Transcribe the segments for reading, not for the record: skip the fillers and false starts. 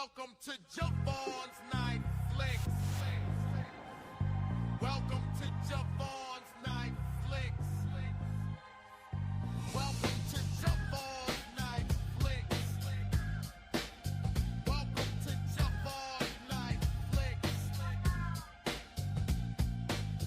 Welcome to Javon's Night Flicks. Welcome to Javon's Night Flicks. Welcome to Javon's Night Flicks. Welcome to Javon's Night Flicks.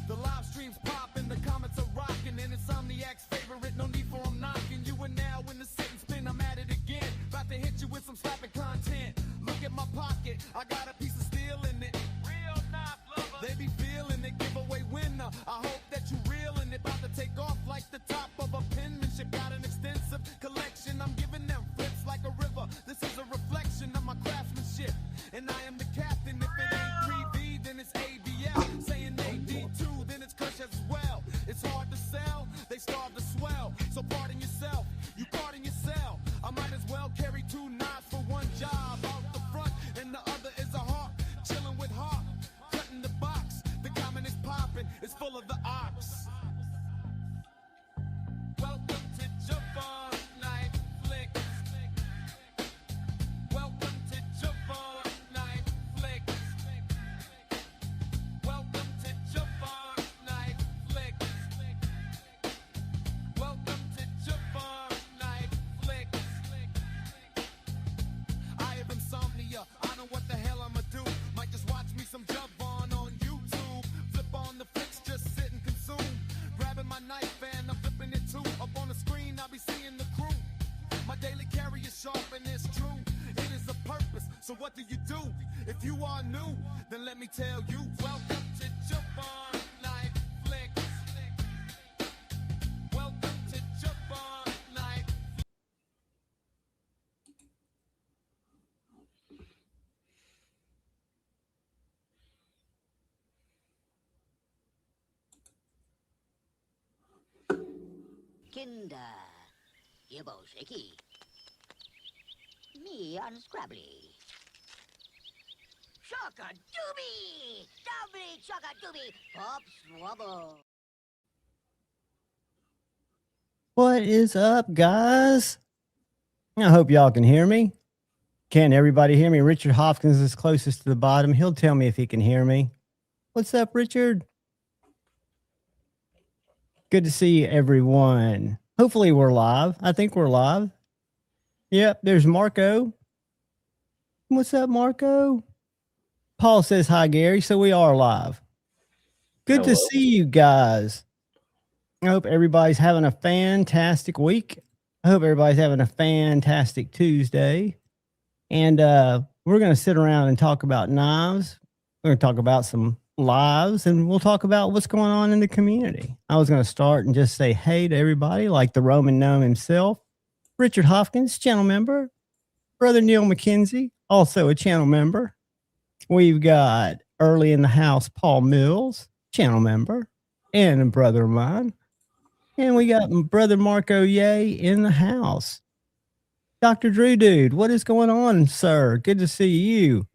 The live streams popping, the comments are rocking, and Insomniac's favorite, no need for them knocking. You are now in the sit and spin, I'm at it again. About to hit you with some slapping content. Look at my pocket, I got a piece of steel in it. Real knife lover, they be feeling it, giveaway winner. I hope that you reelin' it, about to take off like the top of a penmanship. Got an extensive collection, I'm giving them flips like a river. This is a reflection of my craftsmanship, and I am the captain. If it ain't 3V, then it's ABL. Saying AD2, then it's Kush as well. It's hard to sell, they starve to swell. So pardon yourself, you pardon yourself. I might as well carry two knives for one job. Out the front, and the other is a hawk. Chilling with hawk, cutting the box. The comment is popping, it's full of the ox. Welcome to Javon's Night Flicks. Welcome to Javon's Night Flicks. Welcome to Javon's Night Flicks. Welcome to Javon's Night Flicks. I have insomnia, I know what the hell I'ma do. Might just watch me some Javon on YouTube. Flip on the flicks, just sit and consume. Grabbing my knife and I'm flipping it too. Up on the screen, I'll be seeing the crew. My daily carry is sharp and it's true. It is a purpose, so what do you do? If you are new, then let me tell you. Welcome to Javon Night Flicks. Welcome to Javon Night. Kinder, Yibbo Shaky. Me unscrabbly. Chocka doobie! Doubly chocka doobie! Pop swabble. What is up, guys? I hope y'all can hear me. Can everybody hear me? Richard Hopkins is closest to the bottom. He'll tell me if he can hear me. What's up, Richard? Good to see everyone. Hopefully we're live. I think we're live. Yep, there's Marco. What's up, Marco? Paul says hi, Gary. So we are live. Good to see you guys. I hope everybody's having a fantastic week. I hope everybody's having a fantastic Tuesday. And we're going to sit around and talk about knives. We're going to talk about some lives, and we'll talk about what's going on in the community. I was going to start and just say hey to everybody, like the Roman gnome himself. Richard Hopkins, channel member. Brother Neil McKenzie, also a channel member. We've got early in the house, Paul Mills, channel member, and a brother of mine. And we got brother Marco Ye in the house. Dr. Drew Dude, what is going on, sir? Good to see you.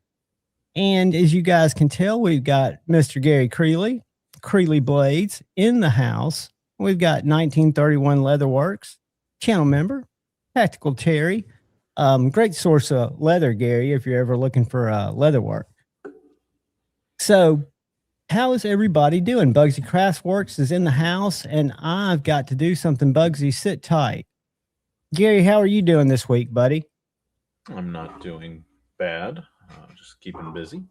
And as you guys can tell, we've got Mr. Gary Creeley Blades in the house. We've got 1931 Leatherworks, channel member, Tactical Terry. Great source of leather, Gary, if you're ever looking for leather work. So how is everybody doing? Bugsy Craftsworks is in the house, and I've got to do something. Bugsy, sit tight. Gary, how are you doing this week, buddy? I'm not doing bad. Just keeping busy.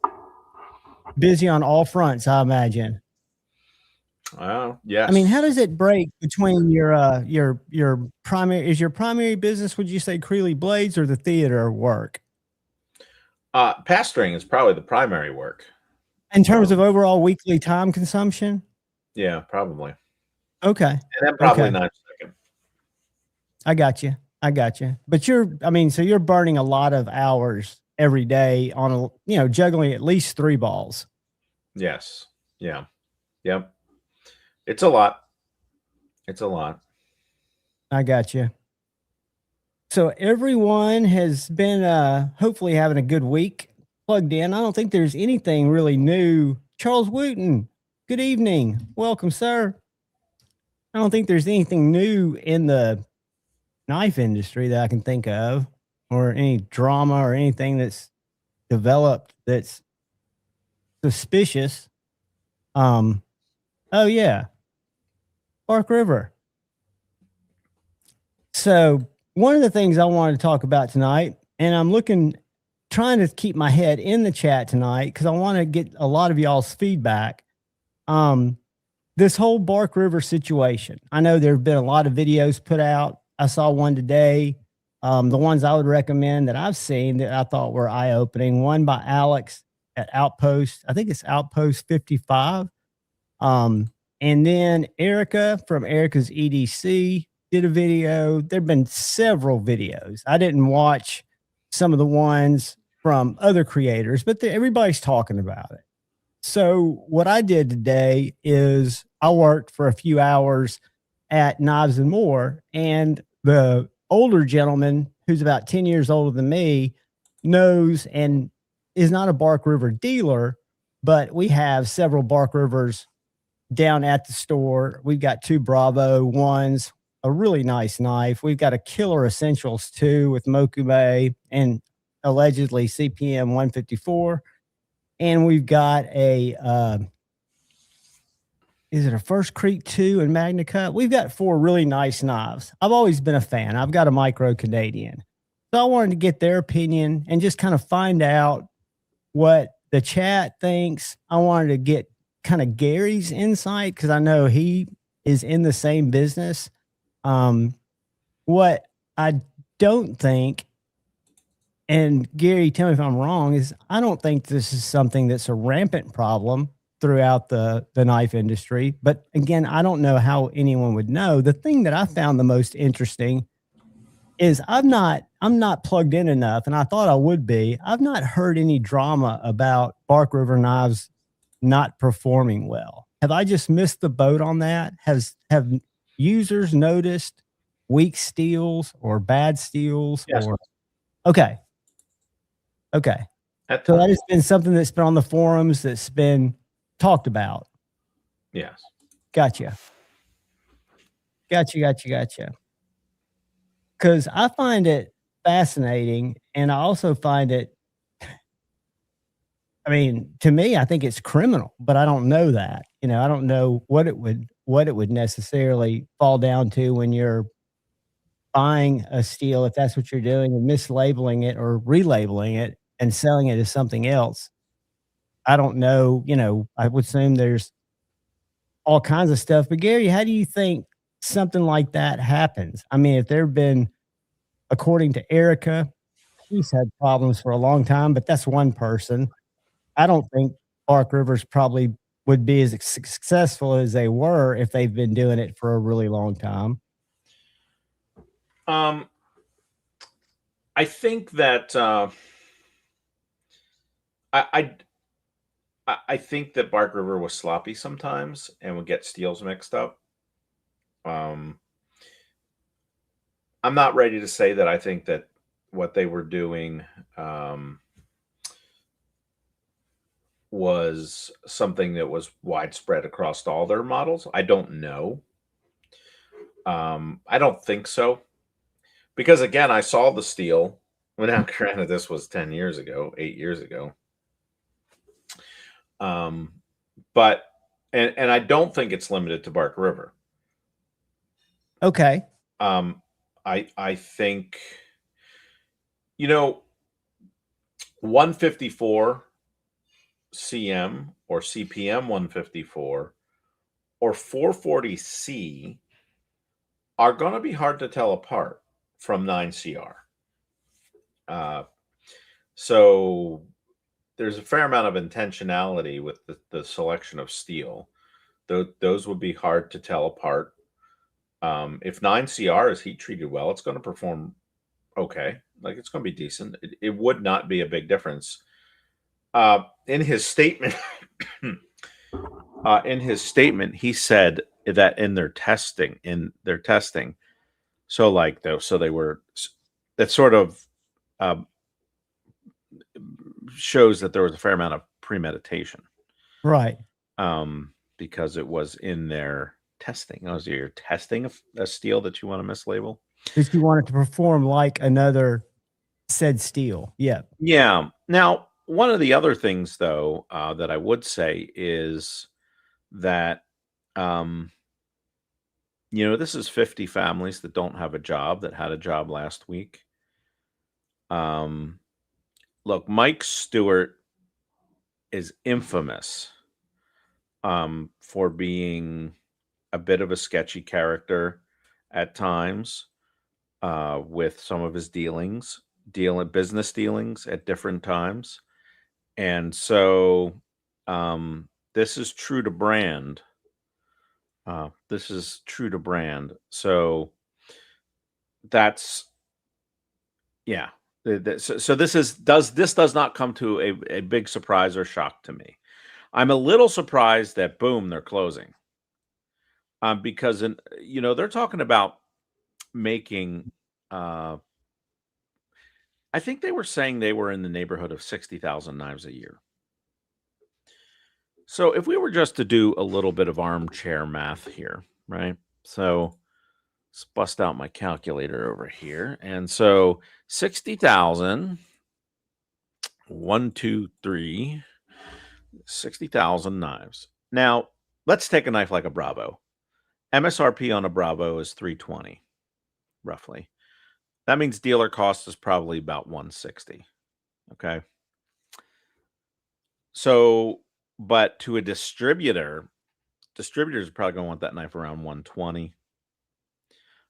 Busy on all fronts, I imagine. Yes. I mean, how does it break between your primary? Is your primary business, would you say, Creeley Blades or the theater work? Pastoring is probably the primary work. In terms of overall weekly time consumption? Yeah, probably. Okay. And then probably Okay. not second. I got you. But so you're burning a lot of hours every day on juggling at least 3 balls. Yes. Yeah. Yep. It's a lot. I got you. So everyone has been hopefully having a good week, plugged in. I don't think there's anything really new. Charles Wooten, good evening. Welcome, sir. I don't think there's anything new in the knife industry that I can think of, or any drama or anything that's developed that's suspicious. Oh yeah, Bark River. So one of the things I wanted to talk about tonight, and I'm trying to keep my head in the chat tonight because I want to get a lot of y'all's feedback. This whole Bark River situation. I know there have been a lot of videos put out. I saw one today. The ones I would recommend that I've seen that I thought were eye-opening. One by Alex at Outpost. I think it's Outpost 55. And then Erica from Erica's EDC did a video. There've been several videos. I didn't watch some of the ones from other creators, but everybody's talking about it. So what I did today is I worked for a few hours at Knives and More, and the older gentleman who's about 10 years older than me knows and is not a Bark River dealer, but we have several Bark Rivers down at the store. We've got 2 Bravo ones, a really nice knife. We've got a Killer Essentials 2 with Mokume and allegedly CPM 154. And we've got a, is it a First Creek 2 and Magna Cut? We've got 4 really nice knives. I've always been a fan. I've got a Micro Canadian. So I wanted to get their opinion and just kind of find out what the chat thinks. I wanted to get kind of Gary's insight because I know he is in the same business. What I don't think, and Gary, tell me if I'm wrong, is I don't think this is something that's a rampant problem throughout the knife industry. But again, I don't know how anyone would know. The thing that I found the most interesting is I'm not plugged in enough, and I thought I would be. I've not heard any drama about Bark River knives not performing well. Have I just missed the boat on that? Have users noticed weak steels or bad steels? Yes. Or okay. So that has been something that's been on the forums that's been talked about. Yes. Gotcha. Because I find it fascinating, and I also find it, I mean, to me, I think it's criminal, but I don't know that. You know, I don't know what it would necessarily fall down to when you're buying a steel, if that's what you're doing, and mislabeling it or relabeling it and selling it as something else. I don't know, you know, I would assume there's all kinds of stuff. But Gary, how do you think something like that happens? I mean, if there have been, according to Erica, she's had problems for a long time, but that's one person. I don't think Bark Rivers probably would be as successful as they were if they've been doing it for a really long time. I think that I think that Bark River was sloppy sometimes and would get steels mixed up. I'm not ready to say that I think that what they were doing was something that was widespread across all their models. I don't know. I don't think so. Because again, I saw the steel. Well, now granted, this was 10 years ago, 8 years ago. But I don't think it's limited to Bark River. Okay. I think, you know, 154 CM or CPM 154 or 440C are going to be hard to tell apart from 9CR. So there's a fair amount of intentionality with the selection of steel. Those would be hard to tell apart. If 9CR is heat treated well, it's going to perform okay. Like, it's going to be decent. It would not be a big difference. In his statement, he said that in their testing, so like they were, that sort of shows that there was a fair amount of premeditation, Right. Because it was in their testing. So you're testing a steel that you want to mislabel. If you want it to perform like another said steel. Yeah. Yeah. Now, one of the other things, though, that I would say is that, this is 50 families that don't have a job that had a job last week. Look, Mike Stewart is infamous for being a bit of a sketchy character at times with some of his business dealings at different times. And so this is true to brand. So that's, yeah. So this does not come to a big surprise or shock to me. I'm a little surprised that boom, they're closing. Because they're talking about making I think they were saying they were in the neighborhood of 60,000 knives a year. So if we were just to do a little bit of armchair math here, right? So let's bust out my calculator over here. And so 60,000, 1, 2, 3, 60,000 knives. Now, let's take a knife like a Bravo. MSRP on a Bravo is $320, roughly. That means dealer cost is probably about $160. Okay. So, but to a distributors are probably going to want that knife around $120.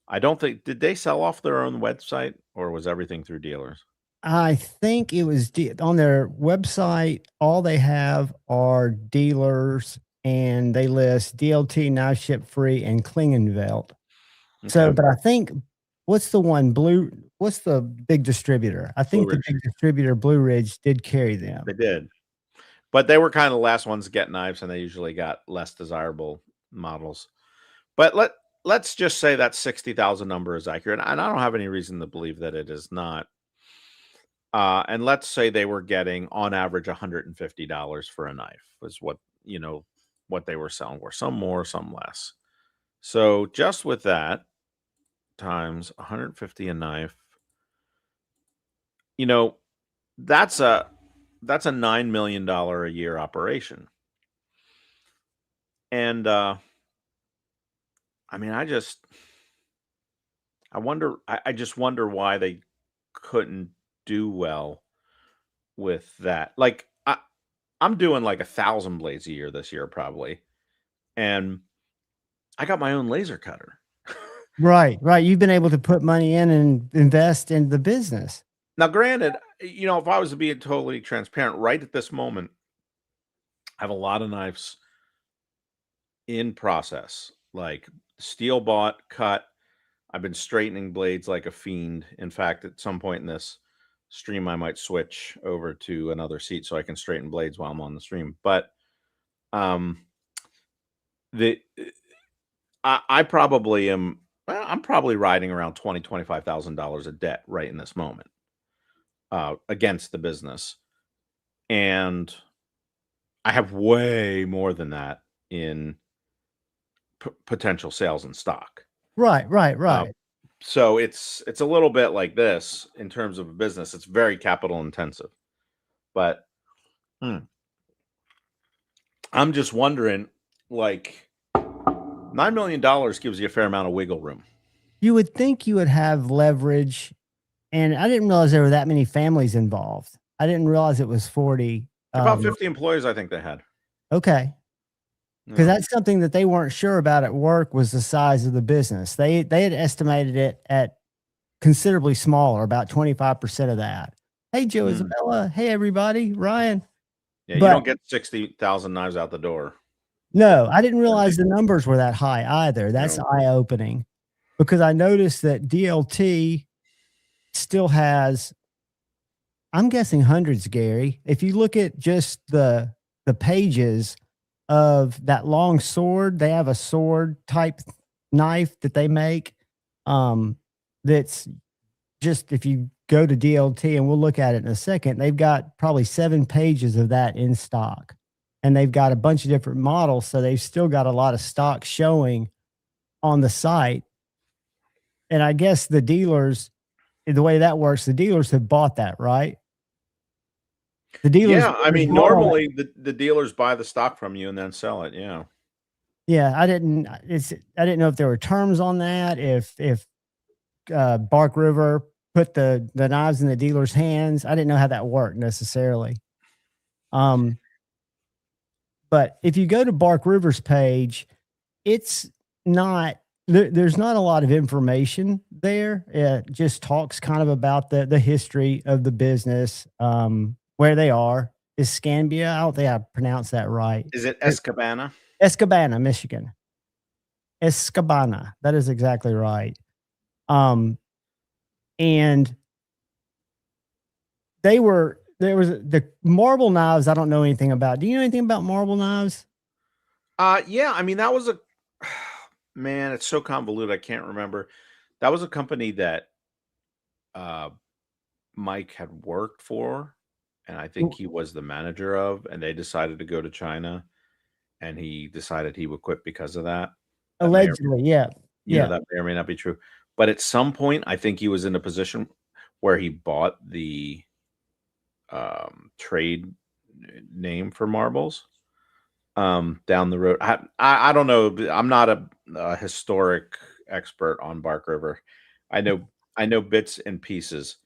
I don't think, did they sell off their own website or was everything through dealers? I think it was on their website. All they have are dealers, and they list DLT, knife ship free, and Klingenfeld. So, Okay. but I think what's the big distributor? I think Blue the Ridge. big distributor, Blue Ridge, did carry them. They did. But they were kind of the last ones to get knives, and they usually got less desirable models. But let's just say that 60,000 number is accurate. And I don't have any reason to believe that it is not. And let's say they were getting on average $150 for a knife was what they were selling for. Some more, some less. So just with that times 150 a knife, that's a $9 million a year operation. And I just wonder why they couldn't do well with that. Like I'm doing like 1,000 blades a year this year, probably. And I got my own laser cutter. Right. You've been able to put money in and invest in the business. Now, granted, if I was to be totally transparent, right at this moment, I have a lot of knives in process, like steel bought, cut. I've been straightening blades like a fiend. In fact, at some point in this stream, I might switch over to another seat so I can straighten blades while I'm on the stream. But I probably am. Well, I'm probably riding around $20,000-$25,000 of debt right in this moment against the business, and I have way more than that in potential sales and stock. Right. So it's a little bit like this in terms of a business. It's very capital intensive, but I'm just wondering, like, $9 million gives you a fair amount of wiggle room. You would think you would have leverage, and I didn't realize there were that many families involved. I didn't realize it was 40. About 50 employees, I think they had. Okay. Because that's something that they weren't sure about at work, was the size of the business. They had estimated it at considerably smaller, about 25% of that. Hey, Joe Isabella. Hey, everybody. Ryan. Yeah, you don't get 60,000 knives out the door. No, I didn't realize the numbers were that high either. That's eye-opening, because I noticed that DLT still has, I'm guessing, hundreds, Gary. If you look at just the pages of that long sword, they have a sword type knife that they make. That's just, if you go to DLT, and we'll look at it in a second, they've got probably 7 pages of that in stock, and they've got a bunch of different models. So they've still got a lot of stock showing on the site. And I guess the dealers, the way that works, the dealers have bought that, right? The dealers. Yeah, I mean, bought all that. normally the dealers buy the stock from you and then sell it. Yeah. Yeah, I didn't. I didn't know if there were terms on that. If Bark River put the knives in the dealer's hands, I didn't know how that worked necessarily. But if you go to Bark River's page, it's not. There's not a lot of information there. It just talks kind of about the history of the business, where they are. Is Scambia? I don't think I pronounced that right. Is it Escabana? Escabana, Michigan. Escabana. That is exactly right. And there was the marble knives. I don't know anything about. Do you know anything about marble knives? Yeah, I mean, that was man, it's so convoluted. I can't remember. That was a company that Mike had worked for, and I think he was the manager of, and they decided to go to China, and he decided he would quit because of that. Allegedly, yeah. That may or may not be true. But at some point, I think he was in a position where he bought the trade name for marbles down the road. I don't know. I'm not a historic expert on Bark River. I know bits and pieces.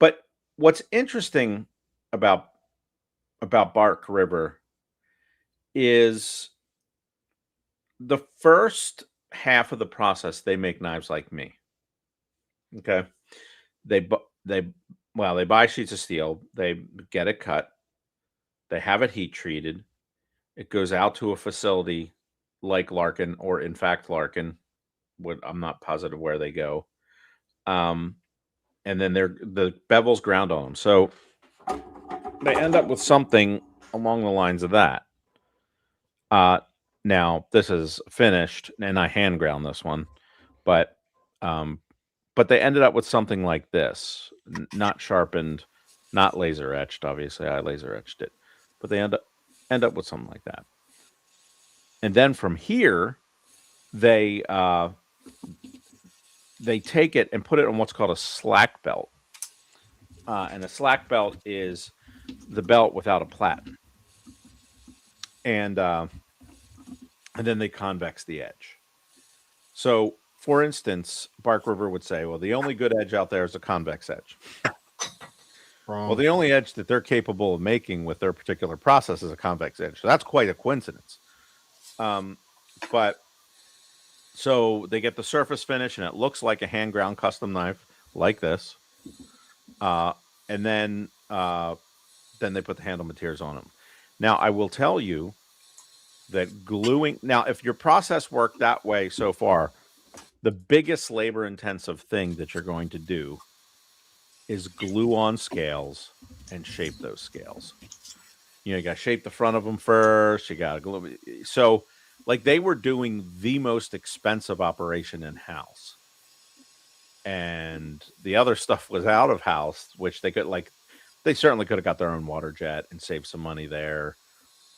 But what's interesting about Bark River is the first half of the process. They make knives like me. Okay, they buy sheets of steel. They get it cut. They have it heat treated. It goes out to a facility like Larkin, or in fact Larkin. I'm not positive where they go. And then the bevel's ground on them. So they end up with something along the lines of that. Now this is finished, and I hand ground this one, but they ended up with something like this, not sharpened, not laser etched. Obviously, I laser etched it, but they end up with something like that. And then from here, they take it and put it on what's called a slack belt. And a slack belt is the belt without a platen. And then they convex the edge. So, for instance, Bark River would say, well, the only good edge out there is a convex edge. Wrong. Well, the only edge that they're capable of making with their particular process is a convex edge. So that's quite a coincidence. But so they get the surface finish, and it looks like a hand ground custom knife like this. And then they put the handle materials on them. Now, I will tell you that gluing. Now, if your process worked that way so far, the biggest labor-intensive thing that you're going to do is glue on scales and shape those scales. You got to shape the front of them first. You got to glue. So, like, they were doing the most expensive operation in-house. And the other stuff was out of house, which they certainly could have got their own water jet and saved some money there.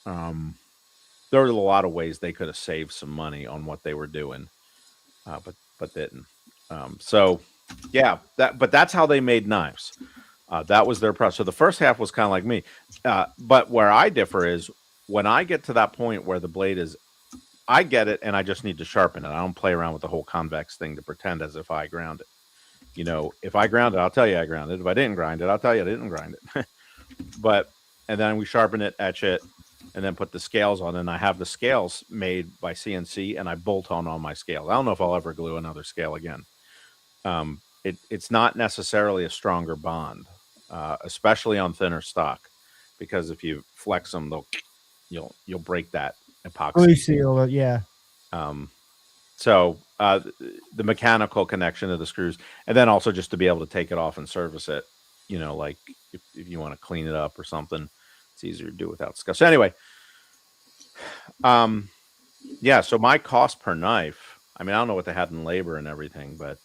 There were a lot of ways they could have saved some money on what they were doing, but didn't. But that's how they made knives. That was their process. So the first half was kind of like me. But where I differ is when I get to that point where the blade is, I get it and I just need to sharpen it. I don't play around with the whole convex thing to pretend as if I ground it. If I ground it, I'll tell you I ground it. If I didn't grind it, I'll tell you I didn't grind it. And then we sharpen it, etch it, and then put the scales on. And I have the scales made by CNC, and I bolt on all my scales. I don't know if I'll ever glue another scale again. It's not necessarily a stronger bond, especially on thinner stock, because if you flex them, you'll break that epoxy seal. Yeah. So the mechanical connection of the screws, and then also just to be able to take it off and service it, like if you want to clean it up or something, it's easier to do without stuff. So anyway, so my cost per knife, I mean, I don't know what they had in labor and everything, but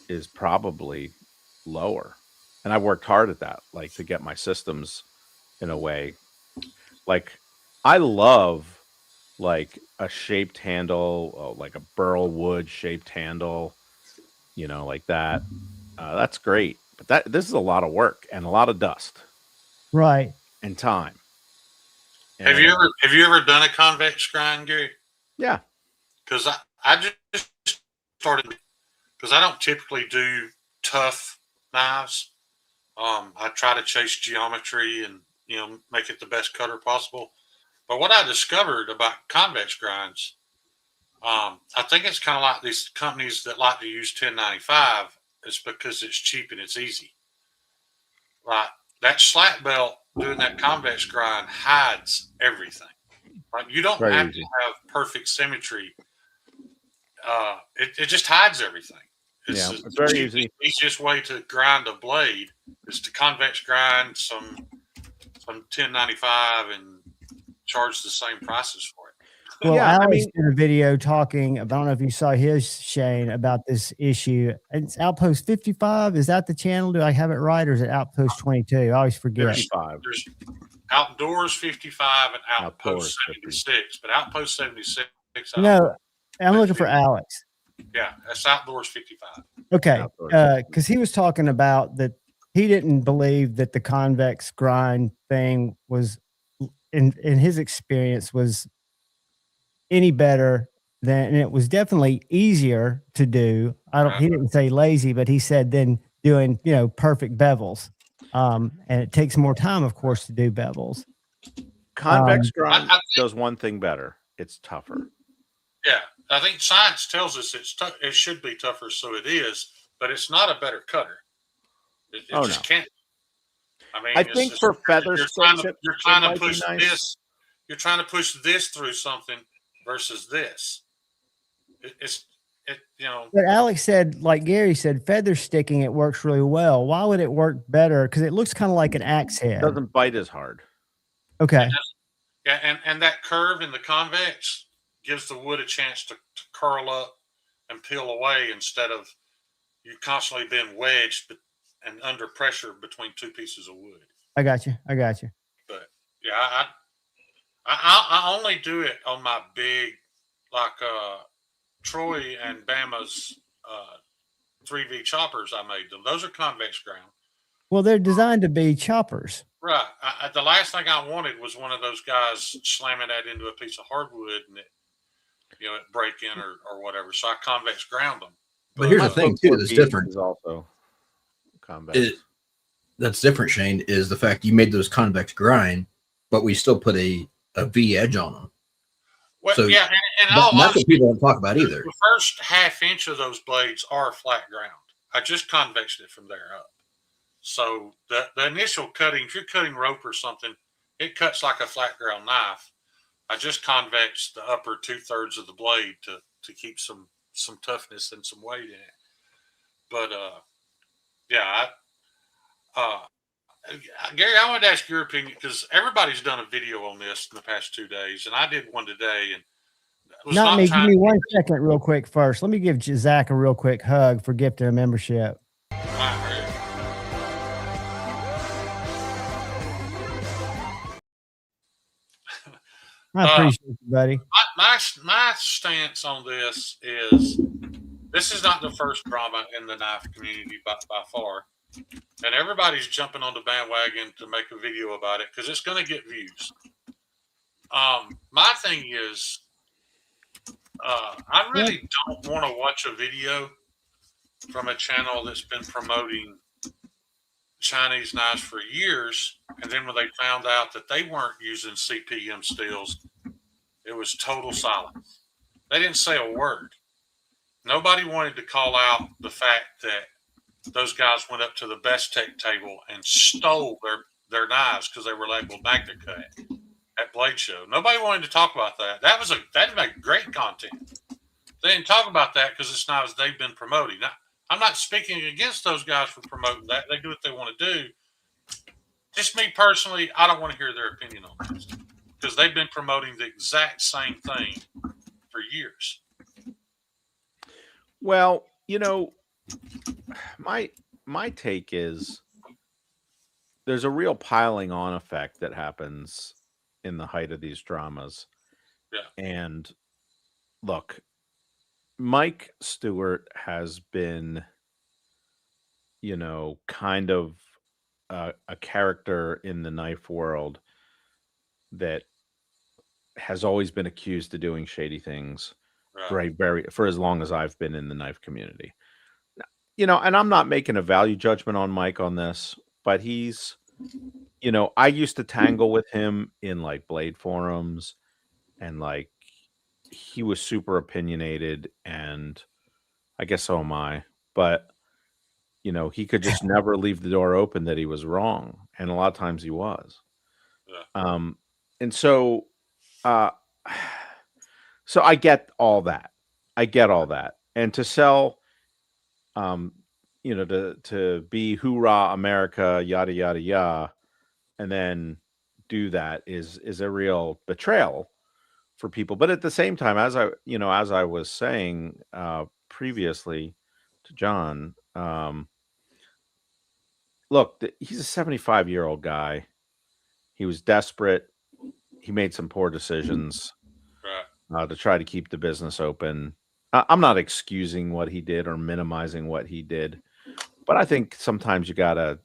is probably lower. And I worked hard at that, like to get my systems in a way. Like I love like a shaped handle, like a burl wood shaped handle, like that. That's great. But this is a lot of work and a lot of dust. Right. and time. Have you ever done a convex grind, Gary? Yeah. Because I just started because I don't typically do tough knives. I try to chase geometry and make it the best cutter possible. But what I discovered about convex grinds, I think it's kind of like these companies that like to use 1095 is because it's cheap and it's easy. Like that slack belt doing that convex grind hides everything. Like you don't Very have easy. to have perfect symmetry. It just hides everything. It's very easy. The easiest way to grind a blade is to convex grind some 1095 and charge the same prices for it. Well, Yeah, I Alex mean- did a video talking about, I don't know if you saw his, Shane, about this issue. It's Outpost 55. Is that the channel? Do I have it right? Or is it Outpost 22? I always forget. 55. There's Outdoors 55 and Outdoors Outpost 76, but Outpost 76. No, I'm looking for Alex. Yeah, that's Outdoors 55. Okay. Outdoors. Because he was talking about that he didn't believe that the convex grind thing was, in his experience, was any better than, and it was definitely easier to do. He didn't say lazy, but he said then doing, perfect bevels. And it takes more time, of course, to do bevels. Convex grind I think- does one thing better. It's tougher. Yeah, I think science tells us it's tough. It should be tougher, so it is, but it's not a better cutter. It just can't. I mean, I think for feather you're sticks, you're trying it to might be push nice. this. You're trying to push this through something versus this. But Alex said, like Gary said, feather sticking, it works really well. Why would it work better? Because it looks kind of like an axe head. It doesn't bite as hard. Okay. Yeah, and that curve in the convex gives the wood a chance to curl up and peel away instead of you constantly being wedged and under pressure between two pieces of wood. I got you. But yeah, I only do it on my big, like Troy and Bama's 3V choppers. I made them. Those are convex ground. Well, they're designed to be choppers. Right. The last thing I wanted was one of those guys slamming that into a piece of hardwood and it break in or whatever. So I convex ground them. But here's the thing too that's different. Is also convex. That's different, Shane, is the fact you made those convex grind, but we still put a V edge on them. Well, So yeah, and that's what people don't talk about either. The first half inch of those blades are flat ground. I just convexed it from there up. So the initial cutting, if you're cutting rope or something, it cuts like a flat ground knife. I just convexed the upper 2/3 of the blade to keep some toughness and some weight in it. But yeah, Gary, I wanted to ask your opinion because everybody's done a video on this in the past 2 days, and I did one today. And Not me. Give me 1 second, real quick. First, let me give Zach a real quick hug for gifting a membership. I appreciate you, buddy. My stance on this is not the first drama in the knife community by far. And everybody's jumping on the bandwagon to make a video about it because it's going to get views. My thing is, I really don't want to watch a video from a channel that's been promoting Chinese knives for years, and then when they found out that they weren't using CPM steels, it was total silence. They didn't say a word. Nobody wanted to call out the fact that those guys went up to the Best Tech table and stole their knives because they were labeled Magna Cut at Blade Show. Nobody wanted to talk about that. That'd make great content. They didn't talk about that because it's knives they've been promoting. Now, I'm not speaking against those guys for promoting that. They do what they want to do. Just me personally, I don't want to hear their opinion on this because they've been promoting the exact same thing for years. Well, my take is there's a real piling on effect that happens in the height of these dramas. Yeah. And look, Mike Stewart has been, kind of a character in the knife world that has always been accused of doing shady things for as long as I've been in the knife community. And I'm not making a value judgment on Mike on this, but he's, I used to tangle with him in like blade forums, and like he was super opinionated, and I guess so am I. But he could just never leave the door open that he was wrong, and a lot of times he was. Yeah. And so, so I get all that. And to sell, to be hoorah America, yada yada yada, and then do that is a real betrayal for people. But at the same time, as I was saying previously to John, look, he's a 75-year-old guy. He was desperate. He made some poor decisions to try to keep the business open. I'm not excusing what he did or minimizing what he did, but I think sometimes you gotta,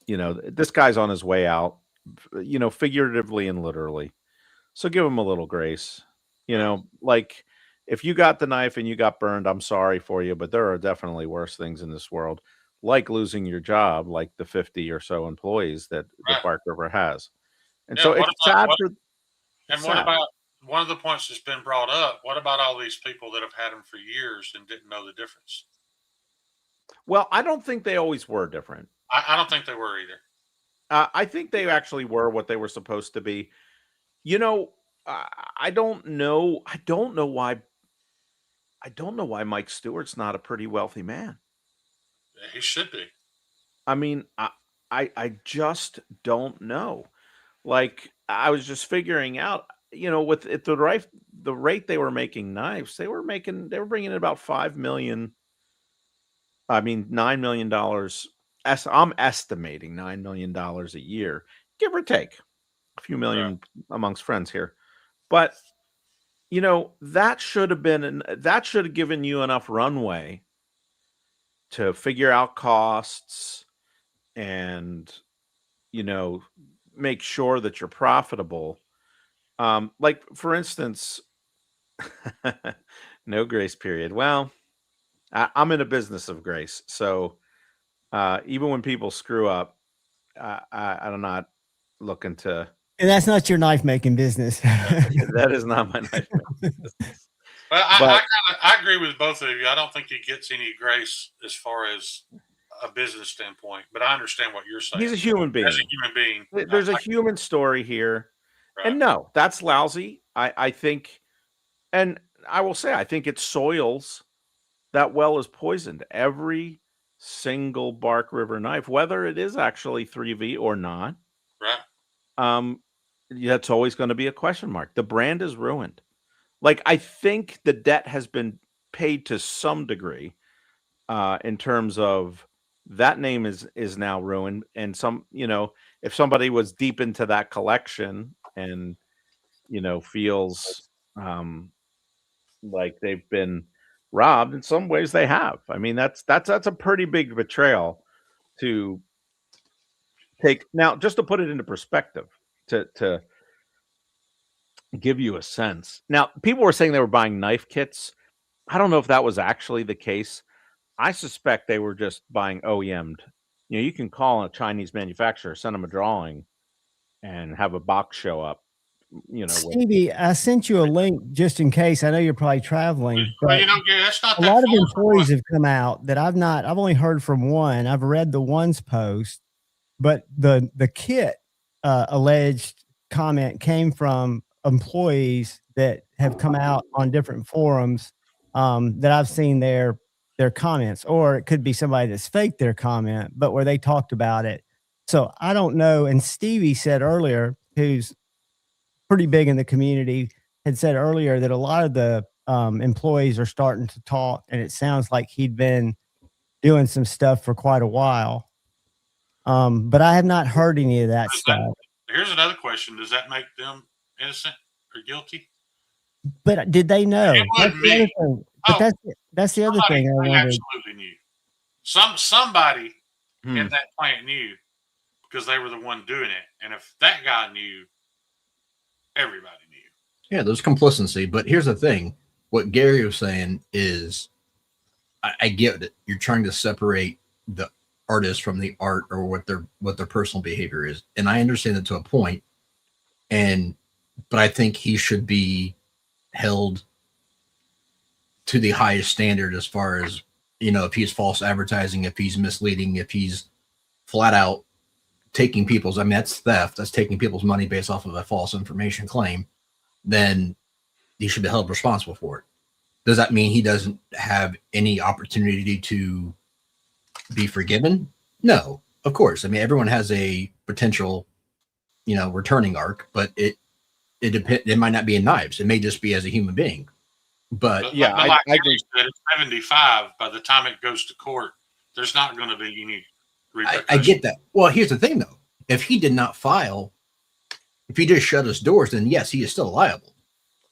this guy's on his way out, figuratively and literally. So give him a little grace. Like if you got the knife and you got burned, I'm sorry for you, but there are definitely worse things in this world, like losing your job, like the 50 or so employees that Bark River has. And so it's sad for. And what about one of the points that's been brought up? What about all these people that have had them for years and didn't know the difference? Well, I don't think they always were different. I don't think they were either. I think they actually were what they were supposed to be. I don't know. I don't know why Mike Stewart's not a pretty wealthy man. Yeah, he should be. I mean, I just don't know. Like, I was just figuring out, with at the rate they were making knives, they were bringing in about $5 million. I mean, $9 million. I'm estimating $9 million a year, give or take a few million amongst friends here. But, that should have given you enough runway to figure out costs and, make sure that you're profitable. Like, for instance, no grace period. Well, I'm in a business of grace. So even when people screw up, I'm not looking to. And that's not your knife making business. That is not my knife making business. Well, I agree with both of you. I don't think he gets any grace as far as a business standpoint, but I understand what you're saying. He's a human being. As a human being, there's a human story here, and no, that's lousy. I think, and I will say, I think it soils. That well is poisoned. Every single Bark River knife, whether it is actually 3V or not, that's always going to be a question mark. The brand is ruined. Like, I think the debt has been paid to some degree, in terms of that name is now ruined. And if somebody was deep into that collection and, feels like they've been robbed, in some ways they have. I mean, that's a pretty big betrayal to take. Now, just to put it into perspective, to give you a sense. Now, people were saying they were buying knife kits. I don't know if that was actually the case. I suspect they were just buying OEM'd. You can call a Chinese manufacturer, send them a drawing, and have a box show up. Stevie, I sent you a link just in case. I know you're probably traveling. But that's not a lot of employees have come out that I've only heard from one. I've read the one's post, but the kit alleged comment came from employees that have come out on different forums that I've seen their comments, or it could be somebody that's faked their comment, but where they talked about it. So I don't know. And Stevie said earlier, who's pretty big in the community, had said earlier that a lot of the employees are starting to talk, and it sounds like he'd been doing some stuff for quite a while. But I have not heard any of that stuff. Here's another question. Does that make them innocent or guilty? But did they know? That's the other thing. But that's the other thing I wondered. Absolutely knew. Somebody in that plant knew. because they were the one doing it. And if that guy knew, everybody knew. Yeah, there's complacency. But here's the thing. What Gary was saying is, I get it. You're trying to separate the artist from the art or what their personal behavior is. And I understand it to a point. But I think he should be held to the highest standard as far as, if he's false advertising, if he's misleading, if he's flat out taking people's, that's theft. That's taking people's money based off of a false information claim. Then he should be held responsible for it. Does that mean he doesn't have any opportunity to be forgiven? No, of course. Everyone has a potential, returning arc, but it depends. It might not be in knives. It may just be as a human being. But yeah, I agree. At 75, by the time it goes to court, there's not going to be any repercussions. I get that. Well, here's the thing, though. If he did not file, if he just shut his doors, then yes, he is still liable.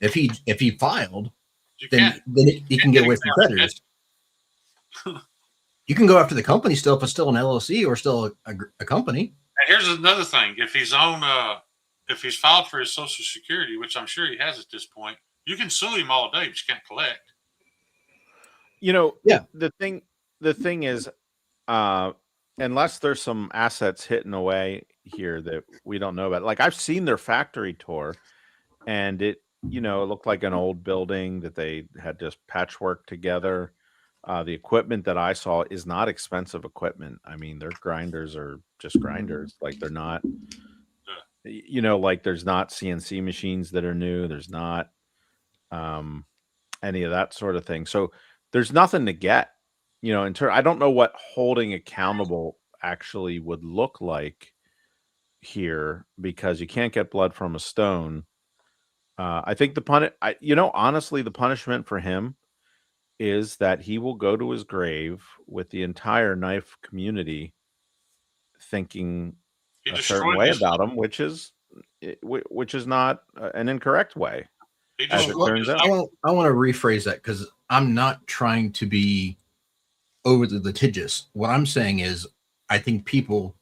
If he filed, then he can get away from creditors. You can go after the company still if it's still an LLC or still a company. And here's another thing: if he's filed for his Social Security, which I'm sure he has at this point, you can sue him all day, but you can't collect. Yeah. The thing is, unless there's some assets hidden away here that we don't know about, like I've seen their factory tour, and it looked like an old building that they had just patchwork together. The equipment that I saw is not expensive equipment. Their grinders are just grinders. Like they're not, like there's not CNC machines that are new. There's not any of that sort of thing. So there's nothing to get, I don't know what holding accountable actually would look like here, because you can't get blood from a stone. I think honestly, the punishment for him is that he will go to his grave with the entire knife community thinking a certain way about him, which is not an incorrect way, as it turns out. I want to rephrase that, because I'm not trying to be overly litigious. What I'm saying is, I think people,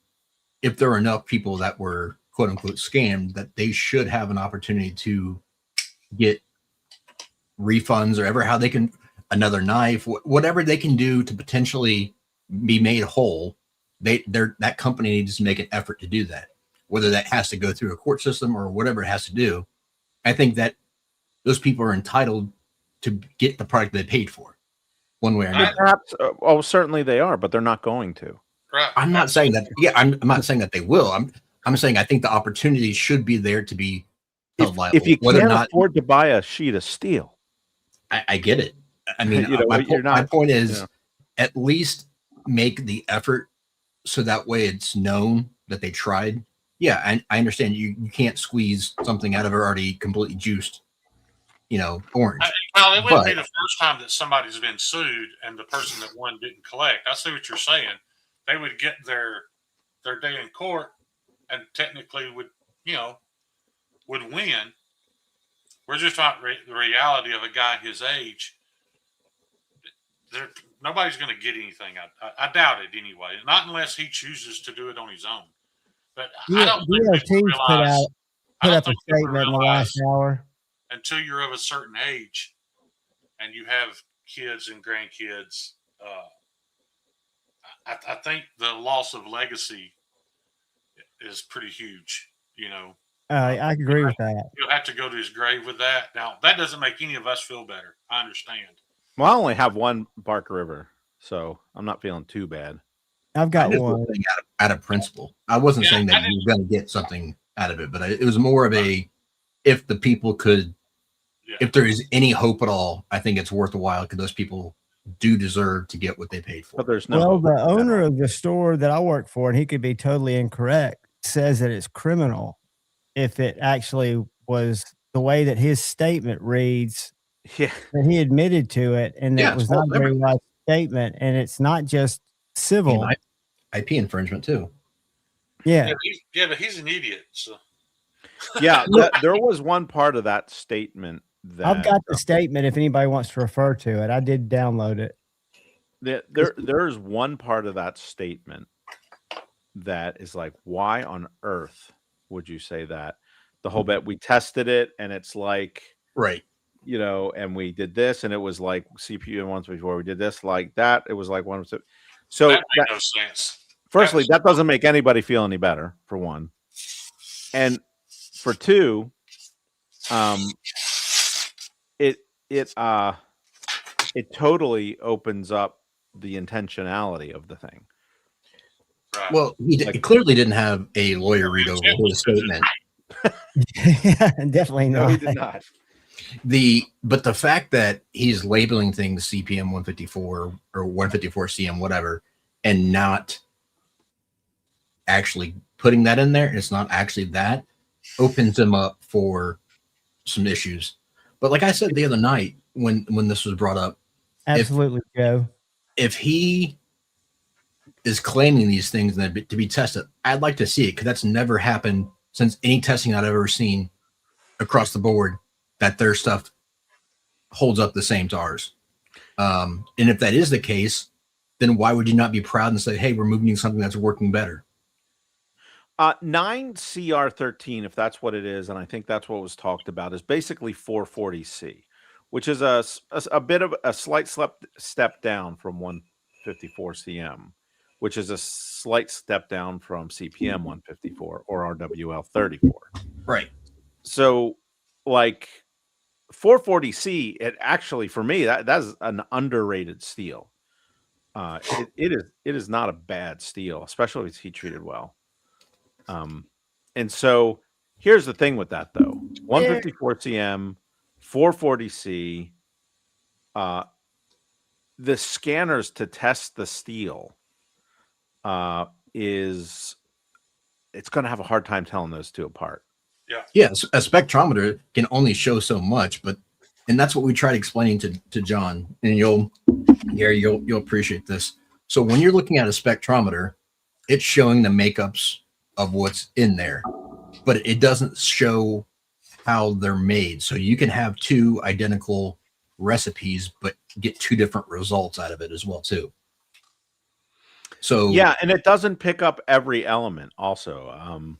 if there are enough people that were quote unquote scammed, that they should have an opportunity to get refunds or how they can, another knife, whatever they can do to potentially be made whole. That company needs to make an effort to do that, whether that has to go through a court system or whatever it has to do. I think that those people are entitled to get the product they paid for, one way or another. Perhaps, certainly they are, but they're not going to. Right. I'm not saying that. Yeah, I'm not saying that they will. I'm saying I think the opportunity should be there to be held liable. If you can't afford to buy a sheet of steel, I get it. My point is, at least make the effort so that way it's known that they tried. Yeah, I understand you can't squeeze something out of it already completely juiced, orange. Well, it wouldn't be the first time that somebody's been sued and the person that won didn't collect. I see what you're saying. They would get their day in court and technically would win. We're just talking the reality of a guy his age. Nobody's going to get anything. I doubt it anyway. Not unless he chooses to do it on his own. But I don't think people realize, put up a statement in the last hour. Until you're of a certain age and you have kids and grandkids, I think the loss of legacy is pretty huge. I agree with that. You'll have to go to his grave with that. Now, that doesn't make any of us feel better. I understand. Well, I only have one Bark River, so I'm not feeling too bad. I've got one. Out of principle. I wasn't saying that you were going to get something out of it, but it was more of if the people could, if there is any hope at all, I think it's worth a while, because those people do deserve to get what they paid for. But there's no. Well, the owner of the store that I work for, and he could be totally incorrect, says that it's criminal if it actually was the way that his statement reads. Yeah, that he admitted to it, and it was not a very right statement, and it's not just civil. IP infringement too. Yeah, but he's an idiot. So. Yeah, there was one part of that statement that I've got the statement. If anybody wants to refer to it, I did download it. There's one part of that statement that is like, why on earth would you say that? The whole bit, we tested it and it's like, Right. you know, and we did this and it was like CPU once before we did this like that. It was like one. So That made no sense. firstly, that doesn't make anybody feel any better, for one. And for two, it totally opens up the intentionality of the thing. Right. Well, he clearly didn't have a lawyer read over his statement. Definitely No, not. he did not. But the fact that he's labeling things CPM 154 or 154 CM, whatever, and not actually putting that in there, it's not actually that, opens him up for some issues. But like I said the other night when this was brought up, Absolutely, Joe. if he is claiming these things to be tested, I'd like to see it, because that's never happened since any testing I've ever seen across the board, that their stuff holds up the same to ours. And if that is the case, then why would you not be proud and say, hey, we're moving to something that's working better? 9CR13, if that's what it is, and I think that's what was talked about, is basically 440C, which is a bit of a slight step down from 154 CM, which is a slight step down from CPM 154 or RWL 34. Right. So, like 440C, it actually, for me, that's an underrated steel. It is not a bad steel, especially if it's heat treated well. And so here's the thing with that, though: 154 CM, 440C, the scanners to test the steel it's going to have a hard time telling those two apart. Yeah, a spectrometer can only show so much, and that's what we tried explaining to John, and you'll appreciate this. So when you're looking at a spectrometer, it's showing the makeups of what's in there, but it doesn't show how they're made. So you can have two identical recipes, but get two different results out of it as well too. So yeah, and it doesn't pick up every element also.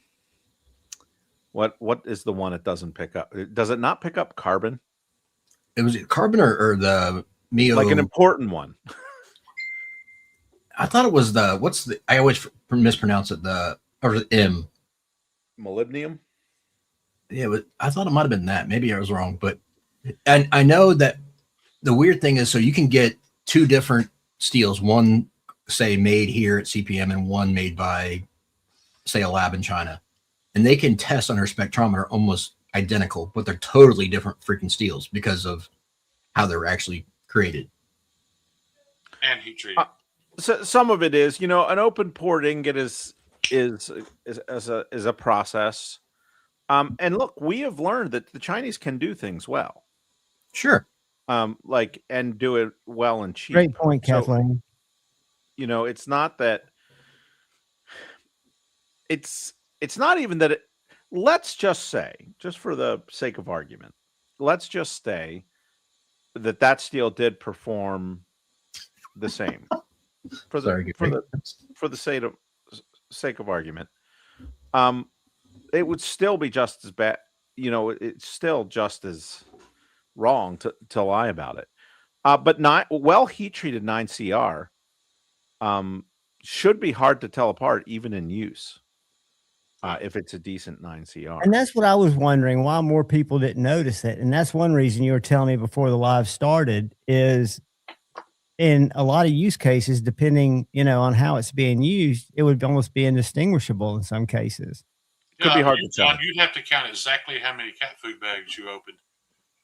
What is the one it doesn't pick up? Does it not pick up carbon? It was carbon or the Mio, like an important one. I thought it was I always mispronounce it, or M. Molybdenum? Yeah, I thought it might have been that. Maybe I was wrong, and I know that the weird thing is, so you can get two different steels, one say made here at CPM and one made by, say, a lab in China, and they can test on our spectrometer almost identical, but they're totally different freaking steels because of how they're actually created and heat treated. So some of it is, an open port ingot is a process. And look, we have learned that the Chinese can do things well. Sure. And do it well and cheap. Great point, Kathleen. So, it's not that it's not even that it, let's just say, just for the sake of argument, let's just say that steel did perform the same for the sake of argument. It would still be just as bad. It's still just as wrong to lie about it. But heat treated 9CR should be hard to tell apart even in use. If it's a decent 9CR. And that's what I was wondering, why more people didn't notice it. And that's one reason you were telling me before the live started, is in a lot of use cases, depending, on how it's being used, it would almost be indistinguishable in some cases. Could be hard to tell. John, you'd have to count exactly how many cat food bags you opened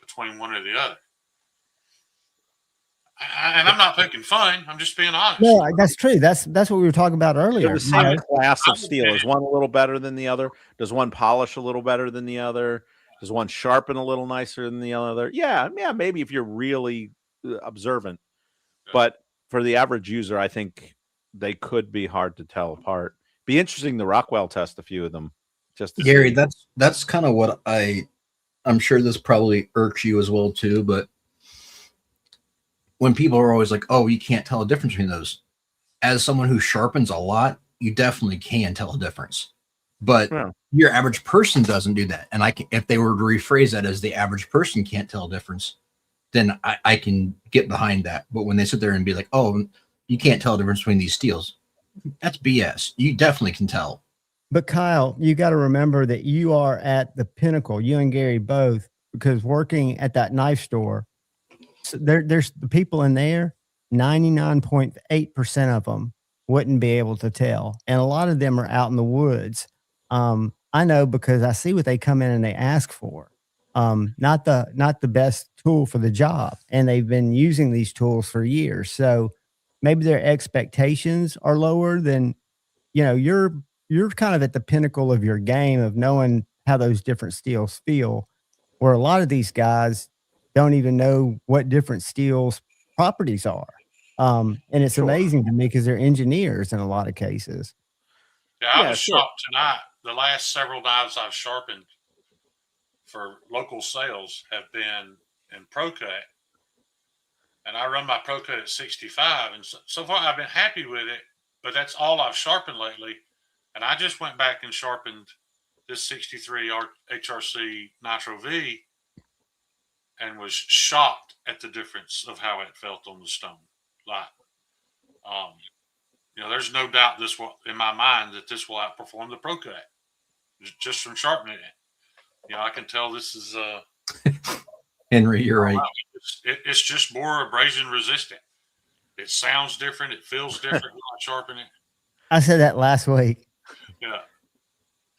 between one or the other. And I'm not poking fun. I'm just being honest. No, that's true. That's what we were talking about earlier. The same class of steel. Is one a little better than the other? Does one polish a little better than the other? Does one sharpen a little nicer than the other? Yeah, maybe if you're really observant. Yeah. But for the average user, I think they could be hard to tell apart. Be interesting to Rockwell test a few of them. Just Gary, that's kind of what I'm sure this probably irks you as well too, but when people are always like, oh, you can't tell a difference between those. As someone who sharpens a lot, you definitely can tell a difference. But Yeah. your average person doesn't do that. And if they were to rephrase that as the average person can't tell a difference, then I can get behind that. But when they sit there and be like, oh, you can't tell the difference between these steels, that's BS. You definitely can tell. But Kyle, you got to remember that you are at the pinnacle, you and Gary both, because working at that knife store, so there's the people in there, 99.8% of them wouldn't be able to tell. And a lot of them are out in the woods. I know because I see what they come in and they ask for. Not the best tool for the job. And they've been using these tools for years. So maybe their expectations are lower than, you're kind of at the pinnacle of your game of knowing how those different steels feel, where a lot of these guys don't even know what different steels properties are. And it's Sure. amazing to me because they're engineers in a lot of cases. Yeah, I Yeah, was sure. shocked tonight. The last several knives I've sharpened for local sales have been in Pro Cut. And I run my Pro Cut at 65. And so far I've been happy with it, but that's all I've sharpened lately. And I just went back and sharpened this 63 HRC Nitro V and was shocked at the difference of how it felt on the stone. Like, there's no doubt this will, in my mind, that this will outperform the Pro Cut just from sharpening it. I can tell this is Henry, you're right. It's just more abrasion resistant. It sounds different. It feels different when I sharpen it. I said that last week. Yeah.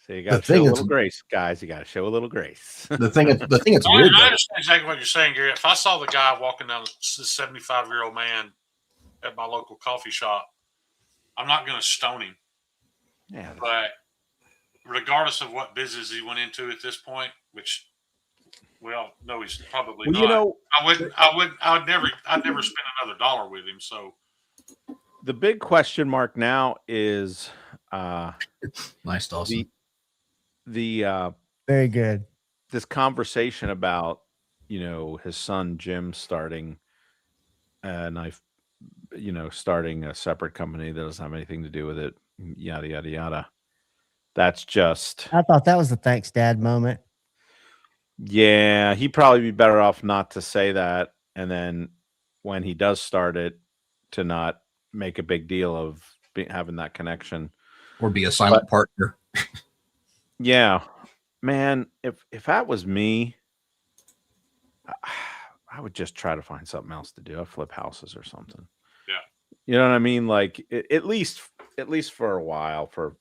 So you got to show a little grace, guys. You got to show a little grace. The thing it's weird. I understand exactly what you're saying, Gary. If I saw the guy walking down, this 75-year-old man at my local coffee shop, I'm not going to stone him. Yeah. But regardless of what business he went into at this point, which we all know he's probably not. I'd never spend another dollar with him. So the big question mark now is nice, Dawson. The very good. This conversation about his son Jim starting starting a separate company that doesn't have anything to do with it, yada yada yada. That's just. I thought that was the thanks, Dad moment. Yeah, he'd probably be better off not to say that, and then when he does start it, to not make a big deal of having that connection, or be a silent partner. Yeah, man. If that was me, I would just try to find something else to do. I'd flip houses or something. Yeah, you know what I mean. Like at least for a while, for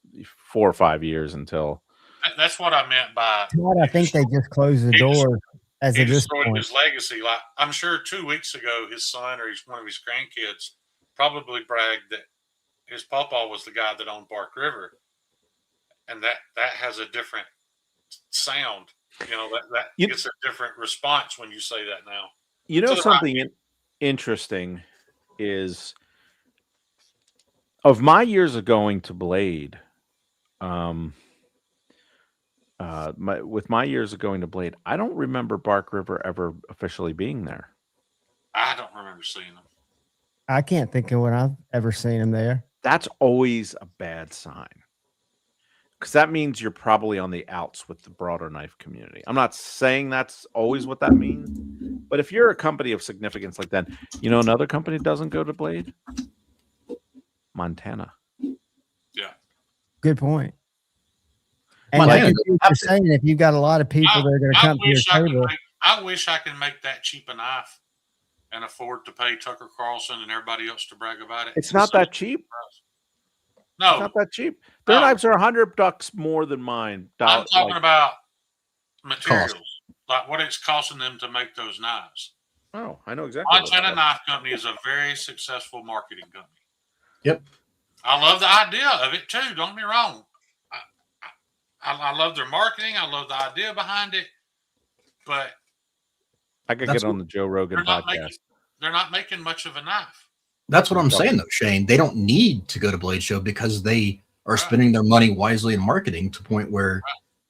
4 or 5 years until. That's what I meant by. I think they just closed the door as of this point. His legacy. Like I'm sure 2 weeks ago, his son or one of his grandkids probably bragged that his pawpaw was the guy that owned Bark River. And that has a different sound, that gets a different response when you say that now. Something interesting is of my years of going to Blade, with my years of going to Blade, I don't remember Bark River ever officially being there. I don't remember seeing them. I can't think of when I've ever seen him there. That's always a bad sign. Because that means you're probably on the outs with the broader knife community. I'm not saying that's always what that means, but if you're a company of significance like that, another company doesn't go to Blade? Montana. Yeah. Good point. And like you're saying, if you've got a lot of people that are going to come to your table. I wish I could make that cheap a knife and afford to pay Tucker Carlson and everybody else to brag about it. It's not that cheap. No, it's not that cheap. Their knives are $100 more than mine. I'm talking about materials, like what it's costing them to make those knives. Oh, I know exactly. Montana Knife Company is a very successful marketing company. Yep. I love the idea of it too. Don't get me wrong. I love their marketing. I love the idea behind it. But I could get on the Joe Rogan podcast. They're not making much of a knife. That's what I'm saying, though, Shane. They don't need to go to Blade Show because they are spending their money wisely in marketing to the point where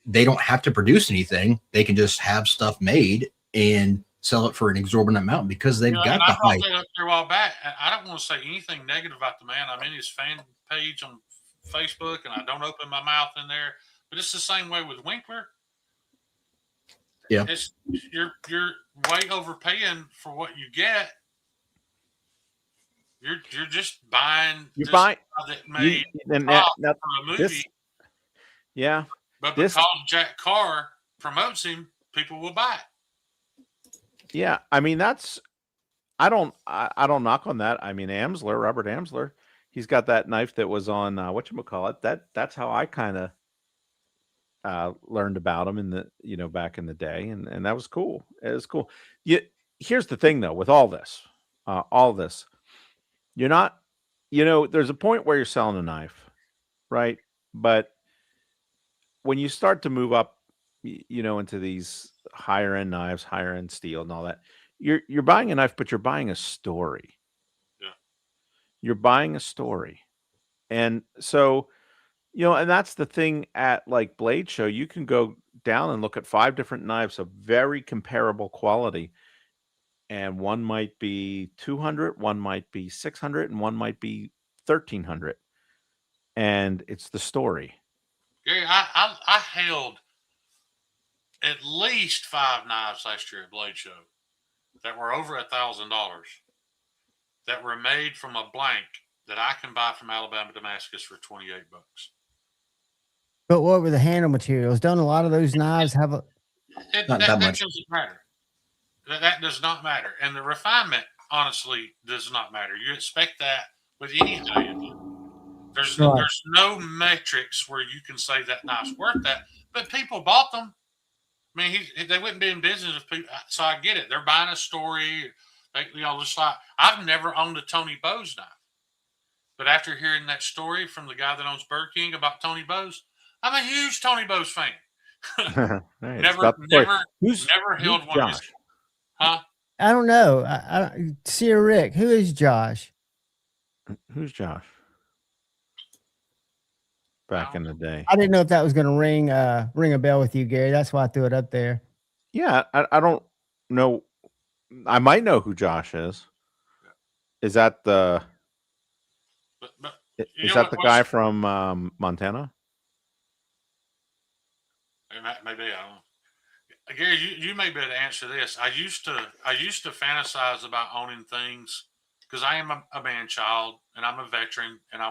they don't have to produce anything. They can just have stuff made and sell it for an exorbitant amount because they've got the hype. Up there a while back. I don't want to say anything negative about the man. I'm in his fan page on Facebook and I don't open my mouth in there. But it's the same way with Winkler. Yeah. It's you're way overpaying for what you get. You're just buying. You this buy guy that made and pop now for a movie, this, yeah. but this- because Jack Carr promotes him, people will buy it. Yeah, I mean that's I don't knock on that. I mean Robert Amsler, he's got that knife that was on whatchamacallit. That's how I kind of learned about him in the back in the day, and that was cool. It was cool. Here's the thing though, with all this, you're not, there's a point where you're selling a knife, right? But when you start to move up, into these higher end knives, higher end steel, and all that, you're buying a knife, but you're buying a story. Yeah. You're buying a story, and so. And that's the thing at like Blade Show. You can go down and look at 5 different knives of very comparable quality. And one might be 200, one might be 600, and one might be 1,300. And it's the story. Gary, I held at least 5 knives last year at Blade Show that were over $1,000 that were made from a blank that I can buy from Alabama Damascus for $28. But what were the handle materials? Don't a lot of those knives have a? Not that much. Doesn't matter. That does not matter, and the refinement honestly does not matter. You expect that with any high-end. There's no metrics where you can say that knife's worth that, but people bought them. I mean, they wouldn't be in business if people. So I get it. They're buying a story. Just like I've never owned a Tony Bose knife, but after hearing that story from the guy that owns Burger King about Tony Bose, I'm a huge Tony Bose fan. Right, never who's held one. Josh? Huh? I don't know. I Sir Rick, who is Josh? Who's Josh? Back in the day. I didn't know if that was going to ring a bell with you, Gary. That's why I threw it up there. Yeah, I don't know. I might know who Josh is. Is that the? Is that the guy from Montana? Maybe I don't know. Gary, you may be able to answer this. I used to fantasize about owning things because I am a man child and I'm a veteran, and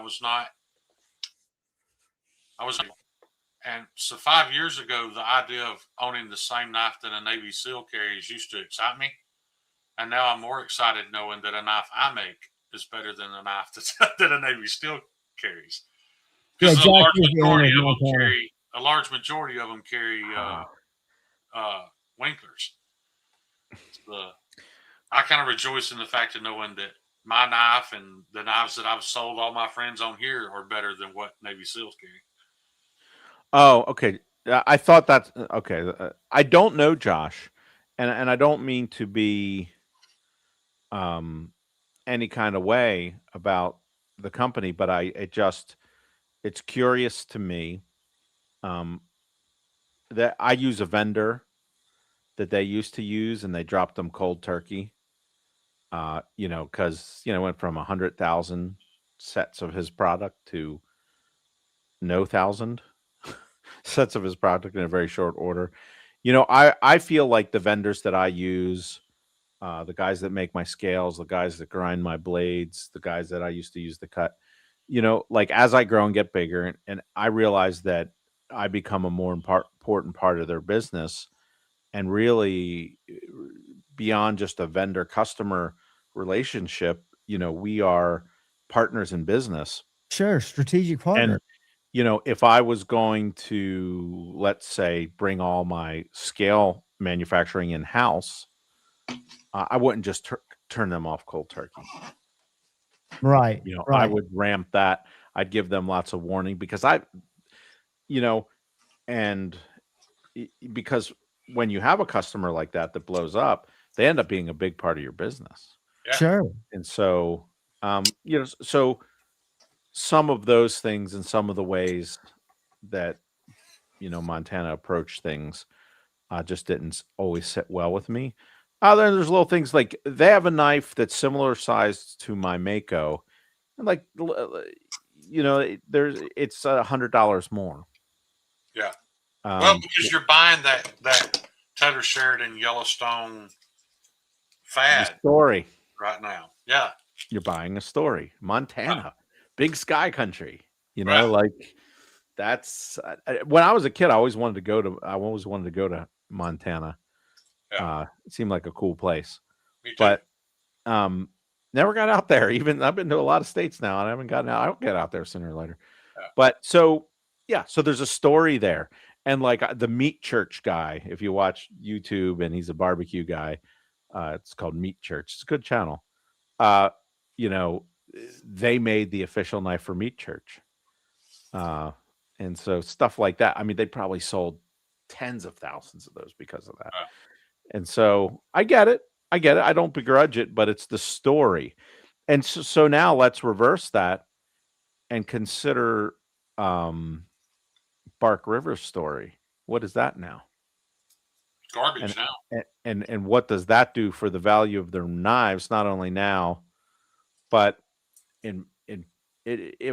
and so 5 years ago, the idea of owning the same knife that a Navy SEAL carries used to excite me, and now I'm more excited knowing that a knife I make is better than a knife that a Navy SEAL carries. Because a large majority of them carry Winklers. I kind of rejoice in the fact of knowing that my knife and the knives that I've sold all my friends on here are better than what Navy SEALs carry. Oh, okay. I thought that's okay. I don't know Josh, and I don't mean to be any kind of way about the company, but it's curious to me that I use a vendor that they used to use, and they dropped them cold turkey. Because went from 100,000 sets of his product to no 1,000 sets of his product in a very short order. I feel like the vendors that I use, the guys that make my scales, the guys that grind my blades, the guys that I used to use to cut, like as I grow and get bigger, and I realize that I become a more important part of their business, and really beyond just a vendor customer relationship, we are partners in business. Sure. Strategic partner. And, if I was going to, let's say, bring all my scale manufacturing in house, I wouldn't just turn them off cold turkey. Right. Right. I would ramp that. I'd give them lots of warning because because when you have a customer like that blows up, they end up being a big part of your business. Yeah. Sure. And so, so some of those things and some of the ways that, Montana approached things just didn't always sit well with me. There's little things like they have a knife that's similar size to my Mako. And like, it's $100 more. Yeah. Well, because you're buying that Taylor Sheridan Yellowstone the fad story. right now. Yeah. You're buying a story. Montana, big sky country. Right. Like that's when I was a kid. I always wanted to go to Montana. Yeah. It seemed like a cool place, Me too. but never got out there. Even I've been to a lot of states now, and I haven't gotten out. I'll get out there sooner or later. Yeah. But so there's a story there, and like the Meat Church guy. If you watch YouTube, and he's a barbecue guy, it's called Meat Church. It's a good channel. They made the official knife for Meat Church. And so stuff like that. I mean, they probably sold tens of thousands of those because of that. And so I get it. I don't begrudge it, but it's the story. And so now let's reverse that and consider Bark River's story. What is that now? Garbage now. And what does that do for the value of their knives? Not only now, but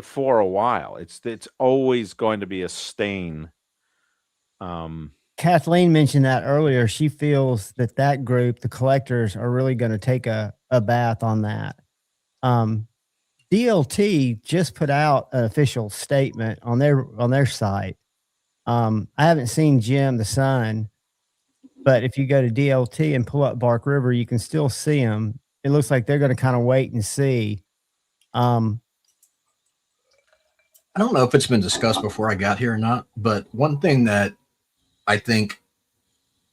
for a while. It's always going to be a stain. Kathleen mentioned that earlier. She feels that group, the collectors, are really going to take a bath on that. DLT just put out an official statement on their site. I haven't seen Jim the Sun, but if you go to DLT and pull up Bark River, you can still see them. It looks like they're going to kind of wait and see. I don't know if it's been discussed before I got here or not, but one thing that I think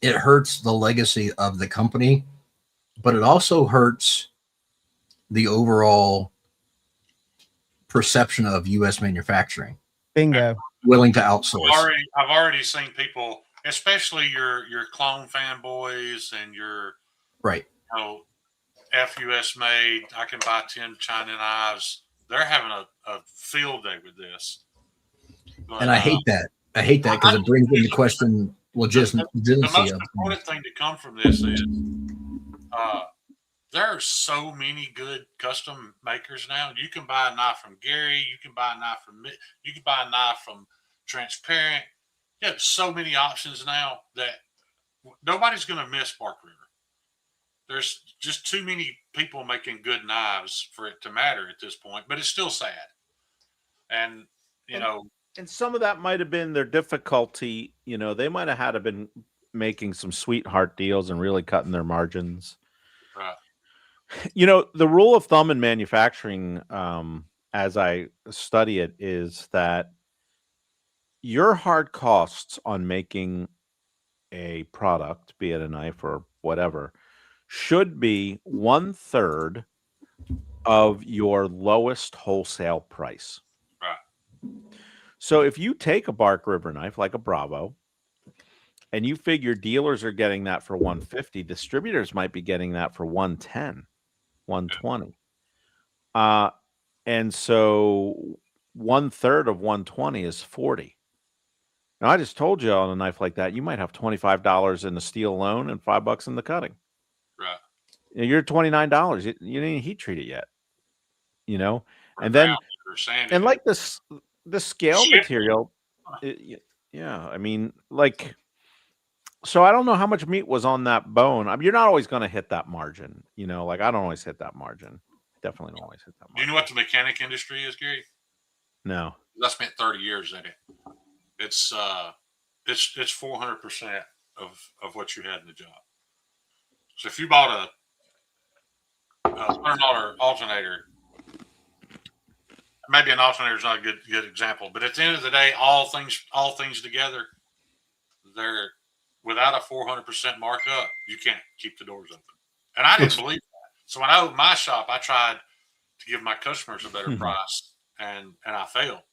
it hurts the legacy of the company, but it also hurts the overall perception of U.S. manufacturing. Bingo. Willing to outsource. I've already seen people, especially your clone fanboys and your right. FUS made. I can buy 10 China knives. They're having a field day with this. But, and I hate that. I hate that because it brings into question legitimacy. The most important thing to come from this is there are so many good custom makers now. You can buy a knife from Gary. You can buy a knife from Transparent. You have so many options now that nobody's going to miss Bark River. There's just too many people making good knives for it to matter at this point, but it's still sad. And, and some of that might have been their difficulty. They might have had to been making some sweetheart deals and really cutting their margins. Right. The rule of thumb in manufacturing, as I study it, is that your hard costs on making a product, be it a knife or whatever, should be 1/3 of your lowest wholesale price. Right. So if you take a Bark River knife like a Bravo, and you figure dealers are getting that for $150, distributors might be getting that for $110, $120. And so 1/3 of $120 is $40. Now, I just told you on a knife like that, you might have $25 in the steel alone and $5 in the cutting. Right. You're $29. You didn't heat treat it yet. And then, and like the scale material, I mean, like, so I don't know how much meat was on that bone. I mean, you're not always going to hit that margin. Like I don't always hit that margin. Definitely don't always hit that margin. Do you know what the mechanic industry is, Gary? No. I spent 30 years in it. It's 400% of what you had in the job. So if you bought a $100 alternator, maybe an alternator is not a good example, but at the end of the day, all things together, they're without a 400% markup, you can't keep the doors open. And I didn't believe that. So when I opened my shop, I tried to give my customers a better price, and I failed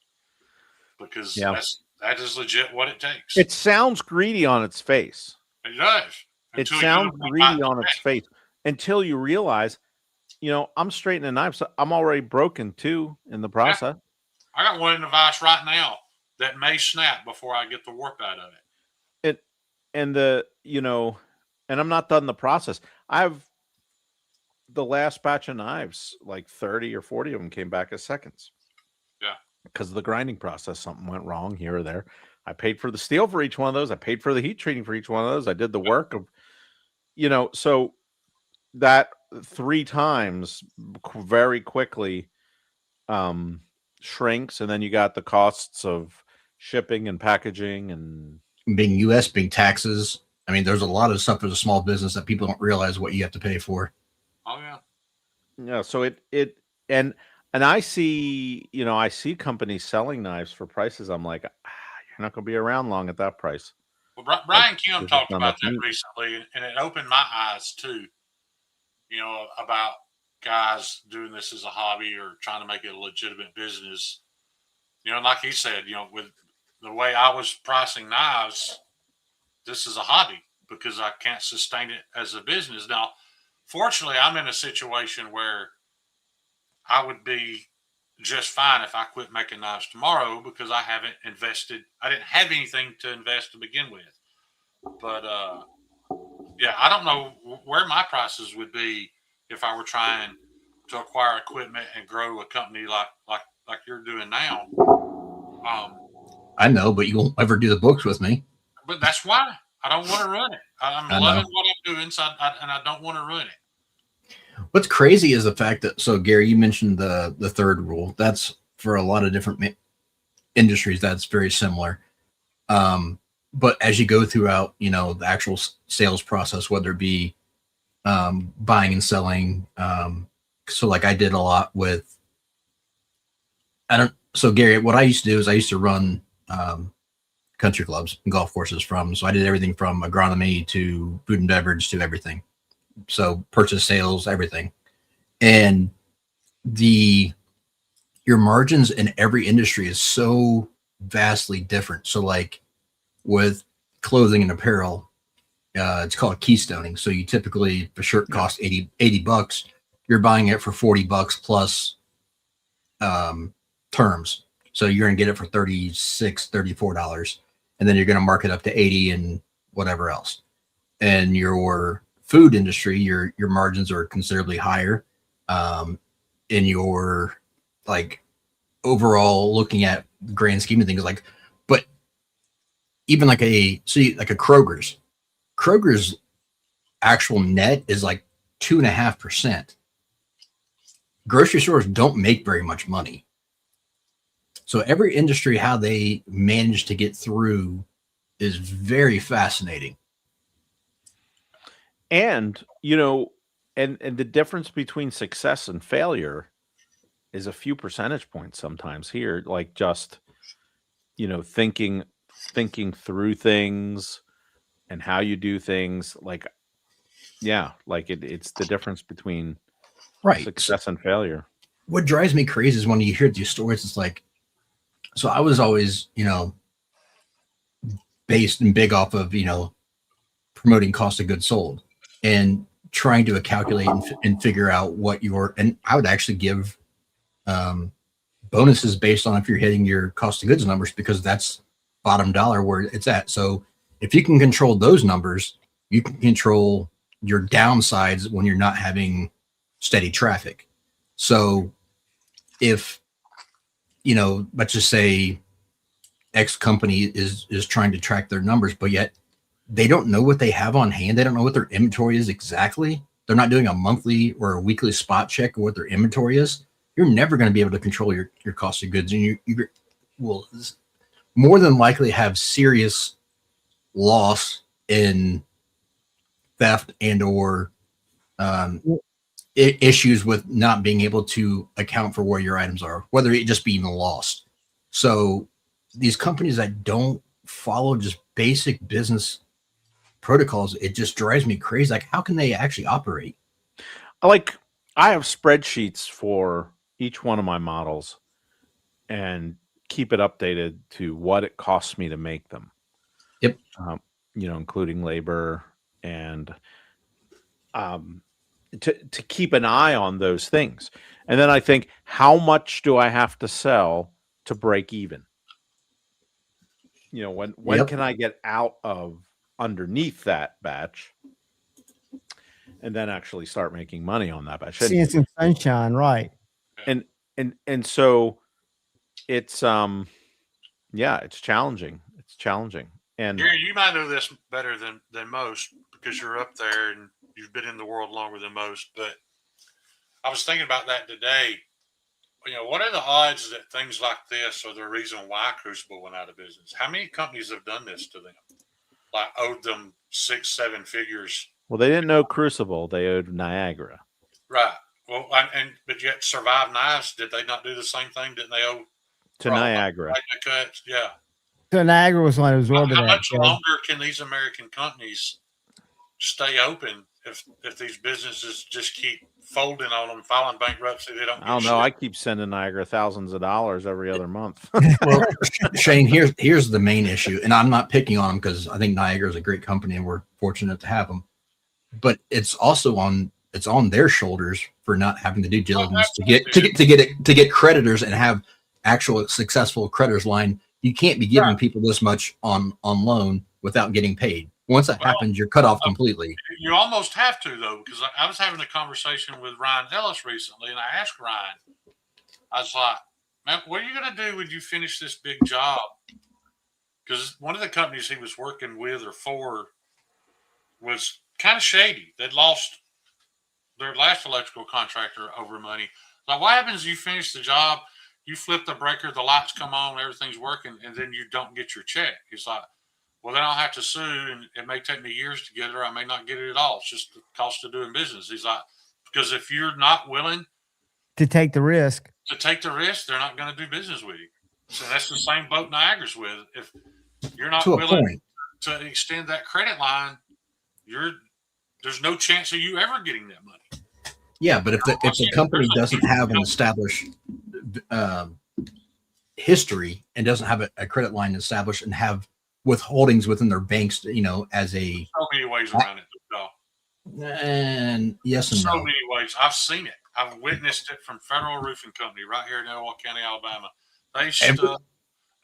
because that is legit what it takes. It sounds greedy on its face. It does. It sounds greedy on its face until you realize, I'm straightening a knife, so I'm already broken too in the process. I got one in the vise right now that may snap before I get the warp out of it. And I'm not done the process. The last batch of knives, like 30 or 40 of them came back as seconds. Yeah. because of the grinding process, something went wrong here or there. I paid for the steel for each one of those. I paid for the heat treating for each one of those. I did the work of, so that 3 times very quickly shrinks, and then you got the costs of shipping and packaging and being US, being taxes. I mean, there's a lot of stuff as a small business that people don't realize what you have to pay for. Oh yeah. yeah. So and I see, I see companies selling knives for prices. I'm like, you're not going to be around long at that price. Well, Brian Kim there's talked not about enough that meat. recently, and it opened my eyes too. About guys doing this as a hobby or trying to make it a legitimate business. Like he said, with the way I was pricing knives, this is a hobby because I can't sustain it as a business. Now, fortunately, I'm in a situation where I would be just fine if I quit making knives tomorrow because I haven't invested. I didn't have anything to invest to begin with. But yeah, I don't know where my prices would be if I were trying to acquire equipment and grow a company like you're doing now. I know, but you won't ever do the books with me. But that's why I don't want to run it. I'm loving what I'm doing, and I don't want to run it. What's crazy is the fact that, so Gary, you mentioned the third rule. That's for a lot of different industries. That's very similar. But as you go throughout, the actual sales process, whether it be buying and selling. So like I did a lot with, so Gary, what I used to do is I used to run country clubs and golf courses so I did everything from agronomy to food and beverage to everything. So purchase, sales, everything. And your margins in every industry is so vastly different. So like with clothing and apparel, it's called keystoning. So you typically, if a shirt costs $80, you're buying it for $40 plus terms. So you're going to get it for $36, $34. And then you're going to mark it up to 80 and whatever else. And your food industry, your margins are considerably higher. In your like overall looking at grand scheme of things, like, but even like a Kroger's actual net is like 2.5%. Grocery stores don't make very much money. So every industry, how they manage to get through is very fascinating. And, and the difference between success and failure is a few percentage points sometimes here, like just, thinking through things and how you do things. Like, yeah, like it's the difference between success and failure. What drives me crazy is when you hear these stories, it's like, so I was always, based and big off of, promoting cost of goods sold and trying to calculate and figure out and I would actually give bonuses based on if you're hitting your cost of goods numbers, because that's bottom dollar where it's at. So if you can control those numbers, you can control your downsides when you're not having steady traffic. So if, let's just say X company is trying to track their numbers, but yet they don't know what they have on hand. They don't know what their inventory is exactly. They're not doing a monthly or a weekly spot check of what their inventory is. You're never going to be able to control your cost of goods, and you will more than likely have serious loss in theft and or issues with not being able to account for where your items are, whether it just be even lost. So these companies that don't follow just basic business protocols, it just drives me crazy. Like, how can they actually operate? Like, I have spreadsheets for each one of my models and keep it updated to what it costs me to make them. Yep. Including labor and to keep an eye on those things. And then I think, how much do I have to sell to break even? When can I get out of underneath that batch and then actually start making money on that batch? Seeing some sunshine, right? And so it's yeah, it's challenging. It's challenging. And Gary, you might know this better than most because you're up there and you've been in the world longer than most. But I was thinking about that today. What are the odds that things like this are the reason why Crucible went out of business? How many companies have done this to them? Like owed them 6-7 figures. well, they didn't know Crucible. They owed Niagara. Right. Well, but yet Survive Knives, did they not do the same thing? Didn't they owe To Niagara. cuts? Yeah. So Niagara was one who absorbed How that. much longer can these American companies stay open if these businesses just keep folding on them, filing bankruptcy? They don't. I don't know. I keep sending Niagara thousands of dollars every other month. Well, Shane, here's the main issue, and I'm not picking on them because I think Niagara is a great company and we're fortunate to have them. But it's also on their shoulders for not having to do diligence to get creditors and have actual successful creditors line. You can't be giving people this much on loan without getting paid. Once that happens, you're cut off completely. You almost have to, though, because I was having a conversation with Ryan Ellis recently, and I asked Ryan, I was like, man, what are you going to do when you finish this big job? Because one of the companies he was working with or for was kind of shady. They'd lost their last electrical contractor over money. Like, what happens if you finish the job, you flip the breaker, the lights come on, everything's working, and then you don't get your check? He's like, well, then I'll have to sue, and it may take me years to get it, or I may not get it at all. It's just the cost of doing business. He's like, because if you're not willing to take the risk, they're not going to do business with you. So that's the same boat Niagara's with. If you're not willing to extend that credit line, there's no chance of you ever getting that money. Yeah, but if the company doesn't have an established history and doesn't have a credit line established and have withholdings within their banks, as a so many ways around it. And yes and so no. many ways. I've seen it. I've witnessed it from Federal Roofing Company right here in Elwha County, Alabama. They stuck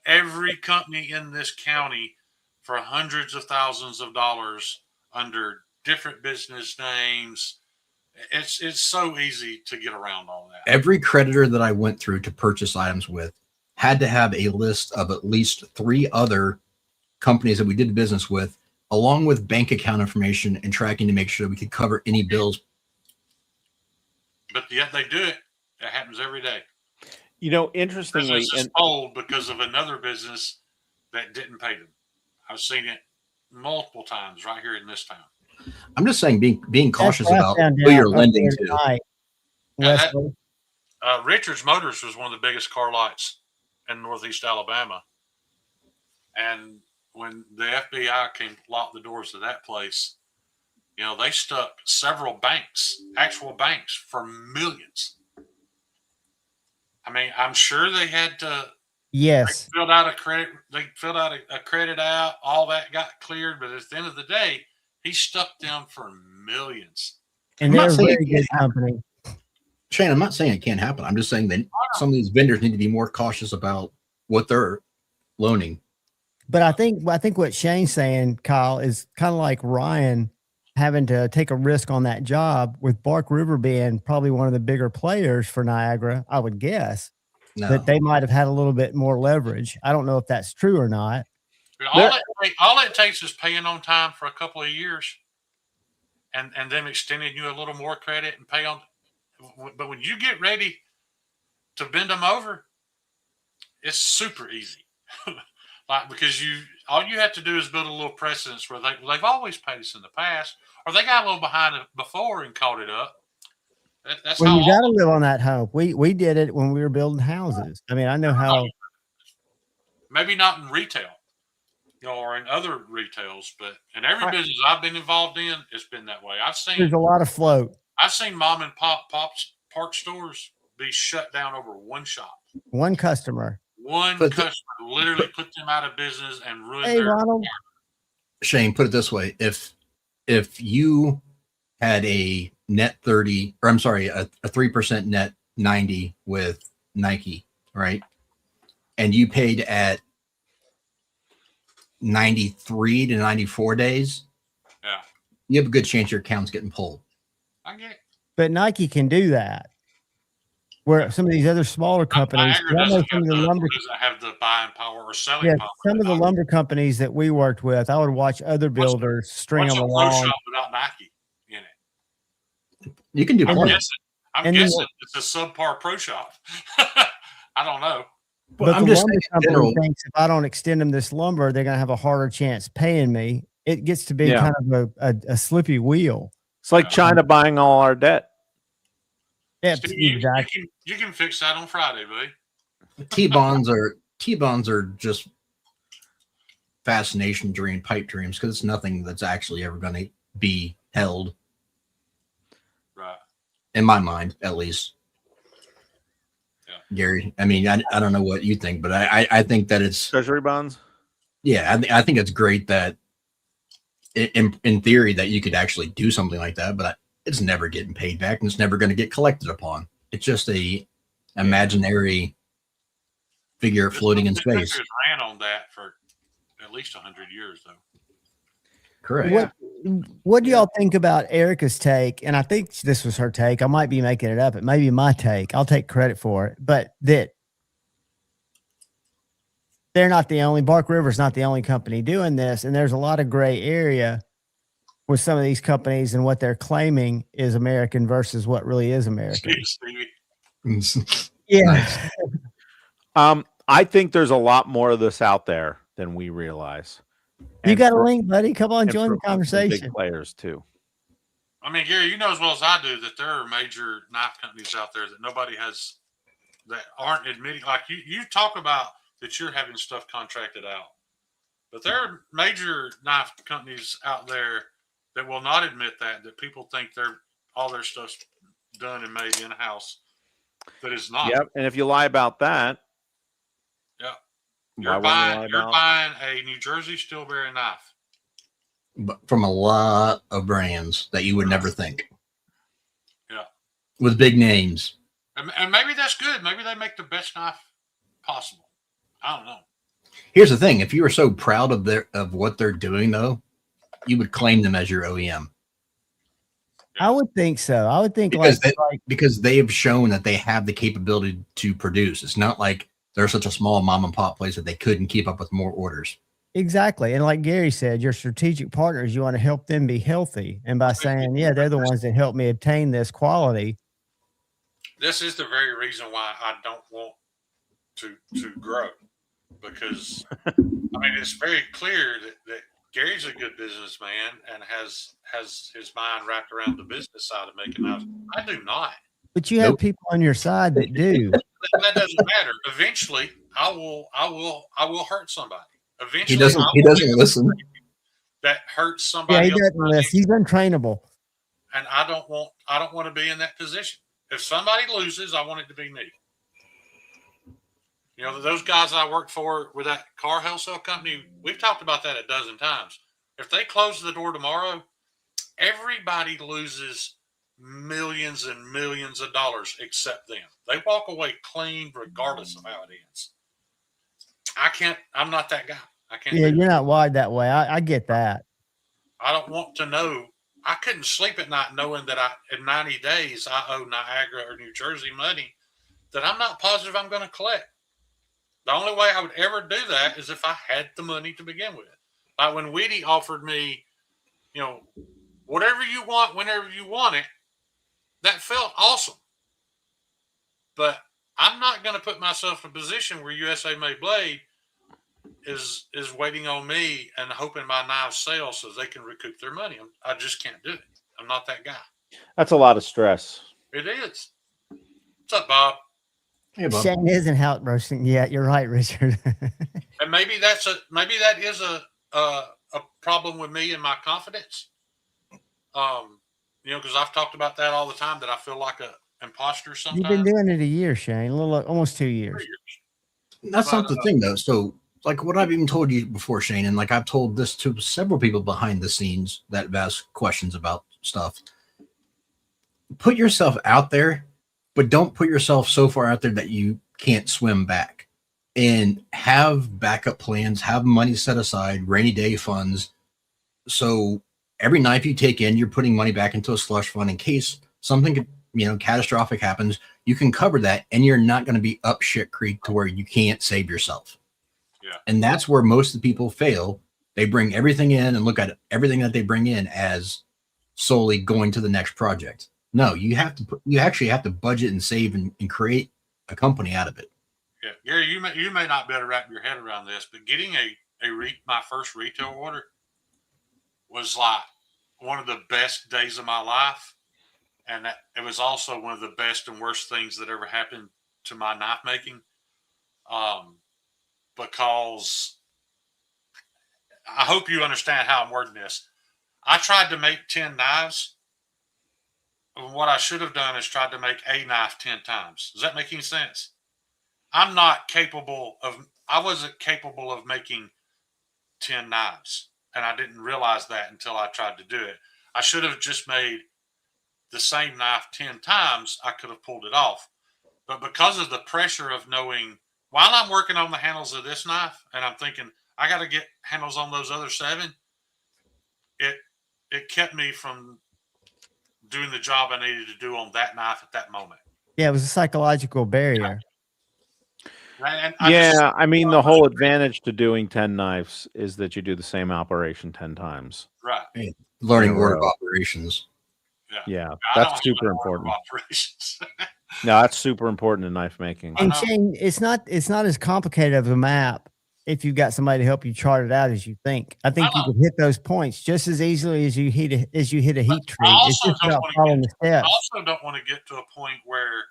every company in this county for hundreds of thousands of dollars under different business names. It's so easy to get around all that. Every creditor that I went through to purchase items with had to have a list of at least 3 other companies that we did business with, along with bank account information and tracking to make sure we could cover any bills. But yet they do it. It happens every day. Interestingly, business is sold because of another business that didn't pay them. I've seen it multiple times right here in this town. I'm just saying, being cautious about who you're lending to. Richards Motors was one of the biggest car lots in Northeast Alabama. And when the FBI came locked the doors of that place, they stuck several actual banks for millions. I mean, I'm sure they had to. Yes. They filled out a credit out. All that got cleared, but at the end of the day, he stuck them for millions. And they're a very good company. Shane, I'm not saying it can't happen. I'm just saying that some of these vendors need to be more cautious about what they're loaning. But I think what Shane's saying, Kyle, is kind of like Ryan having to take a risk on that job, with Bark River being probably one of the bigger players for Niagara, I would guess. That they might have had a little bit more leverage. I don't know if that's true or not. All it takes is paying on time for a couple of years and them extending you a little more credit and pay on. But when you get ready to bend them over, it's super easy. Because all you have to do is build a little precedence where they've always paid us in the past, or they got a little behind before and caught it up. That's well, you got to live on that hope. We did it when we were building houses. I mean, I know how. Maybe not in retail, or in other retails, but in every business I've been involved in, it's been that way. There's a lot of float. I've seen mom and pop park stores be shut down over one shop, one customer. One customer literally put them out of business and ruined their. Ronald. Shane, put it this way: if you had a net 30, or I'm sorry, a 3% net 90 with Nike, right? And you paid at 93 to 94 days, yeah, you have a good chance your account's getting pulled. I get it. But Nike can do that. Where some of these other smaller companies, Niagara I know doesn't some of the lumber, have the buying power or selling yeah, power. some of the lumber companies that we worked with, I would watch other builders string What's them a pro along. shop without Nike in it? You can do And plenty. I'm and guessing then- it's a subpar pro shop. I don't know. But I'm the just lumber saying in company general. thinks if I don't extend them this lumber, they're going to have a harder chance paying me. It gets to be Yeah. kind of a slippy wheel. It's like China buying all our debt. Yeah, Steve, exactly. you can fix that on Friday, buddy. T-bonds are just fascination dream pipe dreams because it's nothing that's actually ever going to be held, Right. in my mind, at least. Yeah. Gary, I mean, I don't know what you think, but I think that it's Treasury bonds. yeah, I think it's great that in theory that you could actually do something like that, but it's never getting paid back and it's never going to get collected upon. It's just a imaginary figure floating in space. This ran on that for at least 100 years, though. Correct. What do y'all think about Erica's take? And I think this was her take. I might be making it up. It may be my take. I'll take credit for it. But that they're not the only, Bark River's not the only company doing this. And there's a lot of gray area with some of these companies and what they're claiming is American versus what really is American. Stevie. Yeah. I think there's a lot more of this out there than we realize. You And got a for- link, buddy. Come on, and join for the conversation. Big players too. I mean, Gary, you know as well as I do that there are major knife companies out there that nobody has, that aren't admitting. Like you talk about that you're having stuff contracted out, but there are major knife companies out there that will not admit that people think all their stuff's done and made in house. That is not. Yep. And if you lie about that, Yeah. why You're wouldn't you lie buying about- a New Jersey Stillberry knife. But from a lot of brands that you would never think. Yeah. With big names. And maybe that's good. Maybe they make the best knife possible. I don't know. Here's the thing: if you were so proud of what they're doing, though, you would claim them as your OEM I would think so. I would think because they have shown that they have the capability to produce. It's not like they're such a small mom and pop place that they couldn't keep up with more orders. exactly. And like Gary said, your strategic partners, you want to help them be healthy. And by saying, yeah, they're the ones that help me obtain this quality. This is the very reason why I don't want to grow, because I mean it's very clear that Gary's a good businessman and has his mind wrapped around the business side of making knives. I do not. But you have Nope. people on your side that do. That doesn't matter. Eventually, I will hurt somebody. Eventually, He doesn't listen. That hurts Yeah, somebody he else. doesn't listen. He's untrainable. And I don't want to be in that position. If somebody loses, I want it to be me. You know, those guys I worked for with that car wholesale company, we've talked about that a dozen times. If they close the door tomorrow, everybody loses millions and millions of dollars except them. They walk away clean regardless of how it ends. I'm not that guy. I can't. Yeah, do you're that. not wired that way. I get that. I don't want to know. I couldn't sleep at night knowing that in 90 days I owe Niagara or New Jersey money that I'm not positive I'm going to collect. The only way I would ever do that is if I had the money to begin with. Like when Weedy offered me, you know, whatever you want, whenever you want it, that felt awesome. But I'm not going to put myself in a position where USA Made Blade is waiting on me and hoping my knives sell so they can recoup their money. I just can't do it. I'm not that guy. That's a lot of stress. It is. What's up, Bob? Hey, Bob. Shane isn't out roasting yet. You're right, Richard. And maybe that is a problem with me and my confidence. You know, because I've talked about that all the time, that I feel like a imposter sometimes. You've been doing it a year, Shane. Almost 2 years. That's not the thing, though. So, like what I've even told you before, Shane, and like I've told this to several people behind the scenes that have asked questions about stuff. Put yourself out there, but don't put yourself so far out there that you can't swim back. And have backup plans, have money set aside, rainy day funds. So every knife you take in, you're putting money back into a slush fund in case something, catastrophic happens. you can cover that, and you're not going to be up shit creek to where you can't save yourself. Yeah. And that's where most of the people fail. They bring everything in and look at everything that they bring in as solely going to the next project. No, you actually have to budget and save and create a company out of it. Yeah, Gary, you may not be able to wrap your head around this, but getting my first retail order was like one of the best days of my life, and it was also one of the best and worst things that ever happened to my knife making, because I hope you understand how I'm wording this. I tried to make 10 knives. What I should have done is tried to make a knife 10 times. Does that make any sense? I wasn't capable of making 10 knives, and I didn't realize that until I tried to do it. I should have just made the same knife 10 times. I could have pulled it off. But because of the pressure of knowing, while I'm working on the handles of this knife, and I'm thinking, I got to get handles on those other 7, it kept me from doing the job I needed to do on that knife at that moment. Yeah, it was a psychological barrier. And I mean, the whole advantage to doing 10 knives is that you do the same operation 10 times. Right. Learning order of operations. Yeah, that's super important. Operations. No, that's super important in knife making. And Shane, it's not as complicated of a map if you've got somebody to help you chart it out as you think. I think you can hit those points just as easily as you hit a heat treat. It's just about following the steps. I also don't want to get to a point where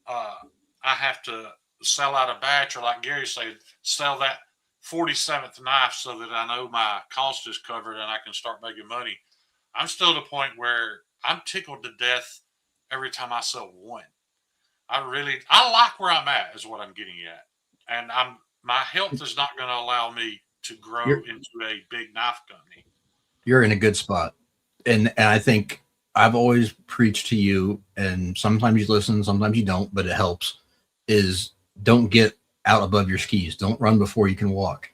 I have to sell out a batch, or like Gary said, sell that 47th knife so that I know my cost is covered and I can start making money. I'm still at a point where I'm tickled to death every time I sell one. I like where I'm at, is what I'm getting at. And my health is not going to allow me to grow into a big knife company. You're in a good spot. And I think I've always preached to you, and sometimes you listen, sometimes you don't, but it helps, is don't get out above your skis. Don't run before you can walk.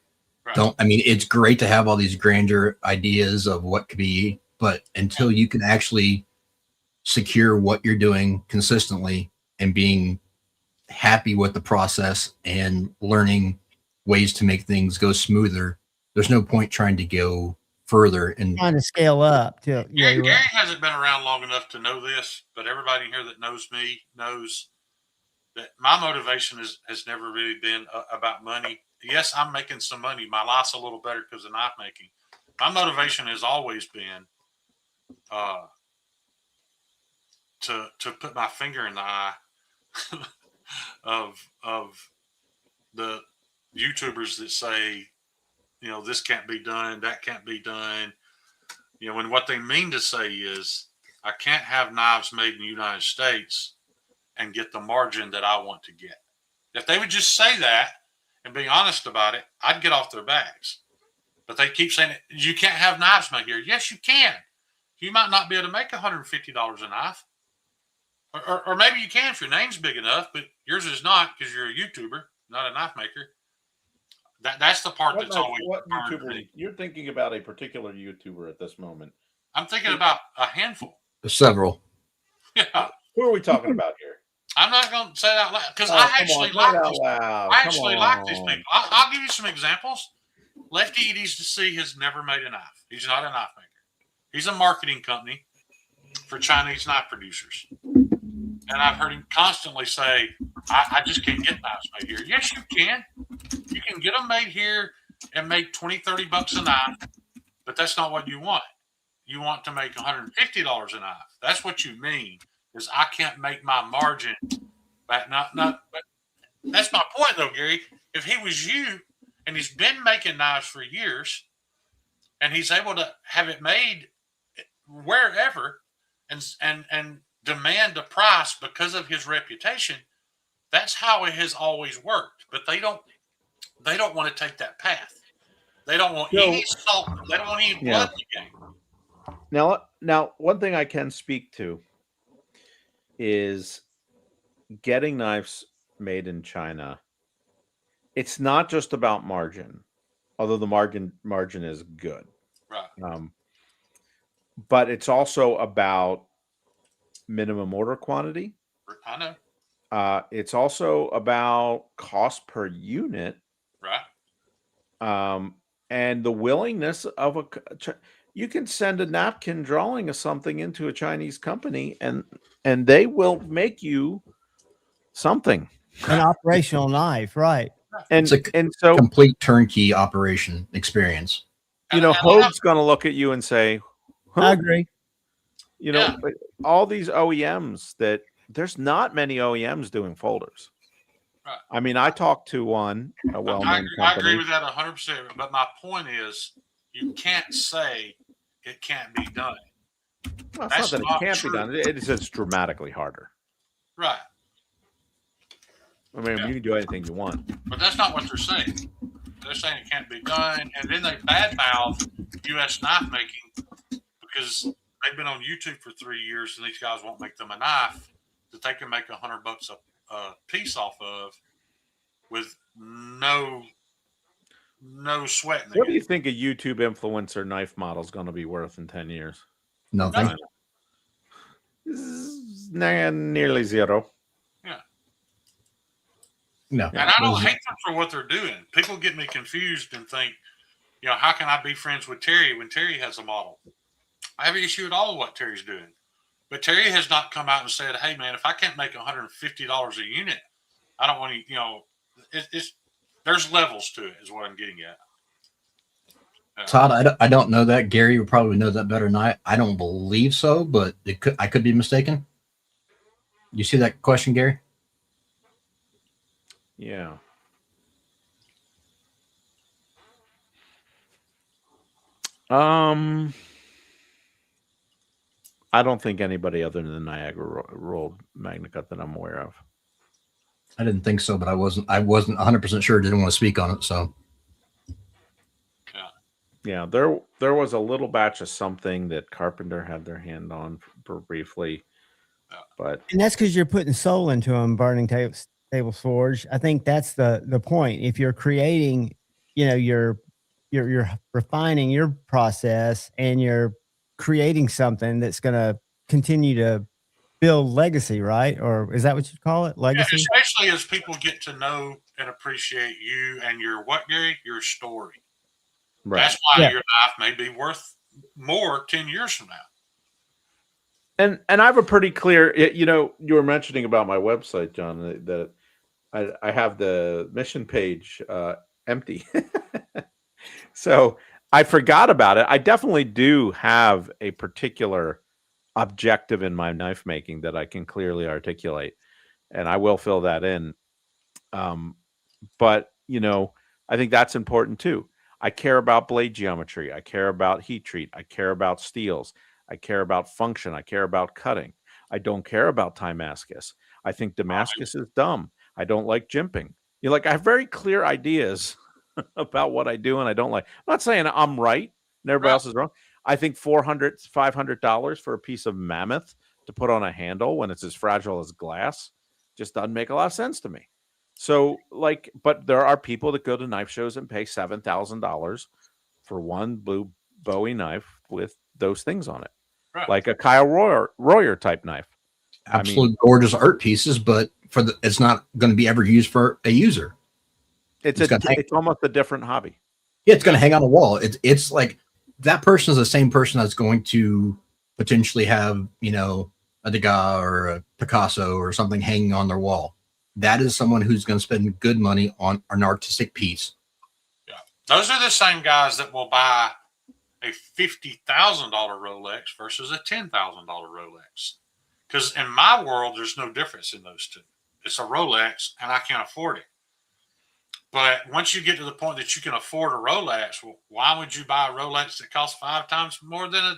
Right. It's great to have all these grandeur ideas of what could be, but until you can actually secure what you're doing consistently and being happy with the process and learning ways to make things go smoother, there's no point trying to go further and trying to scale up. Gary hasn't been around long enough to know this, but everybody here that knows me knows that my motivation has never really been about money. Yes, I'm making some money. My life's a little better because of knife making. My motivation has always been to put my finger in the eye of the YouTubers that say, this can't be done, that can't be done. And what they mean to say is, I can't have knives made in the United States and get the margin that I want to get. If they would just say that and be honest about it, I'd get off their backs. But they keep saying, you can't have knives made here. Yes, you can. You might not be able to make $150 a knife. Or maybe you can if your name's big enough, but yours is not because you're a YouTuber, not a knife maker. That's the part that's always what YouTuber. You're thinking about a particular YouTuber at this moment. I'm thinking about a handful. Several. Yeah. Who are we talking about here? I'm not going to say that out loud because I actually like these people. I'll give you some examples. Lefty EDs to See has never made a knife. He's not a knife maker. He's a marketing company for Chinese knife producers. And I've heard him constantly say, I just can't get knives made here. Yes, you can. You can get them made here and make $20-$30 a knife, but that's not what you want. You want to make $150 a knife. That's what you mean, is I can't make my margin back. But that's my point, though, Gary. If he was you and he's been making knives for years and he's able to have it made wherever and demand a price because of his reputation, that's how it has always worked. But they don't want to take that path. They don't want any salt. They don't want any blood in the game. Now, one thing I can speak to is getting knives made in China. It's not just about margin, although the margin is good. Right. But it's also about minimum order quantity I know. It's also about cost per unit, Right. and the willingness of you can send a napkin drawing of something into a Chinese company, and they will make you something. An operational knife, right? And It's a so complete turnkey operation experience. Hogue's going to look at you and say, I huh? agree. Yeah. All these OEMs that there's not many OEMs doing folders. Right. I mean, I talked to one, a well-known I company. agree with that 100%. But my point is, you can't say it can't be done. Well, it's That's not that not it can't true. be done. It is just dramatically harder. Right. I mean, Yeah. you can do anything you want. But that's not what they're saying. They're saying it can't be done, and then they badmouth U.S. knife making because they've been on YouTube for 3 years, and these guys won't make them a knife that they can make $100 a piece off of with no sweat in the What do you game. think a YouTube influencer knife model is going to be worth in 10 years? Nothing. Nearly zero. Yeah. No. And I don't hate them for what they're doing. People get me confused and think, how can I be friends with Terry when Terry has a model? I have an issue at all with what Terry's doing. But Terry has not come out and said, hey, man, if I can't make $150 a unit, I don't want to, there's levels to it is what I'm getting at. Todd, I don't know that. Gary would probably know that better than I don't believe so, but I could be mistaken. You see that question, Gary? Yeah. I don't think anybody other than Niagara rolled MagnaCut that I'm aware of. I didn't think so, but I wasn't 100% sure. Didn't want to speak on it. So yeah, there was a little batch of something that Carpenter had their hand on for briefly, but And that's because you're putting soul into them, burning tables forge. I think that's the point. If you're creating, you're refining your process and you're creating something that's going to continue to build legacy, right? Or is that what you call it? Legacy? Yeah, especially as people get to know and appreciate you and your what, Gary? Your story. right. That's why your knife may be worth more 10 years from now. And I have a pretty clear, you were mentioning about my website, John, that I have the mission page empty. So I forgot about it. I definitely do have a particular objective in my knife making that I can clearly articulate, and I will fill that in. But I think that's important too. I care about blade geometry. I care about heat treat. I care about steels. I care about function. I care about cutting. I don't care about Damascus. I think Damascus is dumb. I don't like jimping. I have very clear ideas about what I do and I don't like. I'm not saying I'm right and everybody else is wrong. I think $400, $500 for a piece of mammoth to put on a handle when it's as fragile as glass just doesn't make a lot of sense to me. So, but there are people that go to knife shows and pay $7,000 for one blue Bowie knife with those things on it, like a Kyle Royer type knife. Absolute gorgeous art pieces, but it's not going to be ever used for a user. It's almost a different hobby. Yeah, it's going to hang on a wall. It's like that person is the same person that's going to potentially have a Degas or a Picasso or something hanging on their wall. That is someone who's going to spend good money on an artistic piece. Yeah, those are the same guys that will buy a $50,000 Rolex versus a $10,000 Rolex. Because in my world, there's no difference in those two. It's a Rolex, and I can't afford it. But once you get to the point that you can afford a Rolex, well, why would you buy a Rolex that costs 5 times more than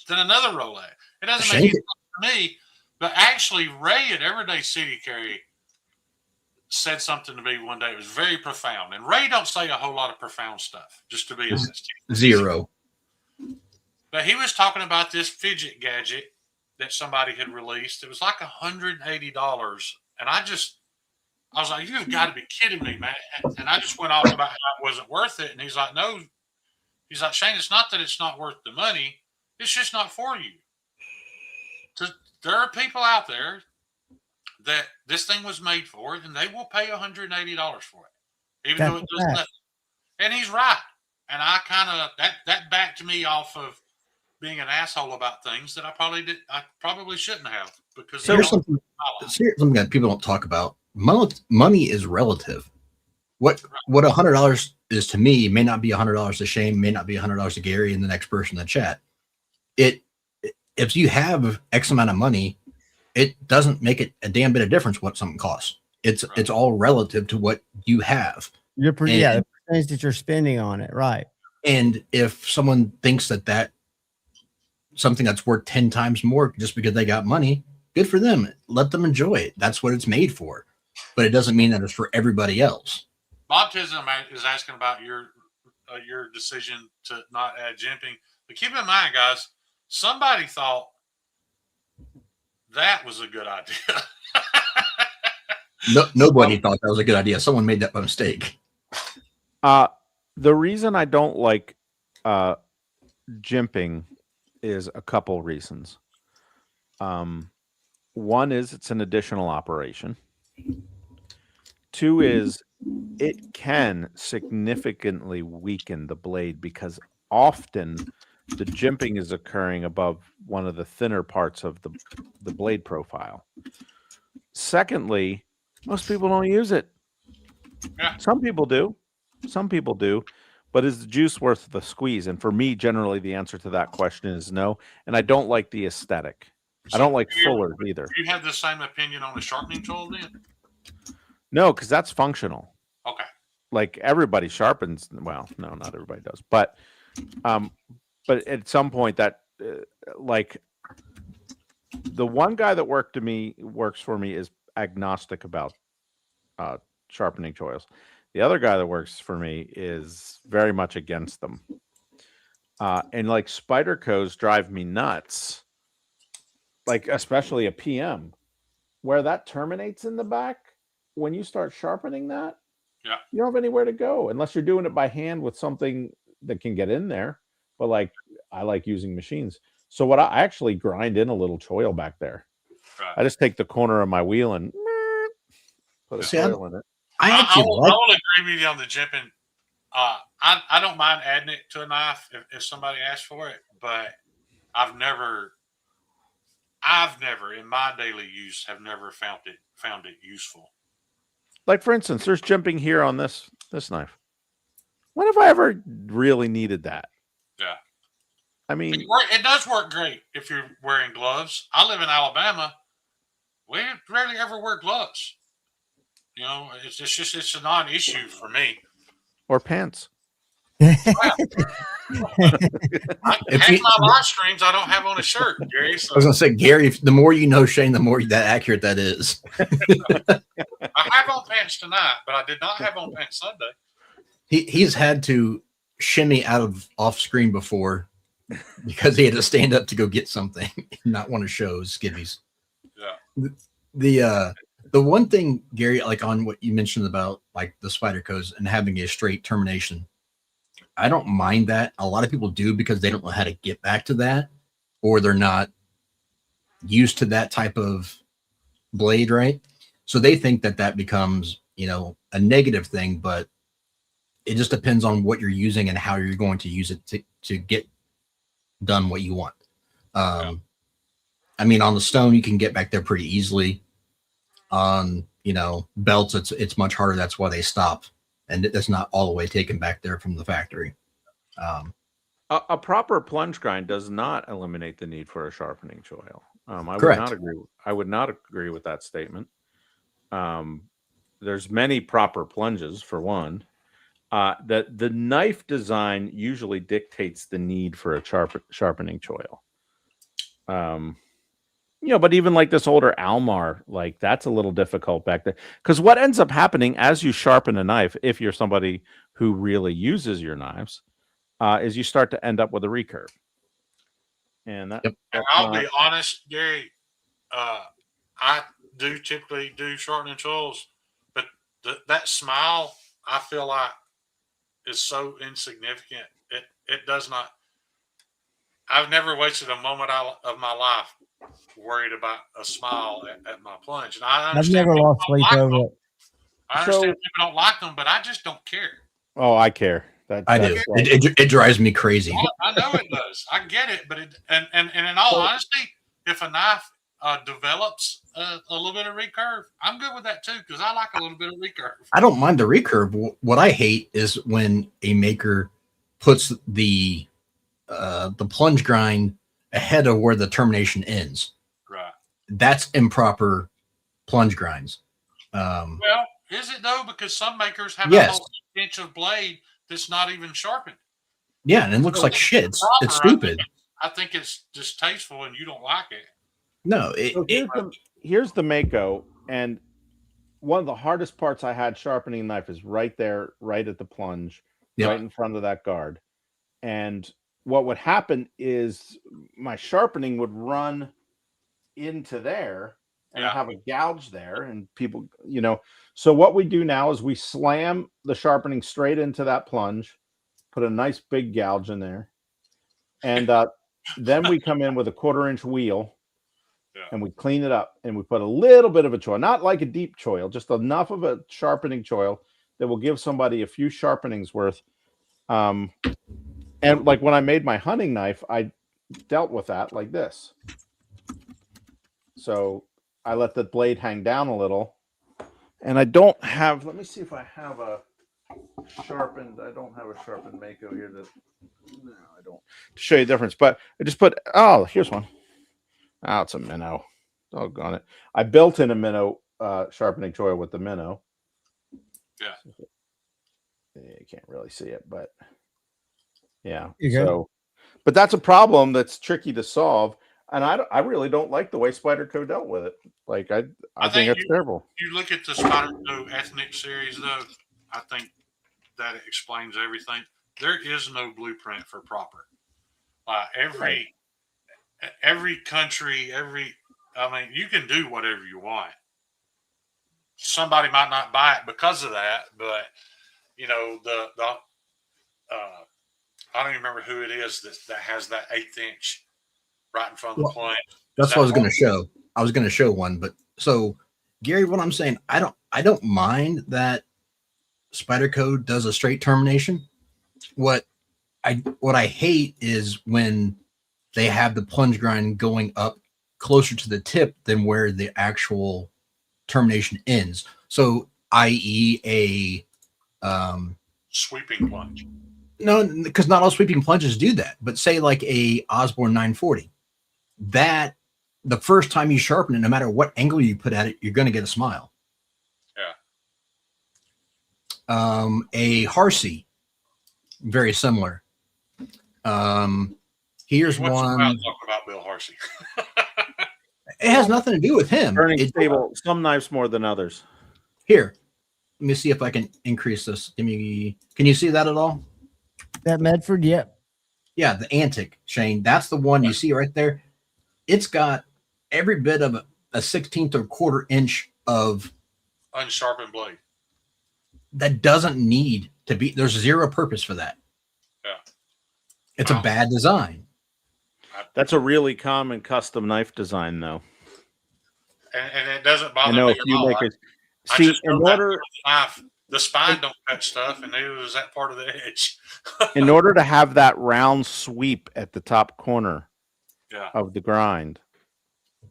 another Rolex? It doesn't make any sense to me. But actually, Ray at Everyday City Carry said something to me one day. It was very profound. And Ray don't say a whole lot of profound stuff, just to be honest. Zero. But he was talking about this fidget gadget that somebody had released. It was like $180. And I was like, you've got to be kidding me, man. And I just went off about how it wasn't worth it. And he's like, no. He's like, Shane, it's not that it's not worth the money. It's just not for you. There are people out there that this thing was made for, and they will pay $180 for it, even That's though it a does fact. nothing. And he's right. And I kind of that backed me off of being an asshole about things that I probably shouldn't have, because So here's something that people don't talk about. Money is relative. What $100 is to me may not be $100 to Shane, may not be $100 to Gary and the next person in the chat. If you have X amount of money, it doesn't make it a damn bit of difference what something costs. It's all relative to what you have. The percentage that you're spending on it, right? And if someone thinks that something that's worth 10 times more just because they got money, good for them. Let them enjoy it. That's what it's made for. But it doesn't mean that it's for everybody else. Baptism is asking about your decision to not add jimping. But keep in mind, guys, somebody thought that was a good idea. Nobody thought that was a good idea. Someone made that by mistake. The reason I don't like jimping is a couple reasons. One is it's an additional operation. Two is it can significantly weaken the blade because often the jimping is occurring above one of the thinner parts of the blade profile. Secondly, most people don't use it. Yeah. Some people do. But is the juice worth the squeeze? And for me, generally, the answer to that question is no. And I don't like the aesthetic. I don't like fuller either. Do you have the same opinion on the sharpening tool then? No, because that's functional. Okay. Like everybody sharpens. Well, no, not everybody does. But at some point that like the one guy that works for me is agnostic about sharpening choils. The other guy that works for me is very much against them. And like Spyderco's drive me nuts. Like especially a PM where that terminates in the back. When you start sharpening that, yeah, you don't have anywhere to go unless you're doing it by hand with something that can get in there. But like I like using machines. So what I actually grind in a little choil back there. Right. I just take the corner of my wheel and put a choil in it. I will agree with you on the jimping. I don't mind adding it to a knife if somebody asks for it, but I've never in my daily use have never found it useful. Like for instance, there's jimping here on this knife. When have I ever really needed that? Yeah. I mean, it does work great if you're wearing gloves. I live in Alabama. We rarely ever wear gloves. You know, it's a non-issue for me. Or pants. Half my live streams, I don't have on a shirt, Gary. So. I was going to say, Gary, the more you know Shane, the more that accurate that is. I have on pants tonight, but I did not have on pants Sunday. He's had to shimmy off screen before because he had to stand up to go get something, not want to show skivvies. Yeah. The one thing, Gary, like on what you mentioned about like the Spyderco's and having a straight termination, I don't mind that. A lot of people do because they don't know how to get back to that, or they're not used to that type of blade, right? So they think that becomes, a negative thing, but it just depends on what you're using and how you're going to use it to get done what you want. I mean, on the stone, you can get back there pretty easily. On, belts, it's much harder. That's why they stop. And it's not all the way taken back there from the factory. A proper plunge grind does not eliminate the need for a sharpening choil. Correct. I would not agree with that statement. There's many proper plunges for one. The knife design usually dictates the need for a sharpening choil. But even like this older Almar, like that's a little difficult back there. Because what ends up happening as you sharpen a knife, if you're somebody who really uses your knives, is you start to end up with a recurve. And that. Yep. And I'll be honest, Gary. I do typically do shortening choils, but that smile I feel like is so insignificant. It does not. I've never wasted a moment of my life worried about a smile at my plunge. And I I've understand never people lost don't sleep like over them. it. I understand people don't like them, but I just don't care. Oh, I care. I do. It drives me crazy. I know it does. I get it, but and in all honesty, if a knife develops a little bit of recurve, I'm good with that too because I like a little bit of recurve. I don't mind the recurve. What I hate is when a maker puts the plunge grind ahead of where the termination ends. Right. That's improper plunge grinds. Well, is it though? Because some makers have Yes. a whole inch of blade that's not even sharpened. Yeah, and it looks like shit. It's stupid. I think it's distasteful, and you don't like it. No, here's the Mako, and one of the hardest parts I had sharpening a knife is right there, right at the plunge, right in front of that guard. And what would happen is my sharpening would run into there, and I have a gouge there, and people, So what we do now is we slam the sharpening straight into that plunge, put a nice big gouge in there, and then we come in with a 1/4-inch wheel. And we clean it up and we put a little bit of a choil, not like a deep choil, just enough of a sharpening choil that will give somebody a few sharpenings worth. And like when I made my hunting knife, I dealt with that like this. So I let the blade hang down a little. And I don't have, let me see if I have a sharpened, I don't have a sharpened Mako here. No, I don't. To show you the difference, but I just put, here's one. Oh, it's a minnow. Doggone it. I built in a minnow sharpening choil with the minnow. Yeah. You can't really see it, but yeah. But that's a problem that's tricky to solve. And I really don't like the way Spyderco dealt with it. Like I think it's terrible. You look at the Spyderco Ethnic series, though, I think that explains everything. There is no blueprint for proper. Every country, you can do whatever you want. Somebody might not buy it because of that, but I don't even remember who it is that has that 1/8 inch right in front of the plunge. That's what I was going to show. I was going to show one, but so Gary, what I'm saying, I don't mind that Spyderco does a straight termination. What I hate is when they have the plunge grind going up closer to the tip than where the actual termination ends. So, i.e., a sweeping plunge. No, because not all sweeping plunges do that. But say like a Osborne 940, that the first time you sharpen it, no matter what angle you put at it, you're going to get a smile. Yeah. A Harsey, very similar. Here's one. Talking about Bill Harsey. It has nothing to do with him. Turning stable, some knives more than others. Here, let me see if I can increase this. Can you see that at all? That Medford, yep. Yeah, the Antic, Shane. That's the one you see right there. It's got every bit of a 1/16 or 1/4 inch of unsharpened blade. That doesn't need to be. There's zero purpose for that. Yeah. It's a bad design. That's a really common custom knife design, though. And it doesn't bother me at a few all. makers. See, in order, the spine don't cut stuff, and neither does that part of the edge. In order to have that round sweep at the top corner of the grind,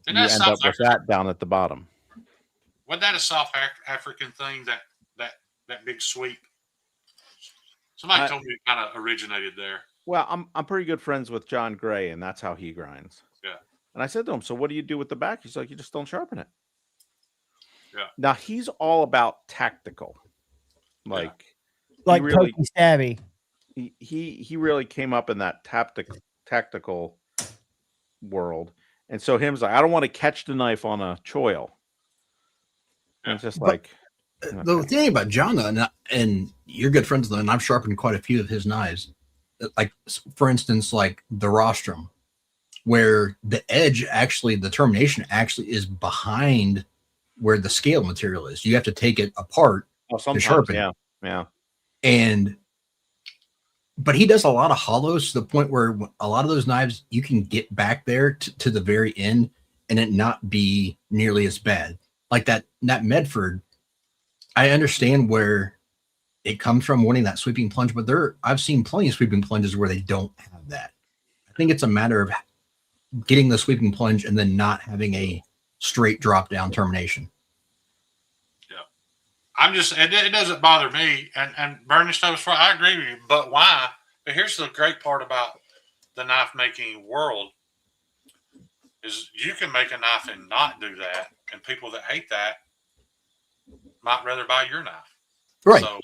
you end up with that down at the bottom. Wasn't that a South African thing, that big sweep? Somebody told me it kind of originated there. Well, I'm pretty good friends with John Gray, and that's how he grinds. Yeah. And I said to him, so what do you do with the back? He's like, you just don't sharpen it. Yeah. Now, he's all about tactical. Like really, pokey stabby. He really came up in that tactical world. And so him's like, I don't want to catch the knife on a choil. And it's just like... The thing about John, though, and you're good friends, though, and I've sharpened quite a few of his knives. Like, for instance, like the rostrum, where the edge actually, the termination actually is behind where the scale material is. You have to take it apart to sharpen. Yeah. And but he does a lot of hollows to the point where a lot of those knives you can get back there to the very end and it not be nearly as bad. Like that Medford, I understand where it comes from wanting that sweeping plunge, but I've seen plenty of sweeping plunges where they don't have that. I think it's a matter of getting the sweeping plunge and then not having a straight drop down termination. It doesn't bother me. And Bernie Stowe's right. I agree with you. But why? But here's the great part about the knife making world is you can make a knife and not do that. And people that hate that might rather buy your knife. Right. So,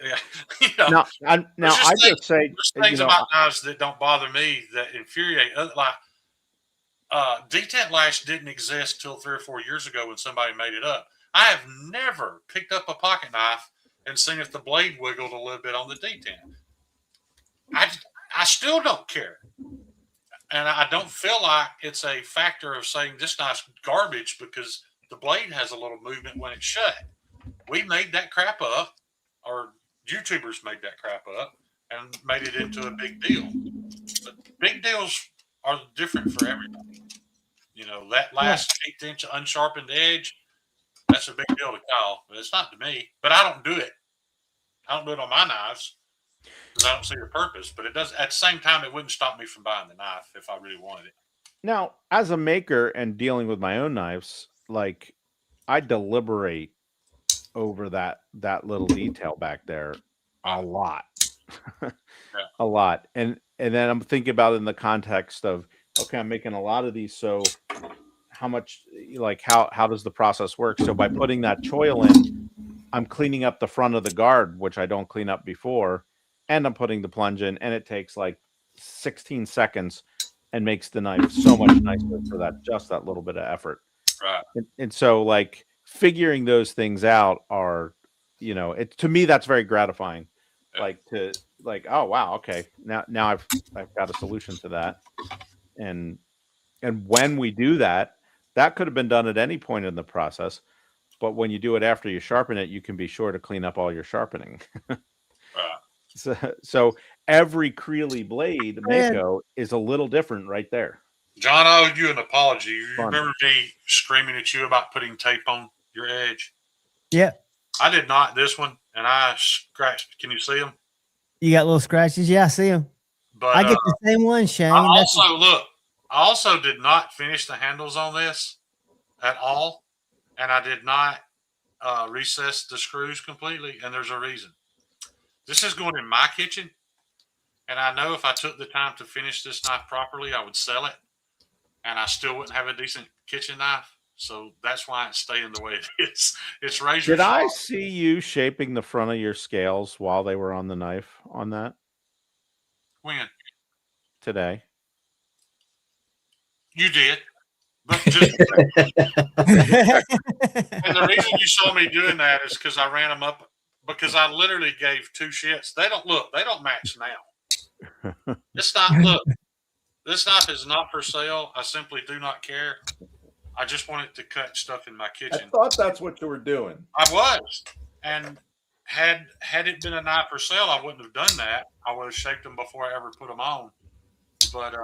yeah, Now I just say there's things about knives that don't bother me that infuriate. Like detent lash didn't exist till 3 or 4 years ago when somebody made it up. I have never picked up a pocket knife and seen if the blade wiggled a little bit on the detent. I still don't care. And I don't feel like it's a factor of saying this knife's garbage because the blade has a little movement when it's shut. We made that crap up, or YouTubers made that crap up and made it into a big deal. But big deals are different for everybody. That last 1/8 inch unsharpened edge, that's a big deal to Kyle, but it's not to me. But I don't do it. I don't do it on my knives because I don't see the purpose. But it does. At the same time, it wouldn't stop me from buying the knife if I really wanted it. now as a maker and dealing with my own knives, like I deliberate over that little detail back there a lot. A lot. And then I'm thinking about it in the context of, okay, I'm making a lot of these, so how much, like how does the process work? So by putting that choil in, I'm cleaning up the front of the guard, which I don't clean up before, and I'm putting the plunge in, and it takes like 16 seconds and makes the knife so much nicer for that little bit of effort. Right. And so like figuring those things out are, to me that's very gratifying. Like oh wow, okay, now I've got a solution to that. And when we do that could have been done at any point in the process, but when you do it after you sharpen it, you can be sure to clean up all your sharpening. So every Creeley blade Mako is a little different right there. John, I owe you an apology. You remember me screaming at you about putting tape on your edge? Yeah. I did not this one, and I scratched. Can you see them? You got little scratches? Yeah, I see them. But I get the same one, Shane. I also did not finish the handles on this at all, and I did not recess the screws completely, and there's a reason. This is going in my kitchen, and I know if I took the time to finish this knife properly, I would sell it, and I still wouldn't have a decent kitchen knife. So that's why it's staying the way it is. It's razor Did sharp. I see you shaping the front of your scales while they were on the knife on that? When? Today. You did. But just and the reason you saw me doing that is because I ran them up, because I literally gave 2 shits. They don't match now. This knife is not for sale. I simply do not care. I just wanted to cut stuff in my kitchen. I thought that's what you were doing. I was. And had it been a knife for sale, I wouldn't have done that. I would have shaped them before I ever put them on. But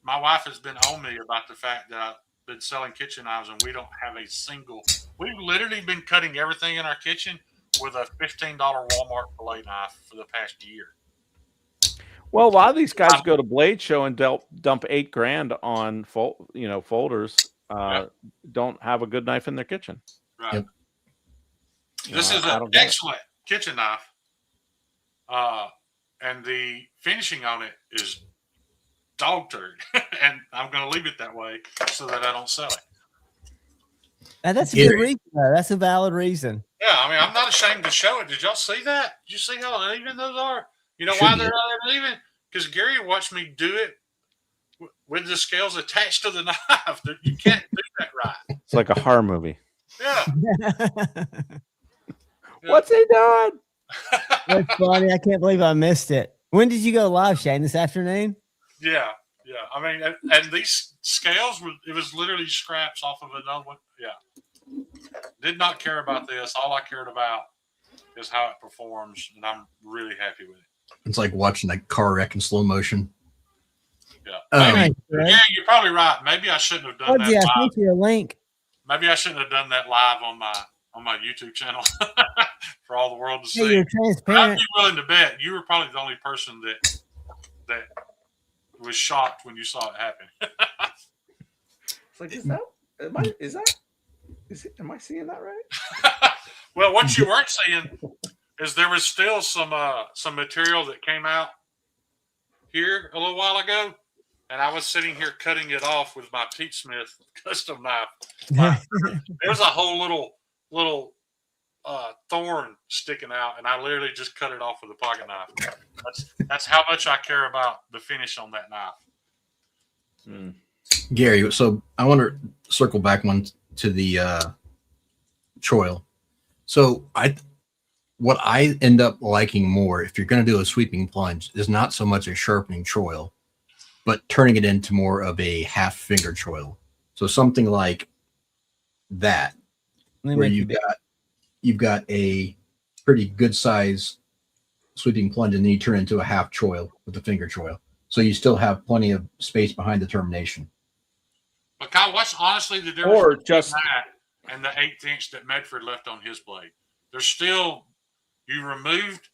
my wife has been on me about the fact that I've been selling kitchen knives, and we don't have a single. We've literally been cutting everything in our kitchen with a $15 Walmart fillet knife for the past year. Well, a lot of these guys go to Blade Show and dump $8,000 on folders. Don't have a good knife in their kitchen. Right. Yep. This is an excellent kitchen knife, and the finishing on it is dog turd, and I'm going to leave it that way so that I don't sell it. And that's a good reason. That's a valid reason. Yeah, I mean, I'm not ashamed to show it. Did y'all see that? Did you see how uneven those are? You know why they're uneven? Because Gary watched me do it with the scales attached to the knife. You can't do that right. It's like a horror movie. Yeah. What's he doing? That's funny. I can't believe I missed it. When did you go live, Shane? This afternoon? Yeah. I mean, and these scales it was literally scraps off of another one. Yeah. Did not care about this. All I cared about is how it performs, and I'm really happy with it. It's like watching a car wreck in slow motion. Yeah. Nice, Yeah, Greg. you're probably right. Maybe I shouldn't have done that Fudgy, I live. sent you a link. Maybe I shouldn't have done that live on my YouTube channel for all the world to Hey, see. you're But I'd transparent. be willing to bet you were probably the only person that was shocked when you saw it happen. It's like, am I seeing that right? Well, what you weren't seeing is there was still some material that came out here a little while ago, and I was sitting here cutting it off with my Pete Smith custom knife. There was a whole little thorn sticking out, and I literally just cut it off with a pocket knife. That's how much I care about the finish on that knife. Gary, so I want to circle back one to the choil. So what I end up liking more, if you're going to do a sweeping plunge, is not so much a sharpening choil, but turning it into more of a half finger choil. So something like that, where you've got a pretty good size sweeping plunge, and then you turn it into a half choil with the finger choil. So you still have plenty of space behind the termination. But Kyle, what's honestly the difference Or between just that and the 1/8 inch that Medford left on his blade? There's still, you removed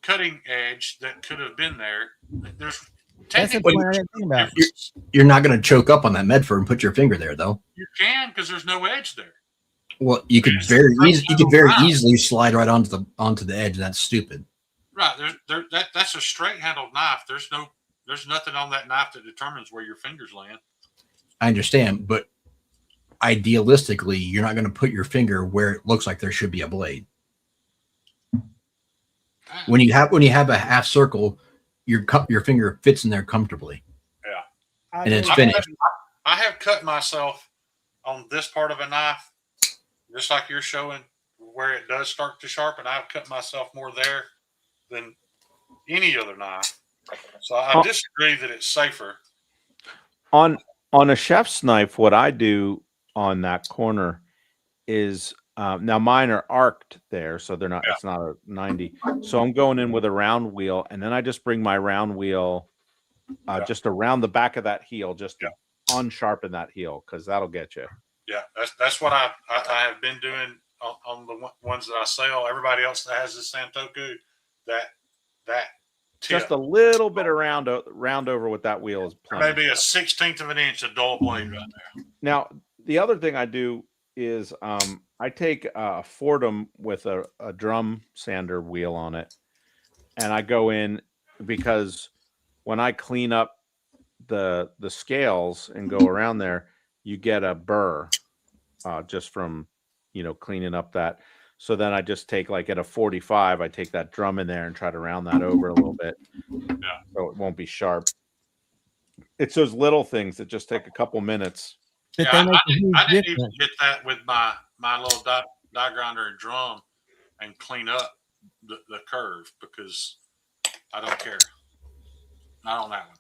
cutting edge that could have been there. There's That's the technically point I didn't think about. You're not going to choke up on that Medford and put your finger there, though. you can, because there's no edge there. Well, you could very easily slide right onto the edge. That's stupid. Right. That's a straight handled knife. There's nothing on that knife that determines where your fingers land. I understand, but idealistically, you're not going to put your finger where it looks like there should be a blade. When you have a half circle, your finger fits in there comfortably. Yeah. And it's finished. I have cut myself on this part of a knife, just like you're showing where it does start to sharpen. I've cut myself more there than any other knife. So I disagree that it's safer. on a chef's knife, what I do on that corner is now mine are arced there, so they're not. It's not a 90. So I'm going in with a round wheel, and then I just bring my round wheel just around the back of that heel, just to unsharpen that heel, because that'll get you. Yeah, that's what I have been doing on the ones that I sell. Everybody else that has this Santoku, that tip, Just a little bit of round over with that wheel is plenty. maybe a 1/16 of an inch of dull blade right there. Now, the other thing I do is I take a Fordham with a drum sander wheel on it, and I go in, because when I clean up the scales and go around there, you get a burr just from cleaning up that. So then I just take, like at a 45, I take that drum in there and try to round that over a little bit, so it won't be sharp. It's those little things that just take a couple minutes. But Yeah, they make a huge I didn't even difference. get that with my little die grinder and drum and clean up the curve, because I don't care. Not on that one.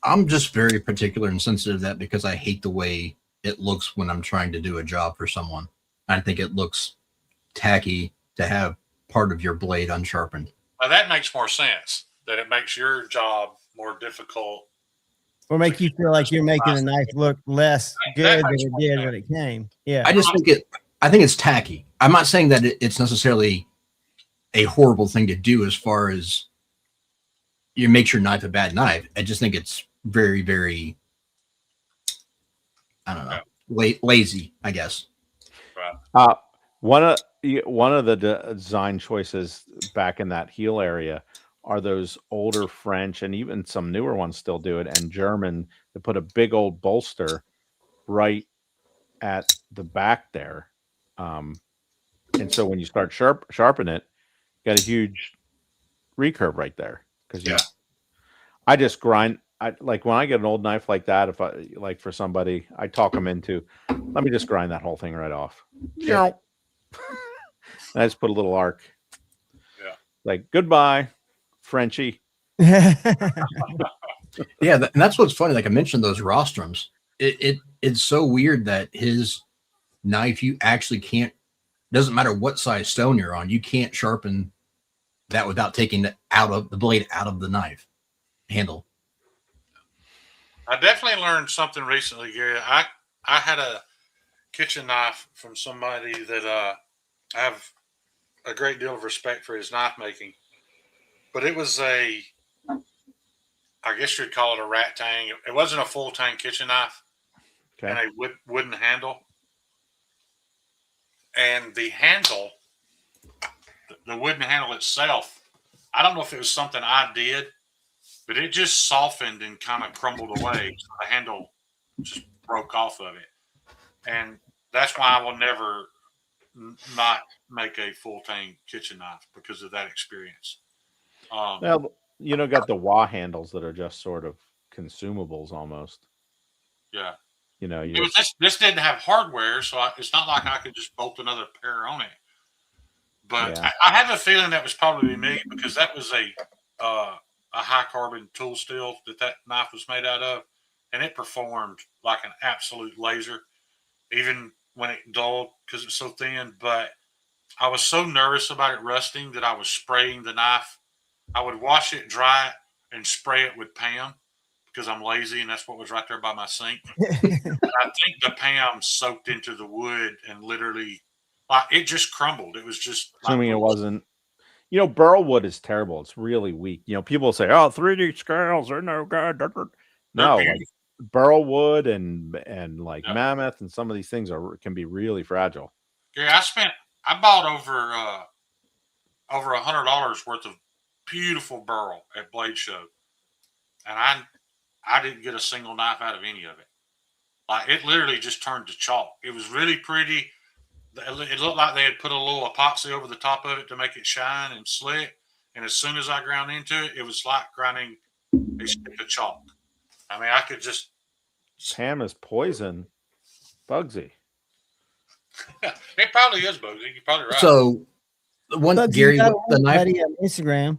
I'm just very particular and sensitive to that, because I hate the way it looks when I'm trying to do a job for someone. I think it looks tacky to have part of your blade unsharpened. Now that makes more sense. That it makes your job more difficult. Or make you feel like you're making a knife look less good than it did when it came. Yeah. I think it's tacky. I'm not saying that it's necessarily a horrible thing to do as far as you make your knife a bad knife. I just think it's very, very, I don't know, lazy, I guess. Right. One of the design choices back in that heel area are those older French, and even some newer ones still do it, and German, to put a big old bolster right at the back there. And so when you start sharpen it, you got a huge recurve right there. Because I just grind. Like when I get an old knife like that, if I like for somebody, I talk them into, let me just grind that whole thing right off. Yeah. And I just put a little arc. Yeah. Like, goodbye, Frenchie. Yeah, and that's what's funny. Like I mentioned, those rostrums. It's so weird that his knife, you actually can't. Doesn't matter what size stone you're on, you can't sharpen that without taking the blade out of the knife handle. I definitely learned something recently, Gary. I had a kitchen knife from somebody that I have a great deal of respect for his knife making, but it was I guess you'd call it a rat tang. It wasn't a full tang kitchen knife, and a wooden handle. And the handle, the wooden handle itself, I don't know if it was something I did, but it just softened and kind of crumbled away. So the handle just broke off of it. And that's why I will never not make a full tang kitchen knife, because of that experience. Well, got the wah handles that are just sort of consumables almost. Yeah. This didn't have hardware, so it's not like I could just bolt another pair on it. But Yeah. I have a feeling that was probably me, because that was a high carbon tool steel that knife was made out of, and it performed like an absolute laser, even when it dulled because it's so thin. But I was so nervous about it rusting that I was spraying the knife. I would wash it, dry it, and spray it with Pam, because I'm lazy, and that's what was right there by my sink. I think the Pam soaked into the wood and literally, it just crumbled. It was just assuming it wasn't. Burl wood is terrible. It's really weak. People say, "Oh, 3D scales are no good." No, like burl wood and like mammoth and some of these things can be really fragile. Yeah, I bought over $100 worth of beautiful burl at Blade Show, and I didn't get a single knife out of any of it. Like, it literally just turned to chalk. It was really pretty. It looked like they had put a little epoxy over the top of it to make it shine and slick. And as soon as I ground into it, it was like grinding a stick of chalk. I mean, I could just. Pam is poison, Bugsy. It probably is, Bugsy. You're probably right. So, Gary, the knife on Instagram.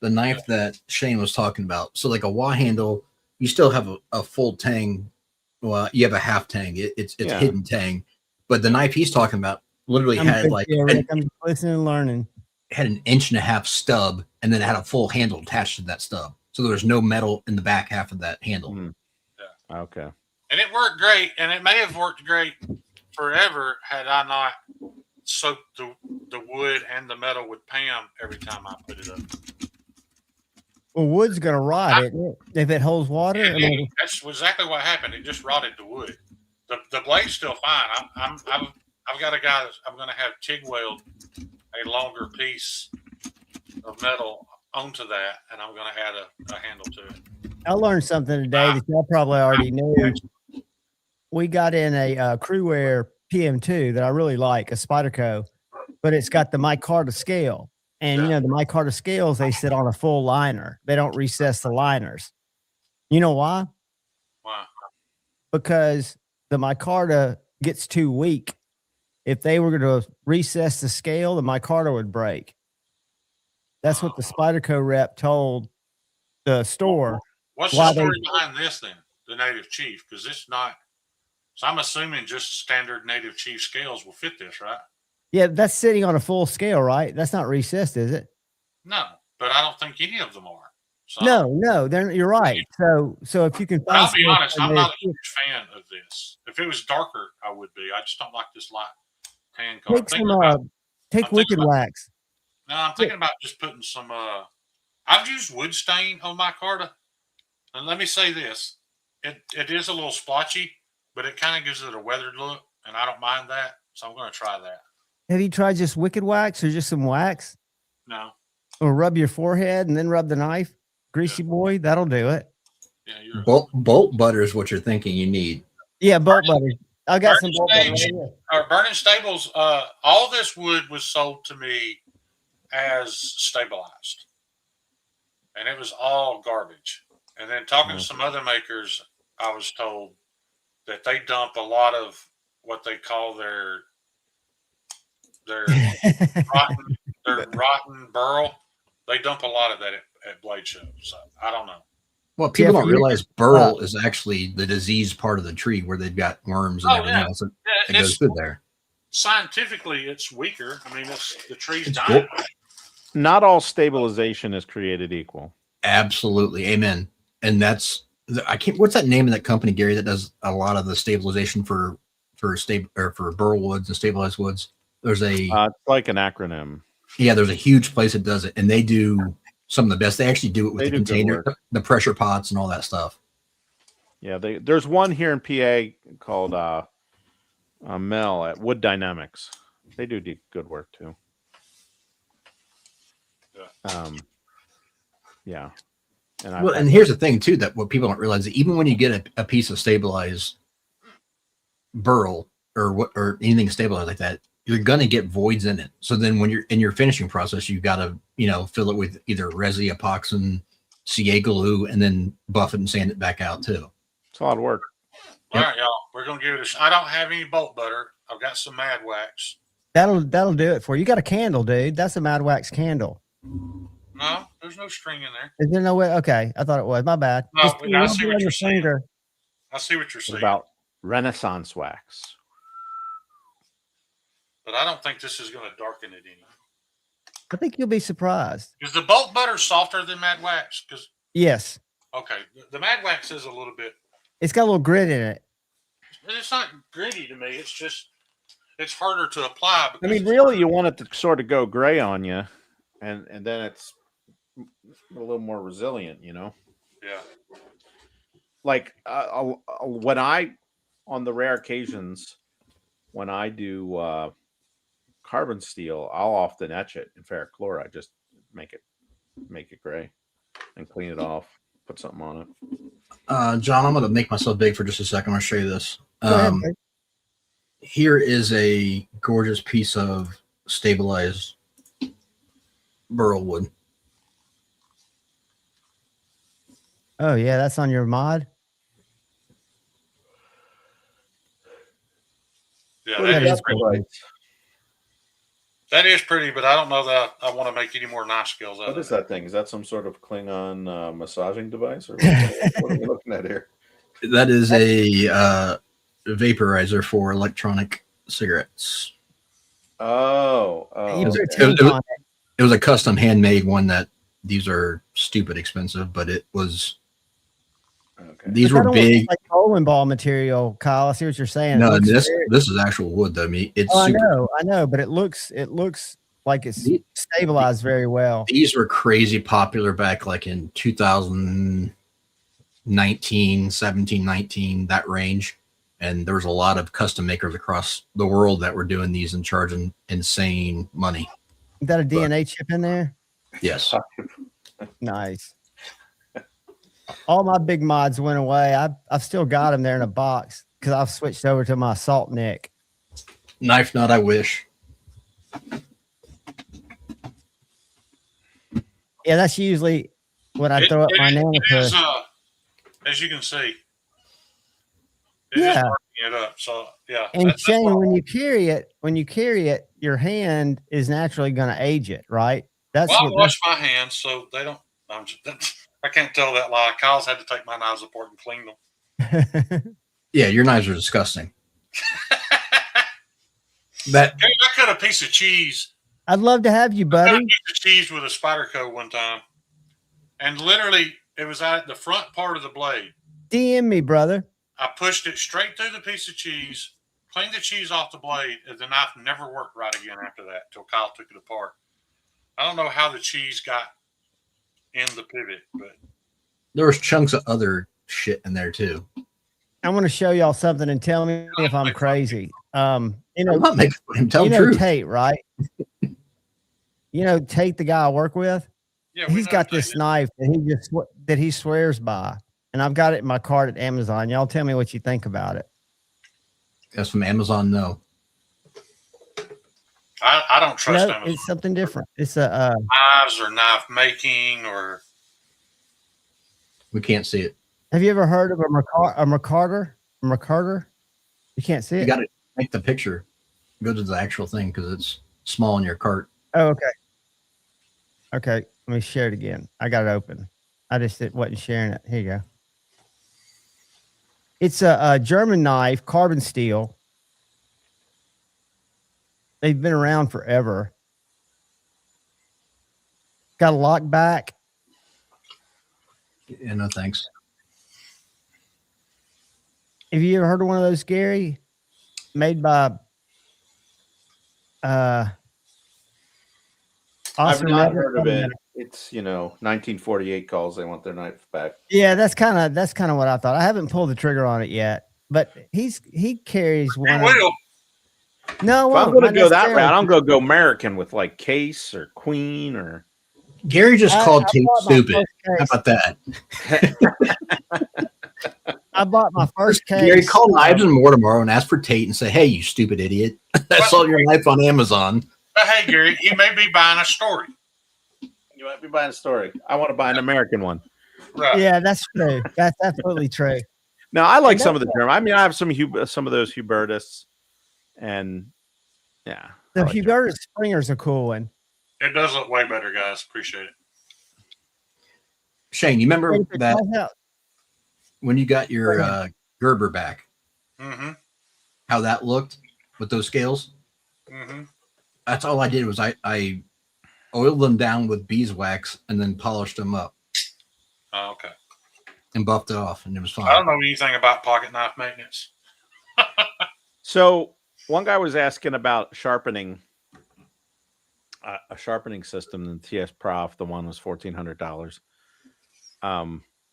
The knife that Shane was talking about. So, like a wah handle, you still have a full tang. Well, you have a half tang. It's hidden tang. But the knife he's talking about literally had like I'm listening and learning. Had an 1.5 inch stub, and then it had a full handle attached to that stub. So there was no metal in the back half of that handle. Yeah. Okay. And it worked great, and it may have worked great forever had I not soaked the wood and the metal with Pam every time I put it up. Well, wood's gonna rot if it holds water. That's exactly what happened. It just rotted the wood. The blade's still fine. I've got a guy that I'm going to have TIG weld a longer piece of metal onto that, and I'm going to add a handle to it. I learned something today that y'all probably already knew. We got in a Crewwear PM2 that I really like, a Spyderco, but it's got the micarta scale. And, the micarta scales, they sit on a full liner. They don't recess the liners. You know why? Why? Because the micarta gets too weak. If they were going to recess the scale, the micarta would break. That's what the Spyderco rep told the store. What's the story behind this then, the Native Chief? Because it's not, so I'm assuming just standard Native Chief scales will fit this, right? Yeah, that's sitting on a full scale, right? That's not recessed, is it? No, but I don't think any of them are. So, no, you're right. So if you can find, I'll be honest, I'm not a huge fan of this. If it was darker, I would be. I just don't like this light tan color. Take Wicked Wax. No, I'm thinking about just putting some. I've used wood stain on my Carta, and let me say this: it is a little splotchy, but it kind of gives it a weathered look, and I don't mind that. So I'm going to try that. Have you tried just Wicked Wax or just some wax? No. Or rub your forehead and then rub the knife? Greasy boy, that'll do it. Yeah, bolt butter is what you're thinking you need. Yeah, bolt butter. I got some bolt butter. Burning Stables, all this wood was sold to me as stabilized. And it was all garbage. And then talking to some other makers, I was told that they dump a lot of what they call their rotten burl. They dump a lot of that at Blade Show. So I don't know. Well, people don't realize burl is actually the diseased part of the tree where they've got worms and everything else. It goes through there. Scientifically, it's weaker. I mean, the tree's dying. Not all stabilization is created equal. Absolutely, amen. And that's I can't. What's that name of that company, Gary, that does a lot of the stabilization for stable or for burl woods and stabilized woods? There's a It's like an acronym. yeah, there's a huge place that does it, and they do some of the best. They actually do it with They the do good container, work. the pressure pots, and all that stuff. Yeah, there's one here in PA called Mel at Wood Dynamics. They do good work too. Yeah. And here's the thing too, that what people don't realize, that even when you get a piece of stabilized burl or anything stabilized like that, you're gonna get voids in it. So then when you're in your finishing process, you gotta fill it with either resi, epoxy, CA glue, and then buff it and sand it back out too. It's a lot of work. All right, y'all. We're gonna give it a shot. I don't have any bolt butter. I've got some Mad Wax. That'll do it for you. You got a candle, dude. That's a Mad Wax candle. No, there's no string in there. Is there no way? Okay, I thought it was. My bad. No, Just I see what you're saying. finger. I see what you're What saying. about Renaissance wax? But I don't think this is going to darken it any. I think you'll be surprised. Is the bolt butter softer than Mad Wax? Because Yes, okay, the Mad Wax is a little bit. it's got a little grit in it. It's not gritty to me. It's just it's harder to apply. I mean, really, you want it to sort of go gray on you, and then it's a little more resilient, Yeah. Like when on the rare occasions when I do carbon steel, I'll often etch it in ferric chloride, just make it gray and clean it off, put something on it. John, I'm going to make myself big for just a second. I'll show you this. Go ahead, Mike. Here is a gorgeous piece of stabilized burl wood. Oh yeah, that's on your mod. Yeah, What do you that got is for pretty. lights? that is pretty, but I don't know that I want to make any more knife skills out What of is it. that thing? Is that some sort of Klingon massaging device, or what are we looking at here? That is a vaporizer for electronic cigarettes. Oh, You Is put it- a tank it was- on it. It was a custom handmade one that these are stupid expensive, but it was, okay. these But that were almost big. looks like bowling ball material, Kyle. I see what you're saying. It No, looks this very- this is actual wood though. It's Oh, super. I know, but it looks like it's The- stabilized very well. These were crazy popular back like in 2019, 17, 19, that range. And there was a lot of custom makers across the world that were doing these and charging insane money. You got a DNA chip in there? Yes. Nice. All my big mods went away. I've still got them there in a box because I've switched over to my Salt Nick. Knife nut, I wish. Yeah, that's usually when I throw up my It Nanopush. is, as you can see. It is Yeah. marking it up. So yeah. And that's Shane, what- when you carry it, your hand is naturally going to age it, right? That's well, I what wash my hands so they don't. I can't tell that lie. Kyle's had to take my knives apart and clean them. Yeah, your knives are disgusting. That Hey, I cut a piece of cheese. I'd love to have you, I cut a buddy. piece of cheese with a spider coat one time, and literally it was at the front part of the blade. DM me, brother. I pushed it straight through the piece of cheese, cleaned the cheese off the blade, and the knife never worked right again after that until Kyle took it apart. I don't know how the cheese got in the pivot, but there was chunks of other shit in there too. I want to show y'all something and tell me if I'm crazy. You I'm know, not making him tell you the know truth. Tate, right? You know Tate, the guy I work with. yeah, we He's know got that. this knife that he swears by, and I've got it in my cart at Amazon. Y'all tell me what you think about it. That's from Amazon. No, I don't trust No, them. it's something different. It's a Knives or knife making or we can't see it. have you ever heard of a Mercator? You can't see You it. got to make the picture go to the actual thing because it's small in your cart. Oh, okay. Okay, let me share it again. I got it open. I just wasn't sharing it. Here you go. It's a German knife, carbon steel. They've been around forever. got a lock back. Yeah, no thanks. Have you ever heard of one of those, Gary? Made by I've Austin not Reddick? heard of it. It's 1948 calls. They want their knife back. Yeah, that's kind of what I thought. I haven't pulled the trigger on it yet, but he carries You one. will. No, If I'm won't, going not to go that necessarily. route, I'm going to go American with like Case or Queen or. Gary just called Tate bought my stupid. first How case. about that? I bought my first case. Gary, call Knives and More tomorrow and ask for Tate and say, "Hey, you stupid idiot! I saw your knife on Amazon." But hey, Gary, he may be buying a story. You might be buying a story. I want to buy an American one. Right. Yeah, that's true. That's absolutely true. Now I like And some of the German. I mean, I have some of those Hubertus, and yeah, The I like Hubertus Springer's a cool one. It does look way better, guys. Appreciate it. Shane, you remember that How- when you got your Gerber back, Mm-hmm. how that looked with those scales? Mm-hmm. That's all I did was I oiled them down with beeswax and then polished them up Oh, okay. and buffed it off, and it was fine. I don't know anything about pocket knife maintenance. So one guy was asking about sharpening, a sharpening system. The TS Prof, the one was $1,400.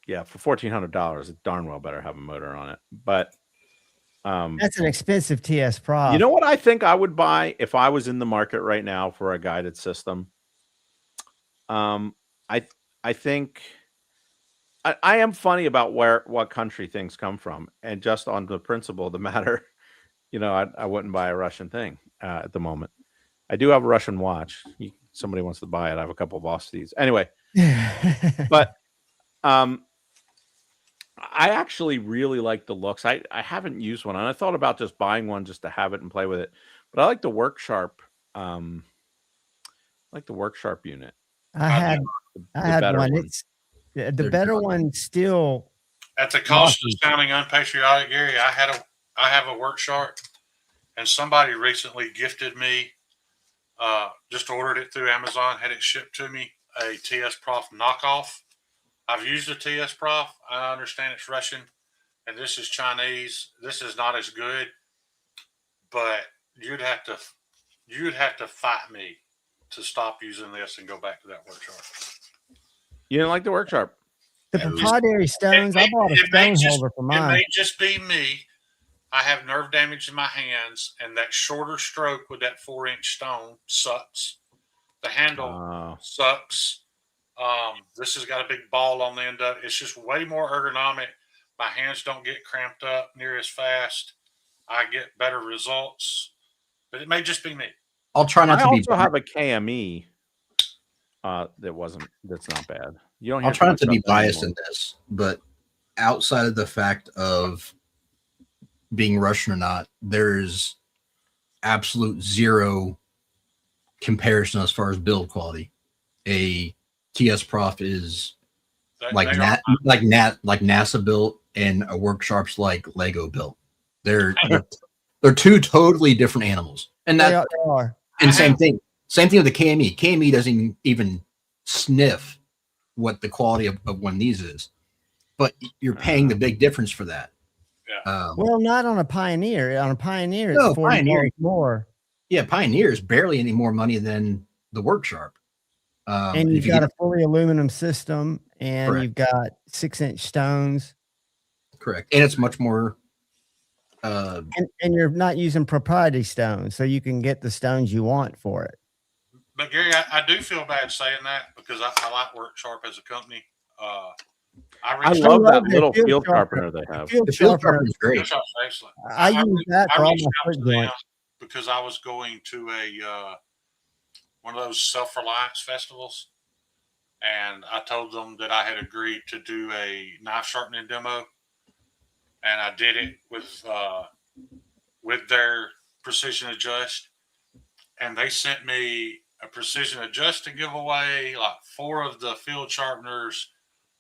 Yeah, for $1,400, it darn well better have a motor on it. But That's an expensive TS Prof. you know what I think I would buy if I was in the market right now for a guided system? I think I am funny about what country things come from, and just on the principle of the matter, I wouldn't buy a Russian thing at the moment. I do have a Russian watch. Somebody wants to buy it. I have a couple of Vostis. Anyway, but I actually really like the looks. I haven't used one, and I thought about just buying one just to have it and play with it. But I like the Work Sharp. Unit. I had better one. one. It's the better one still. At the cost of sounding unpatriotic, Gary, I have a work sharp, and somebody recently gifted me. Just ordered it through Amazon, had it shipped to me, a TS Prof knockoff. I've used a TS Prof. I understand it's Russian, and this is Chinese. This is not as good, but you'd have to fight me to stop using this and go back to that work sharp. You didn't like the Work Sharp? The proprietary stones. I bought a stone holder for It mine. may just be me. I have nerve damage in my hands, and that shorter stroke with that 4-inch stone sucks. The handle sucks. This has got a big ball on the end of it. It's just way more ergonomic. My hands don't get cramped up near as fast. I get better results, but it may just be me. I'll try not I to be. also have a KME. That's not bad. You don't. I'll try not to be biased in this, but outside of the fact of being Russian or not, there's absolute zero comparison as far as build quality. A TS Prof is like NASA built, and a Work Sharp's like Lego built. They're two totally different animals, and that They are. and same thing with the KME. KME doesn't even sniff what the quality of one of these is, but you're paying the big difference for that. Yeah. Well, not on a Pioneer. On a Pioneer, it's No, $40 Pioneer. more. Yeah, Pioneer is barely any more money than the Work Sharp. And you've got a fully aluminum system, and Correct. you've got 6-inch stones. Correct, and it's much more. And you're not using proprietary stones, so you can get the stones you want for it. But Gary, I do feel bad saying that because I like Work Sharp as a company. I love that their little field sharpener. sharpener they have. Field The field sharpener. sharpener is great. Field Sharp's excellent. I use that for all reached my out foot to them joints. because I was going to a one of those self-reliance festivals, and I told them that I had agreed to do a knife sharpening demo, and I did it with their Precision Adjust, and they sent me a Precision Adjust to give away, like 4 of the field sharpeners,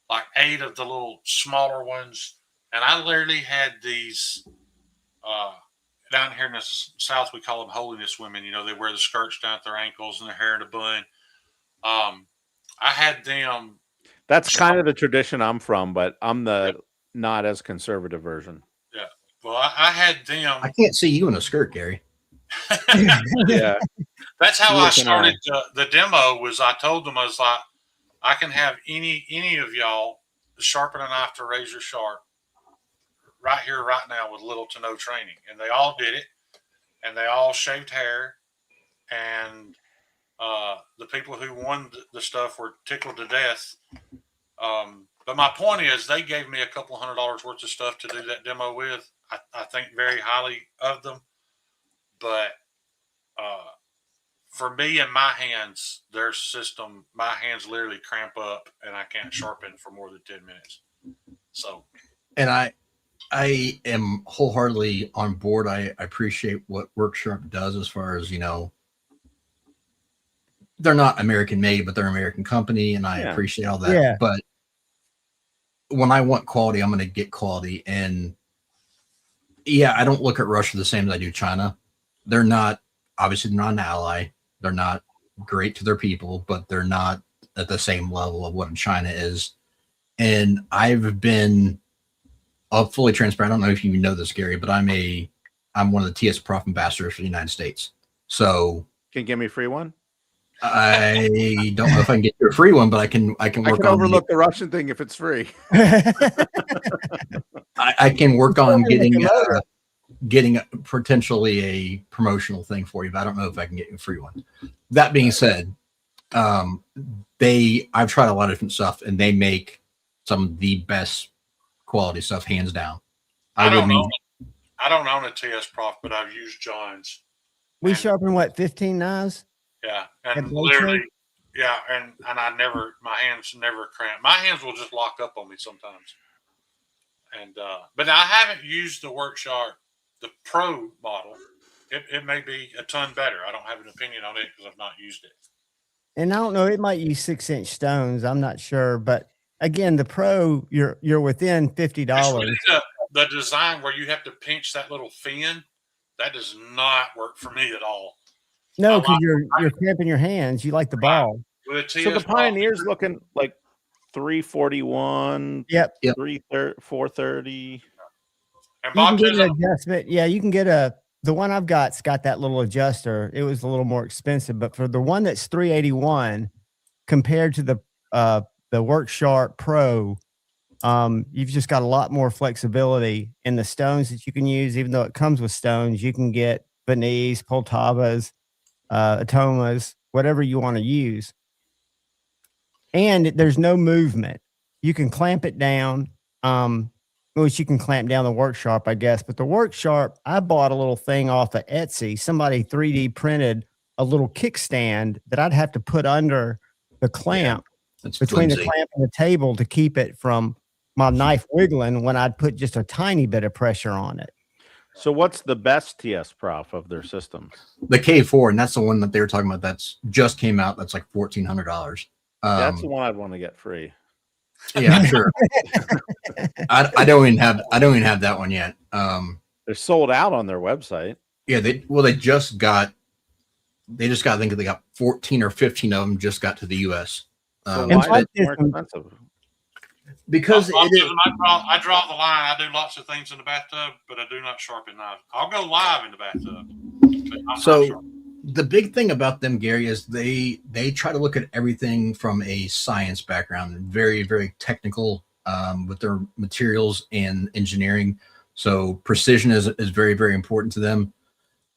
like 8 of the little smaller ones, and I literally had these. Down here in the South, we call them holiness women. You know, they wear the skirts down at their ankles and their hair in a bun. I I had them. That's kind of the tradition I'm from, but I'm the not as conservative version. Yeah. Well, I had them. I can't see you in a skirt, Gary. Yeah. That's how I Looking started the demo. Was I told them, I was like, I can have any of y'all sharpen a knife to razor sharp right here, right now, with little to no training, and they all did it, and they all shaved hair, and the people who won the stuff were tickled to death. But my point is, they gave me a couple $100 worth of stuff to do that demo with. I think very highly of them, but for me and my hands, their system, my hands literally cramp up, and I can't sharpen for more than 10 minutes. So, and I am wholeheartedly on board. I appreciate what Worksharp does as far as, they're not American made, but they're an American company, and I appreciate all that. Yeah. But when I want quality, I'm going to get quality. And yeah, I don't look at Russia the same as I do China. They're not, obviously, they're not an ally. They're not great to their people, but they're not at the same level of what China is. And I've been fully transparent. I don't know if you know this, Gary, but I'm one of the TS Prof ambassadors for the United States. So can you give me a free one? I don't know if I can get you a free one, but I can work on overlook the Russian thing if it's free. I can work on getting potentially a promotional thing for you, but I don't know if I can get you a free one. That being said, I've tried a lot of different stuff, and they make some of the best quality stuff, hands down. I don't own a TS Prof, but I've used John's. We sharpen 15 knives? Yeah, and literally, and my hands never cramp. My hands will just lock up on me sometimes. And but I haven't used the Worksharp, the Pro model. It may be a ton better. I don't have an opinion on it because I've not used it. And I don't know, it might use 6-inch stones. I'm not sure, but again, the Pro, you're within $50. The design where you have to pinch that little fin, that does not work for me at all. No, because you're cramping your hands. You like the ball. So the Pioneer's looking like 341. Yep. 430. And you can get an adjustment. Yeah, you can get the one I've got's got that little adjuster. It was a little more expensive, but for the one that's 381 compared to the Worksharp Pro, you've just got a lot more flexibility in the stones that you can use. Even though it comes with stones, you can get Venice, Poltavas, Atomas, whatever you want to use. And there's no movement. You can clamp it down, which you can clamp down the Worksharp, I guess. But the Worksharp, I bought a little thing off of Etsy. Somebody 3D printed a little kickstand that I'd have to put under the clamp, between the clamp and the table, to keep it from my knife wiggling when I'd put just a tiny bit of pressure on it. So what's the best TS Prof of their systems? The K4, and that's the one that they were talking about. That's just came out. That's like $1,400. That's the one I'd want to get free. Yeah, I'm sure. I don't even have that one yet. They're sold out on their website. Yeah, they just got. I think they got 14 or 15 of them just got to the U.S. So why is it more expensive? Because I draw the line. I do lots of things in the bathtub, but I do not sharpen knives. I'll go live in the bathtub. So the big thing about them, Gary, is they try to look at everything from a science background, and very, very technical with their materials and engineering. So precision is very, very important to them.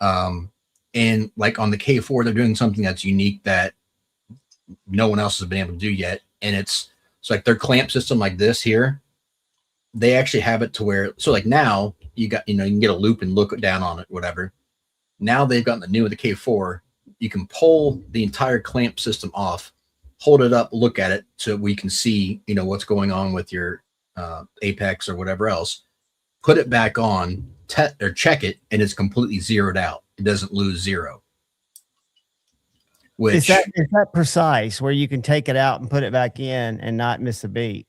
And like on the K4, they're doing something that's unique that no one else has been able to do yet. And it's like their clamp system like this here, they actually have it to where, so like now you can get a loop and look down on it, whatever. Now they've gotten the new with the K4, you can pull the entire clamp system off, hold it up, look at it so we can see, what's going on with your apex or whatever else, put it back on, or check it, and it's completely zeroed out. It doesn't lose zero. Which is that precise where you can take it out and put it back in and not miss a beat?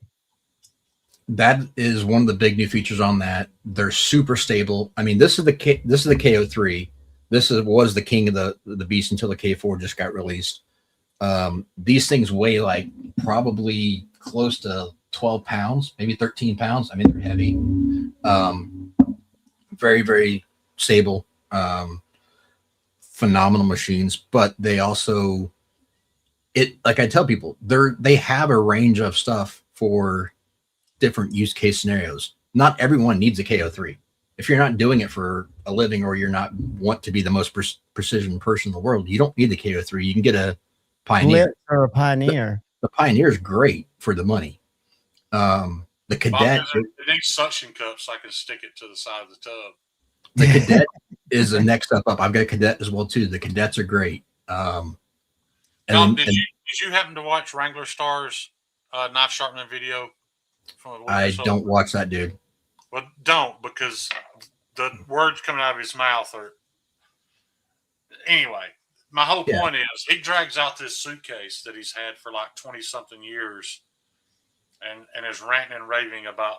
That is one of the big new features on that. They're super stable. I mean, this is the KO3. This was the king of the beast until the K4 just got released. These things weigh like probably close to 12 pounds, maybe 13 pounds. I mean, they're heavy. Very, very stable, phenomenal machines, but they also, like I tell people, they have a range of stuff for different use case scenarios. Not everyone needs a KO3. If you're not doing it for a living or you're not want to be the most precision person in the world, you don't need the KO3. You can get a Pioneer. Blitz or a Pioneer. The Pioneer is great for the money. The Cadet, it needs suction cups so I can stick it to the side of the tub. The Cadet is the next step up. I've got a Cadet as well too. The Cadets are great. Tom, did you happen to watch Wrangler Star's knife sharpening video? I don't watch that, dude. Well, don't, because the words coming out of his mouth are. Anyway, my whole point is he drags out this suitcase that he's had for like 20-something years, and is ranting and raving about,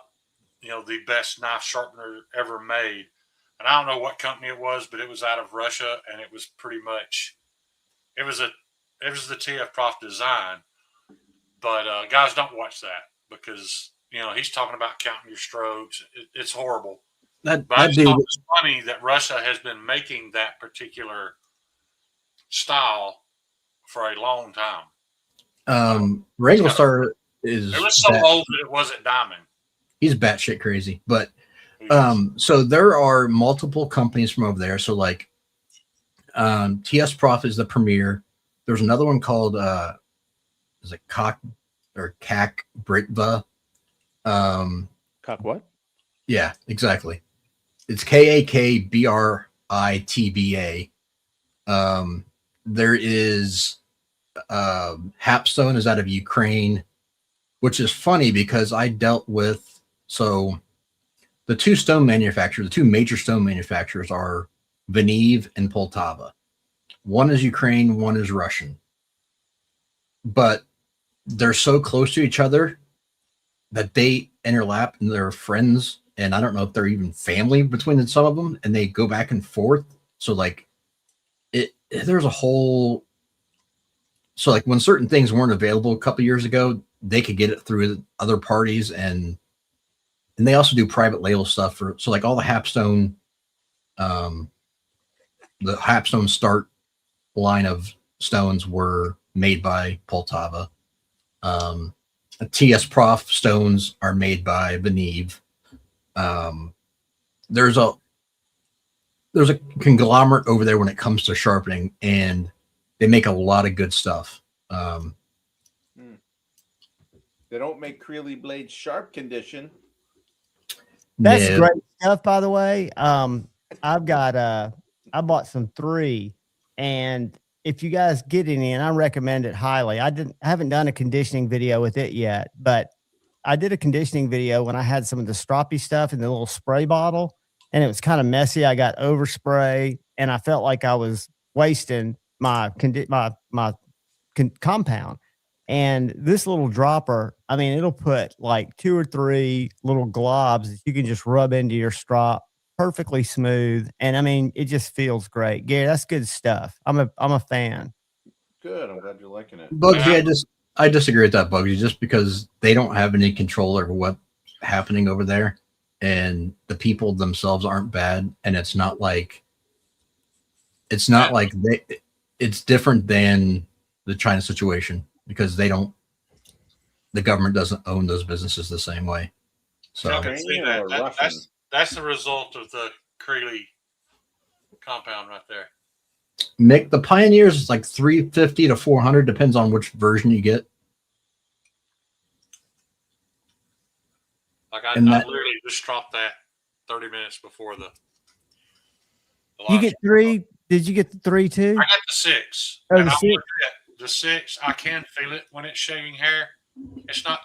the best knife sharpener ever made. And I don't know what company it was, but it was out of Russia, and it was pretty much, it was the TF Prof design. But guys, don't watch that because he's talking about counting your strokes. It's horrible. But I just thought it was funny that Russia has been making that particular style for a long time. Wrangler Star is. It was so old that it wasn't diamond. He's batshit crazy, but. So there are multiple companies from over there. So like, TS Prof is the premier. There's another one called, is it Kak Britva? Kak what? Yeah, exactly. It's KAKBRITBA. There is, Hapstone is out of Ukraine, which is funny because I dealt with, the two major stone manufacturers are Veniv and Poltava. One is Ukraine, one is Russian. But they're so close to each other that they interlap and they're friends. And I don't know if they're even family between some of them, and they go back and forth. So like there's a whole, so like when certain things weren't available a couple years ago, they could get it through other parties, and they also do private label stuff so like all the Hapstone, Start line of stones were made by Poltava. TS Prof stones are made by Veniv. There's a conglomerate over there when it comes to sharpening, and they make a lot of good stuff. They don't make Creeley blades sharp condition. That's great stuff, by the way. I've got I bought some 3, and if you guys get any, and I recommend it highly. I haven't done a conditioning video with it yet, but I did a conditioning video when I had some of the stroppy stuff in the little spray bottle, and it was kind of messy. I got overspray, and I felt like I was wasting my compound. And this little dropper, I mean, it'll put like 2 or 3 little globs that you can just rub into your strop, perfectly smooth. And I mean, it just feels great. Gary, that's good stuff. I'm a fan. Good. I'm glad you're liking it. Bugsy, I disagree with that, Bugsy, just because they don't have any control over what's happening over there, and the people themselves aren't bad, and it's not like it's different than the China situation, because the government doesn't own those businesses the same way. So I can see that. That's the result of the Creeley compound right there. Mick, the Pioneers is like $350 to $400, depends on which version you get. Like I literally just dropped that 30 minutes before the you get 3. Did you get the 3 too? I got the 6. Oh, and the 6. The 6, I can feel it when it's shaving hair. It's not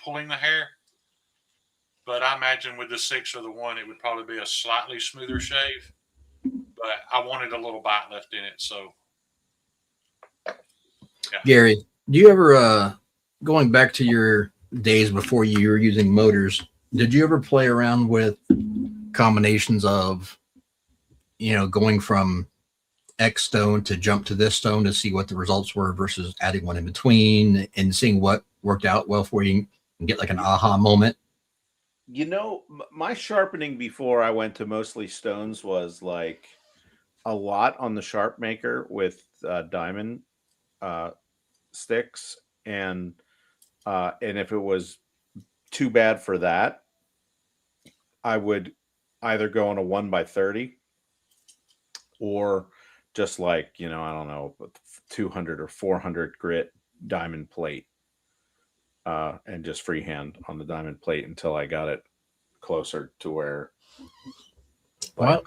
pulling the hair. But I imagine with the 6 or the 1, it would probably be a slightly smoother shave. But I wanted a little bite left in it, so. Yeah. Gary, do you ever, going back to your days before you were using motors, did you ever play around with combinations of, going from X stone to jump to this stone to see what the results were versus adding one in between and seeing what worked out well for you and get like an aha moment? My sharpening before I went to mostly stones was like a lot on the sharp maker with diamond sticks, and if it was too bad for that, I would either go on a 1x30 or just like, I don't know, 200 or 400 grit diamond plate, and just freehand on the diamond plate until I got it closer to where. Well,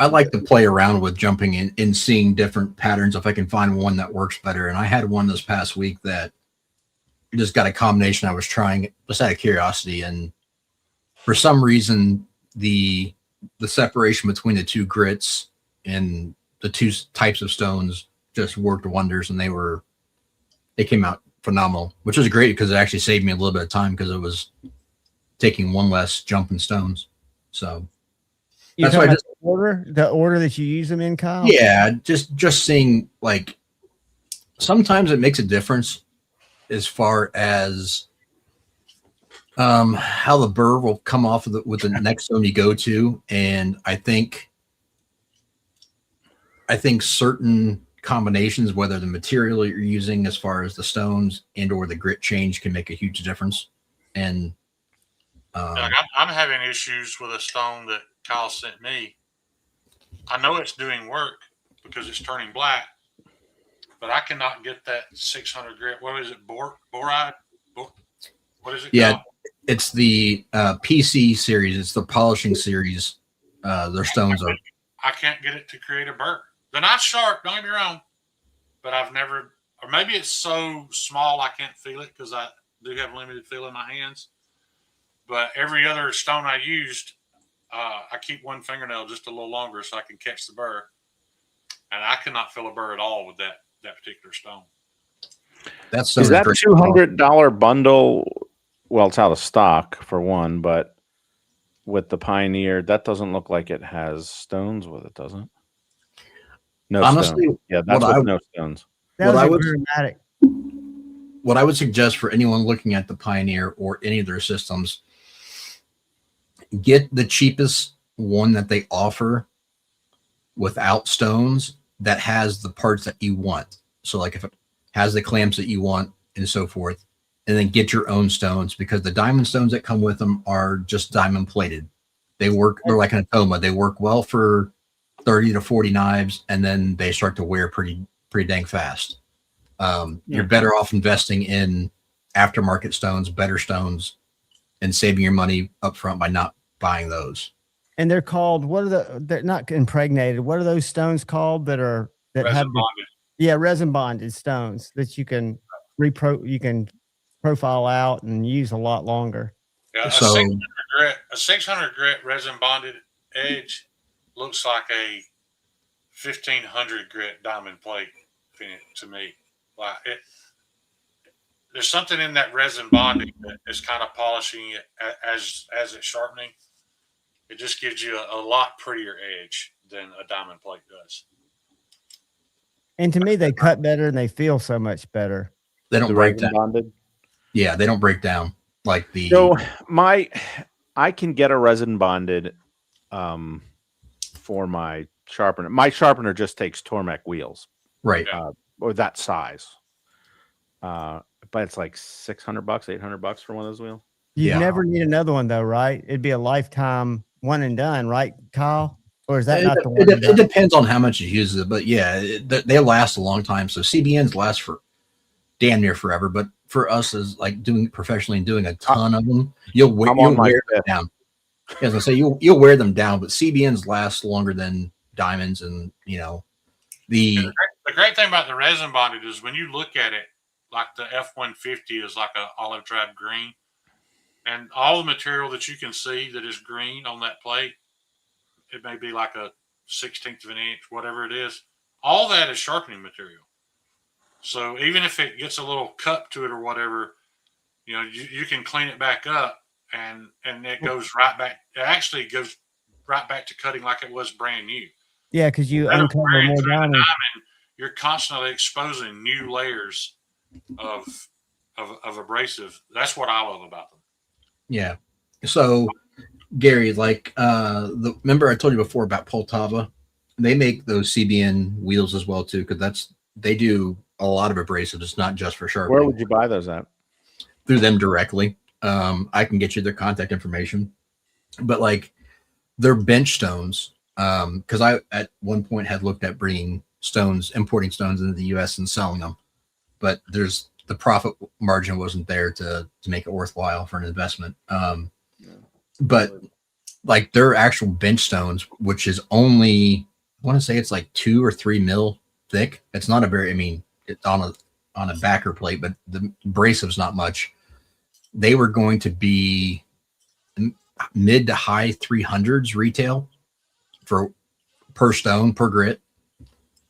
I like to play around with jumping in and seeing different patterns if I can find one that works better. And I had one this past week that just got a combination I was trying just out of curiosity. And for some reason, the separation between the two grits and the two types of stones just worked wonders, and they came out phenomenal, which was great because it actually saved me a little bit of time because it was taking one less jump in stones. So that's why the order that you use them in, Kyle. Yeah, just seeing, like, sometimes it makes a difference as far as how the burr will come off with the next stone you go to, and I think certain combinations, whether the material you're using as far as the stones and or the grit change, can make a huge difference. And I'm having issues with a stone that Kyle sent me. I know it's doing work because it's turning black, but I cannot get that 600 grit. What is it? Boride? What is it called? It's the PC series. It's the polishing series. Their stones are. I can't get it to create a burr. They're not sharp, don't get me wrong, but I've never, or maybe it's so small I can't feel it because I do have limited feel in my hands. But every other stone I used, I keep one fingernail just a little longer so I can catch the burr. And I cannot feel a burr at all with that particular stone. Is that a $200 bundle? Well, it's out of stock for one, but with the Pioneer, that doesn't look like it has stones with it, does it? No, honestly, stones. Yeah, that's with no stones. That was dramatic. What I would suggest for anyone looking at the Pioneer or any of their systems, get the cheapest one that they offer without stones that has the parts that you want. So like if it has the clamps that you want and so forth, and then get your own stones, because the diamond stones that come with them are just diamond plated. They're like an Atoma. They work well for 30 to 40 knives, and then they start to wear pretty dang fast. You're better off investing in aftermarket stones, better stones, and saving your money up front by not buying those. And they're called, they're not impregnated. What are those stones called that resin bonded? Resin bonded stones that you can profile out and use a lot longer. Yeah, a 600 grit resin bonded edge looks like a 1500 grit diamond plate to me. Like there's something in that resin bonding that is kind of polishing it as it's sharpening. It just gives you a lot prettier edge than a diamond plate does. And to me, they cut better and they feel so much better. They don't break down. Bonded? Yeah, they don't break down like the. So I can get a resin bonded for my sharpener. My sharpener just takes Tormek wheels, right, or that size. But it's like $600, $800 for one of those wheels. You never need another one though, right? It'd be a lifetime one and done, right, Kyle? Or is that not the one? It depends on how much you use it, but yeah, they last a long time. So CBNs last for damn near forever. But for us, as like doing professionally and doing a ton of them, you'll wear them down. As I say, you'll wear them down, but CBNs last longer than diamonds, and the great thing about the resin bonded is when you look at it, like the F-150 is like an olive drab green, and all the material that you can see that is green on that plate, it may be like a 1/16 of an inch, whatever it is. All that is sharpening material. So even if it gets a little cup to it or whatever, you can clean it back up, and it goes right back. It actually goes right back to cutting like it was brand new. Yeah, because you Instead of uncover wearing more through the diamonds. diamond, you're constantly exposing new layers of abrasive. That's what I love about them. Yeah. So Gary, like remember I told you before about Poltava? They make those CBN wheels as well too, because they do a lot of abrasives. It's not just for Where sharpening. would you buy those at? Through them directly. I can get you their contact information, but like their bench stones, because I at one point had looked at importing stones into the U.S. and selling them, but the profit margin wasn't there to make it worthwhile for an investment. But like their actual bench stones, which is only, I want to say it's like 2 or 3 mil thick. It's not a very, I mean, it's on a backer plate, but the abrasive's not much. They were going to be mid to high 300s retail per stone per grit.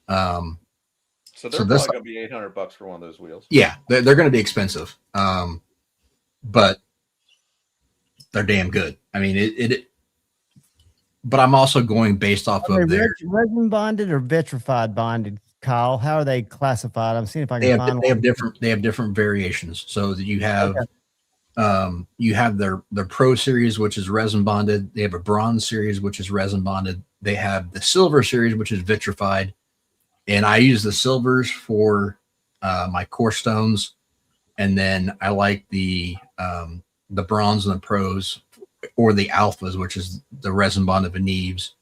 So they're So probably going to be $800 for one of those wheels. Yeah, they're going to be expensive, but they're damn good. I mean, but I'm also going based off of their resin bonded or vitrified bonded, Kyle. How are they classified? I'm seeing if I can find they have different variations. So that you have you have their Pro series, which is resin bonded. They have a Bronze series, which is resin bonded. They have the Silver series, which is vitrified. And I use the silvers for my core stones, and then I like the bronze and the pros, or the alphas, which is the resin bonded veneers,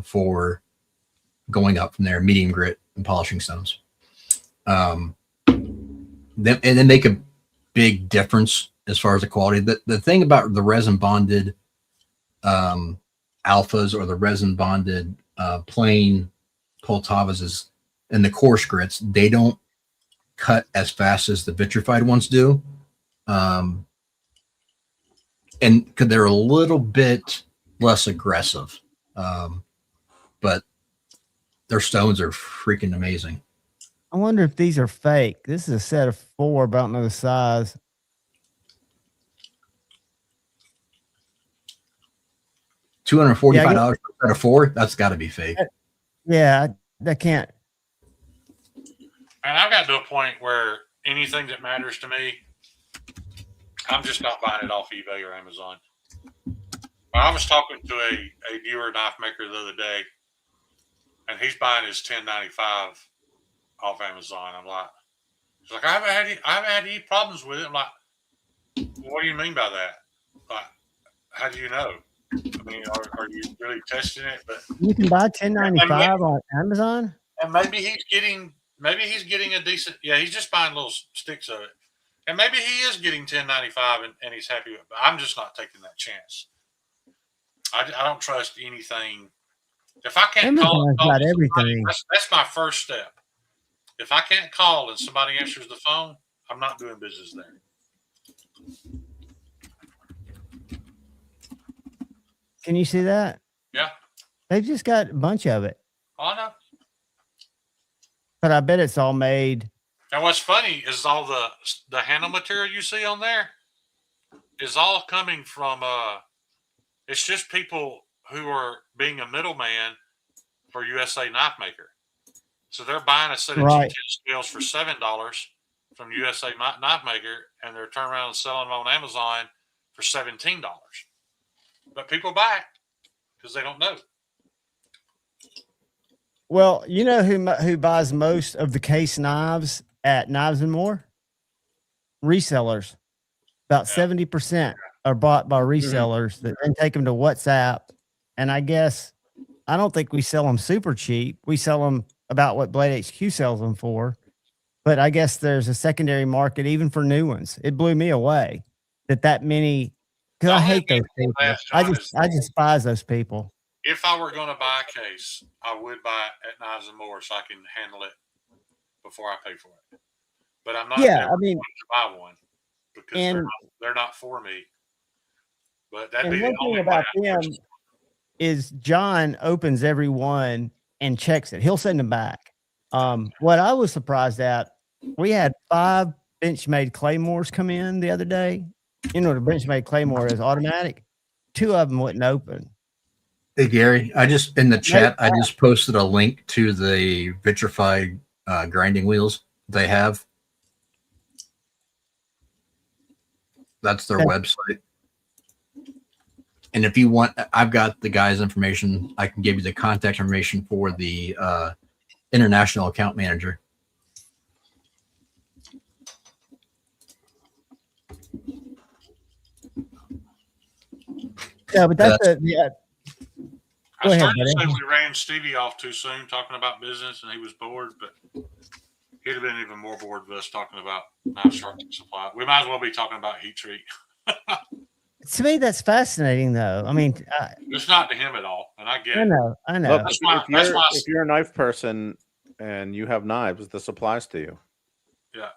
for going up from there, medium grit and polishing stones. And they make a big difference as far as the quality. The thing about the resin bonded alphas or the resin bonded plain Poltavas is, and the coarse grits, they don't cut as fast as the vitrified ones do. And because they're a little bit less aggressive. But their stones are freaking amazing. I wonder if these are fake. This is a set of 4, but I don't know the size. $245 for a set of 4? That's got to be fake. Yeah, that can't. And I've got to a point where anything that matters to me, I'm just not buying it off eBay or Amazon. I was talking to a viewer knife maker the other day, and he's buying his 1095 off Amazon. I'm like, he's like, I haven't had any problems with it. I'm like, what do you mean by that? Like, how do you know? I mean, are you really testing it? But you can buy 1095 on Amazon, and maybe he's getting a decent. Yeah, he's just buying little sticks of it, and maybe he is getting 1095 and he's happy with it. But I'm just not taking that chance. I don't trust anything. If I can't call everything, that's my first step. If I can't call and somebody answers the phone, I'm not doing business there. Can you see that? Yeah. They've just got a bunch of it. I know. But I bet it's all made. And what's funny is all the handle material you see on there is all coming from it's just people who are being a middleman for USA Knife Maker. So they're buying a set of G10 scales for $7 from USA Knife Maker, and they're turning around and selling them on Amazon for $17. But people buy it because they don't know. Well, you know who buys most of the case knives at Knives and More? Resellers. About 70% are bought by resellers that then take them to WhatsApp. And I guess, I don't think we sell them super cheap. We sell them about what Blade HQ sells them for. But I guess there's a secondary market even for new ones. It blew me away that many, because I hate those people. I despise those people. If I were going to buy a case, I would buy it at Knives and More so I can handle it before I pay for it. But I'm not going to buy one because they're not for me. But that'd be the only thing about them is John opens every one and checks it. He'll send them back. What I was surprised at, we had 5 Benchmade Claymores come in the other day. You know, the Benchmade Claymore is automatic. 2 of them wouldn't open. Hey Gary, I just in the chat I just posted a link to the vitrified grinding wheels they have. That's their website. And if you want, I've got the guy's information. I can give you the contact information for the international account manager. Yeah, but that's yeah. I started to say we ran Stevie off too soon talking about business and he was bored, but he'd have been even more bored with us talking about knife sharpening supply. We might as well be talking about heat treat. To me, that's fascinating, though. I mean, it's not to him at all, and I get I know, I know. Look, if you're a knife person and you have knives, this applies to you. Yeah.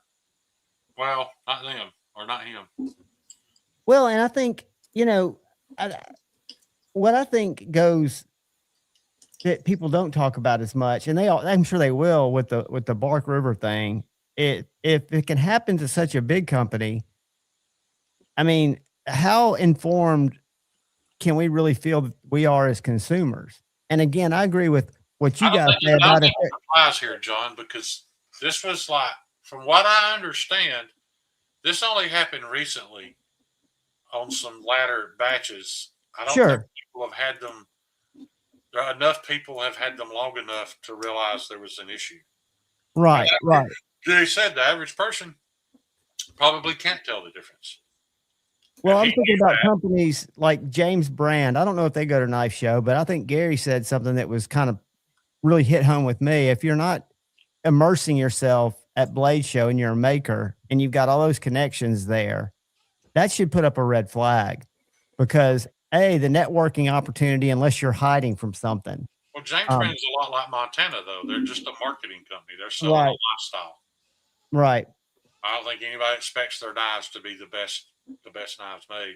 Well, not them or not him. Well, and I think, you know, what I think goes that people don't talk about as much, and I'm sure they will with the Bark River thing. If it can happen to such a big company, I mean, how informed can we really feel that we are as consumers? And again, I agree with what you guys said about it. Applies here, John, because this was like, from what I understand, this only happened recently on some latter batches. I don't think people have had them. Enough people have had them long enough to realize there was an issue. Right, right. They said the average person probably can't tell the difference. Well, I'm thinking about companies like James Brand. I don't know if they go to Knife Show, but I think Gary said something that was kind of really hit home with me. If you're not immersing yourself at Blade Show and you're a maker and you've got all those connections there, that should put up a red flag, because the networking opportunity, unless you're hiding from something. Well, James Brand is a lot like Montana, though. They're just a marketing company. They're selling a lifestyle. Right. I don't think anybody expects their knives to be the best knives made.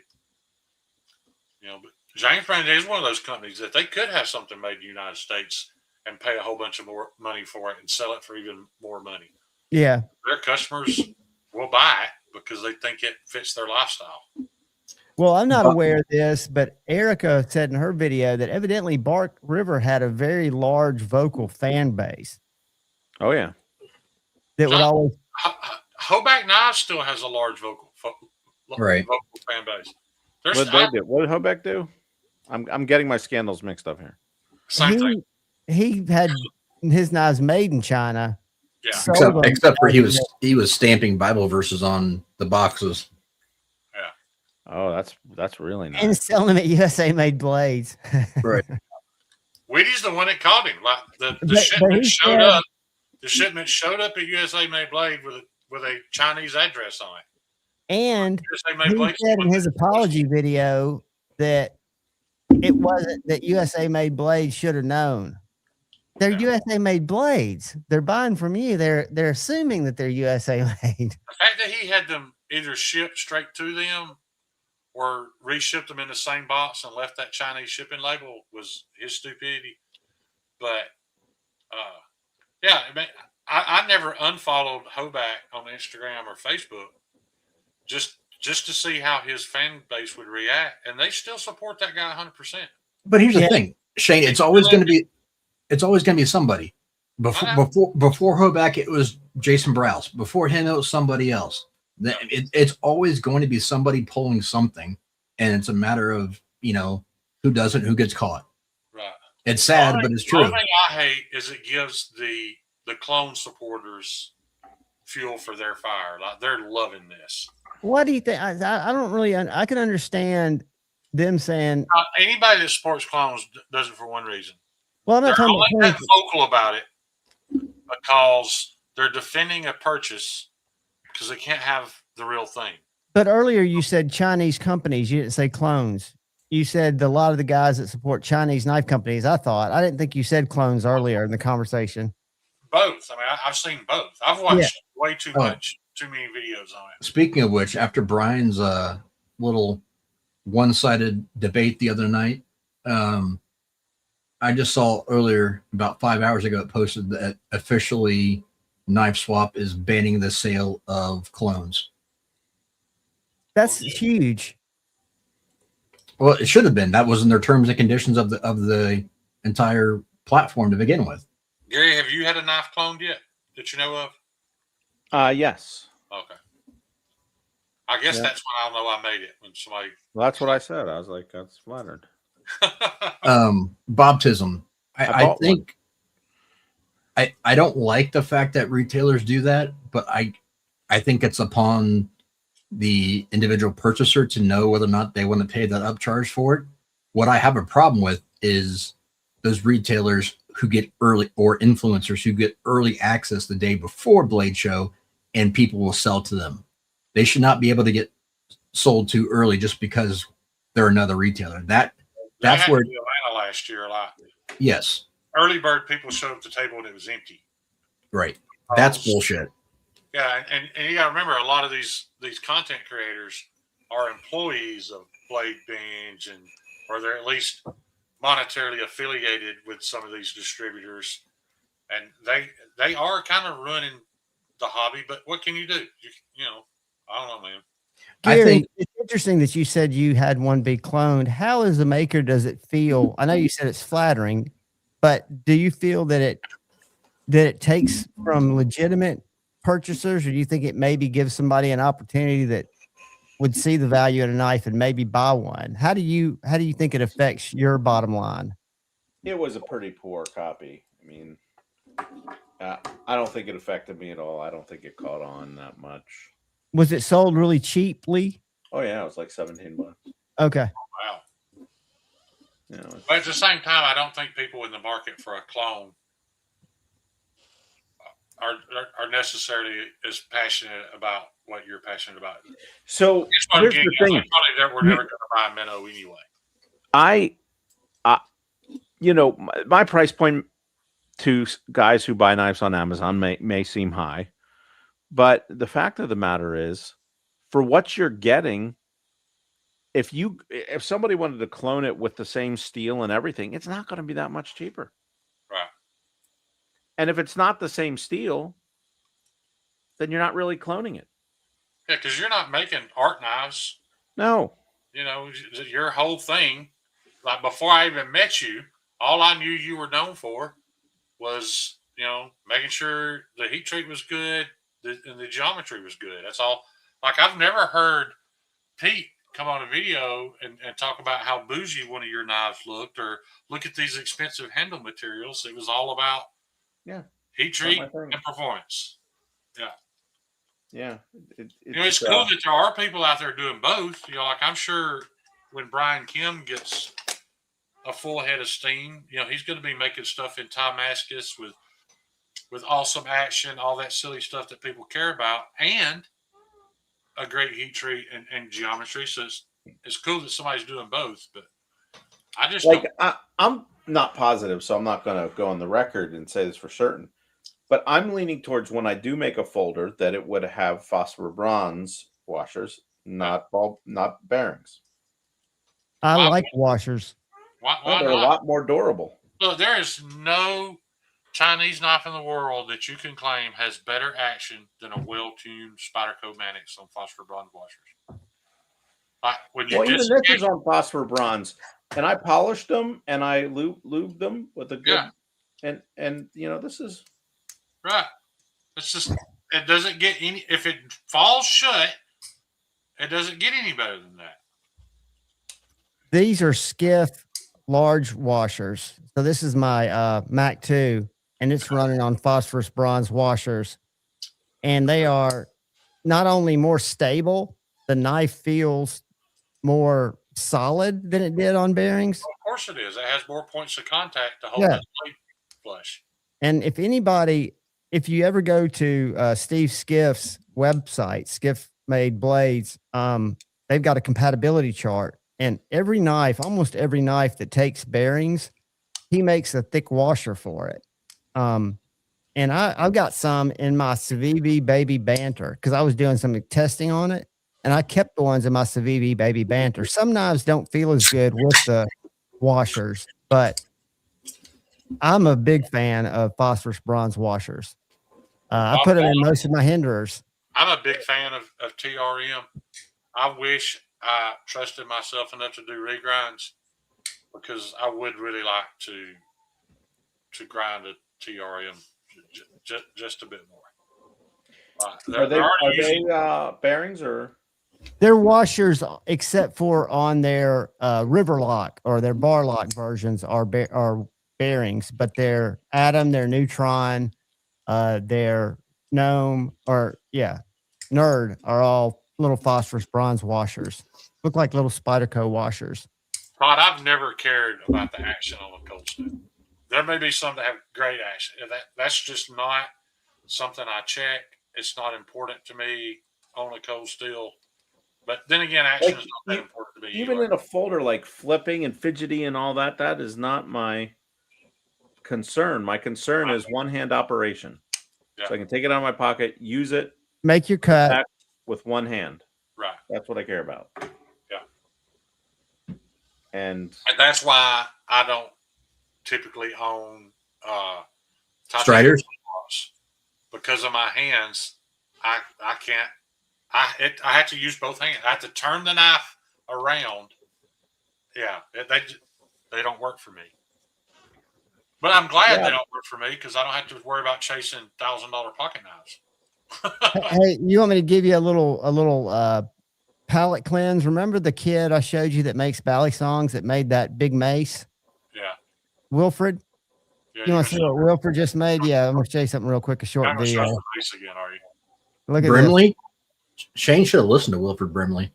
You know, but James Brand is one of those companies that they could have something made in the United States and pay a whole bunch of more money for it and sell it for even more money. Yeah. Their customers will buy it because they think it fits their lifestyle. Well, I'm not aware of this, but Erica said in her video that evidently Bark River had a very large vocal fan base. Oh, yeah. That would always. Hoback Knives still has a large vocal fan base. What they do? What did Hoback do? I'm getting my scandals mixed up here. Same thing. He had his knives made in China. Yeah. Except for he was stamping Bible verses on the boxes. Yeah. Oh, that's really nice. And selling them at USA Made Blades. Right. Wheaty's the one that caught him. Like the shipment showed up. The shipment showed up at USA Made Blade with a Chinese address on it. And he said in his apology video that it wasn't that USA Made Blades should have known. They're USA Made Blades. They're buying from you. They're assuming that they're USA Made. The fact that he had them either shipped straight to them or reshipped them in the same box and left that Chinese shipping label was his stupidity. But yeah, I mean, I never unfollowed Hoback on Instagram or Facebook just to see how his fan base would react, and they still support that guy 100%. But here's the thing, Shane. It's always going to be somebody. Before Hoback, it was Jason Browse. Before him, it was somebody else. It's always going to be somebody pulling something, and it's a matter of who doesn't, who gets caught. Right. It's sad, but it's true. The only thing I hate is it gives the clone supporters fuel for their fire. Like, they're loving this. What do you think? I don't really. I can understand them saying anybody that supports clones does it for one reason. Well, I'm not they're talking only that vocal about it because they're defending a purchase because they can't have the real thing. But earlier you said Chinese companies. You didn't say clones. You said a lot of the guys that support Chinese knife companies. I didn't think you said clones earlier in the conversation. Both. I mean, I've seen both. I've watched way too many videos on it. Speaking of which, after Brian's little one-sided debate the other night, I just saw earlier, about 5 hours ago, it posted that officially Knife Swap is banning the sale of clones. That's huge. Well, it should have been. That was in their terms and conditions of the entire platform to begin with. Gary, have you had a knife cloned yet that you know of? Yes. Okay. I guess Yeah. that's when I'll know I made it, when somebody. Well, that's what I said. I was like, that's flattered. Baptism. I bought think I don't like the fact that retailers do that, but I think it's upon the individual purchaser to know whether or not they want to pay that upcharge for it. What I have a problem with is those retailers who get early, or influencers who get early access the day before Blade Show, and people will sell to them. They should not be able to get sold too early just because they're another retailer. That's where Atlanta last year a lot. Yes. Early bird people showed up at the table and it was empty. Right. That's bullshit. Yeah, and you got to remember, a lot of these content creators are employees of Blade Binge, or they're at least monetarily affiliated with some of these distributors, and they are kind of running the hobby. But what can you do? You know, I don't know, man. Gary, I think it's interesting that you said you had one be cloned. How, as a maker, does it feel? I know you said it's flattering, but do you feel that it takes from legitimate purchasers, or do you think it maybe gives somebody an opportunity that would see the value in a knife and maybe buy one? How do you think it affects your bottom line? It was a pretty poor copy. I mean, I don't think it affected me at all. I don't think it caught on that much. Was it sold really cheaply? Oh yeah, it was like $17. Okay. Wow. You know, But at the same time, I don't think people in the market for a clone are necessarily as passionate about what you're passionate about. so here's the thing. We're never going to buy a Minnow anyway. I you know, my price point to guys who buy knives on Amazon may seem high, but the fact of the matter is, for what you're getting, if somebody wanted to clone it with the same steel and everything, it's not going to be that much cheaper. Right. And if it's not the same steel, then you're not really cloning it. Yeah, because you're not making art knives. No. You know, your whole thing, like before I even met you, all I knew you were known for was, you know, making sure the heat treat was good and the geometry was good. That's all. Like, I've never heard Pete come on a video and talk about how bougie one of your knives looked, or look at these expensive handle materials. It was all about heat treat and performance. Yeah. Yeah. You know, it's cool that there are people out there doing both. You know, like, I'm sure when Brian Kim gets a full head of steam, you know, he's going to be making stuff in Damascus with awesome action, all that silly stuff that people care about, and a great heat treat and geometry. So it's cool that somebody's doing both, but I just I'm not positive, so I'm not going to go on the record and say this for certain. But I'm leaning towards, when I do make a folder, that it would have phosphor bronze washers, not bearings. I like washers. Why they're not? a lot more durable. Look, there is no Chinese knife in the world that you can claim has better action than a well-tuned Spyderco Manix on phosphor bronze washers. Even this is on phosphor bronze, and I polished them and I lubed them with a good, and you know, this is right. It's just, it doesn't get any. If it falls shut, it doesn't get any better than that. These are Skiff large washers. So this is my Mac 2, and it's running on phosphorus bronze washers. And they are not only more stable, the knife feels more solid than it did on bearings. Of course it is. It has more points of contact to hold that blade flush. And if you ever go to Steve Skiff's website, Skiff Made Blades, they've got a compatibility chart. And almost every knife that takes bearings, he makes a thick washer for it. And I've got some in my Civivi Baby Banter because I was doing some testing on it, and I kept the ones in my Civivi Baby Banter. Some knives don't feel as good with the washers, but I'm a big fan of phosphorus bronze washers. I put them in most of my hinderers. I'm a big fan of TRM. I wish I trusted myself enough to do regrinds because I would really like to grind a TRM just a bit more. Are they using bearings or? They're washers, except for on their river lock or their bar lock versions are bearings, but their Atom, their Neutron, their Gnome, Nerd are all little phosphorus bronze washers. Look like little Spyderco washers. Todd, I've never cared about the action on a cold steel. There may be some that have great action. That's just not something I check. It's not important to me on a cold steel. But then again, action is not that important to me. Even in a folder, like flipping and fidgety and all that, that is not my concern. My concern is one-hand operation. Yeah. So I can take it out of my pocket, use it, make your cut with one hand. Right. That's what I care about. Yeah. And that's why I don't typically own Striders. Because of my hands. I can't. I have to use both hands. I have to turn the knife around. Yeah, they don't work for me. But I'm glad they don't work for me because I don't have to worry about chasing $1,000 pocket knives. Hey, you want me to give you a little palate cleanse? Remember the kid I showed you that makes bally songs that made that big mace? Yeah. Wilfred? Yeah, you want to see what Wilfred just made? Yeah, I'm going to show you something real quick, a short video. Show the mace again, are you? Look at Brimley? this. Shane should have listened to Wilfred Brimley.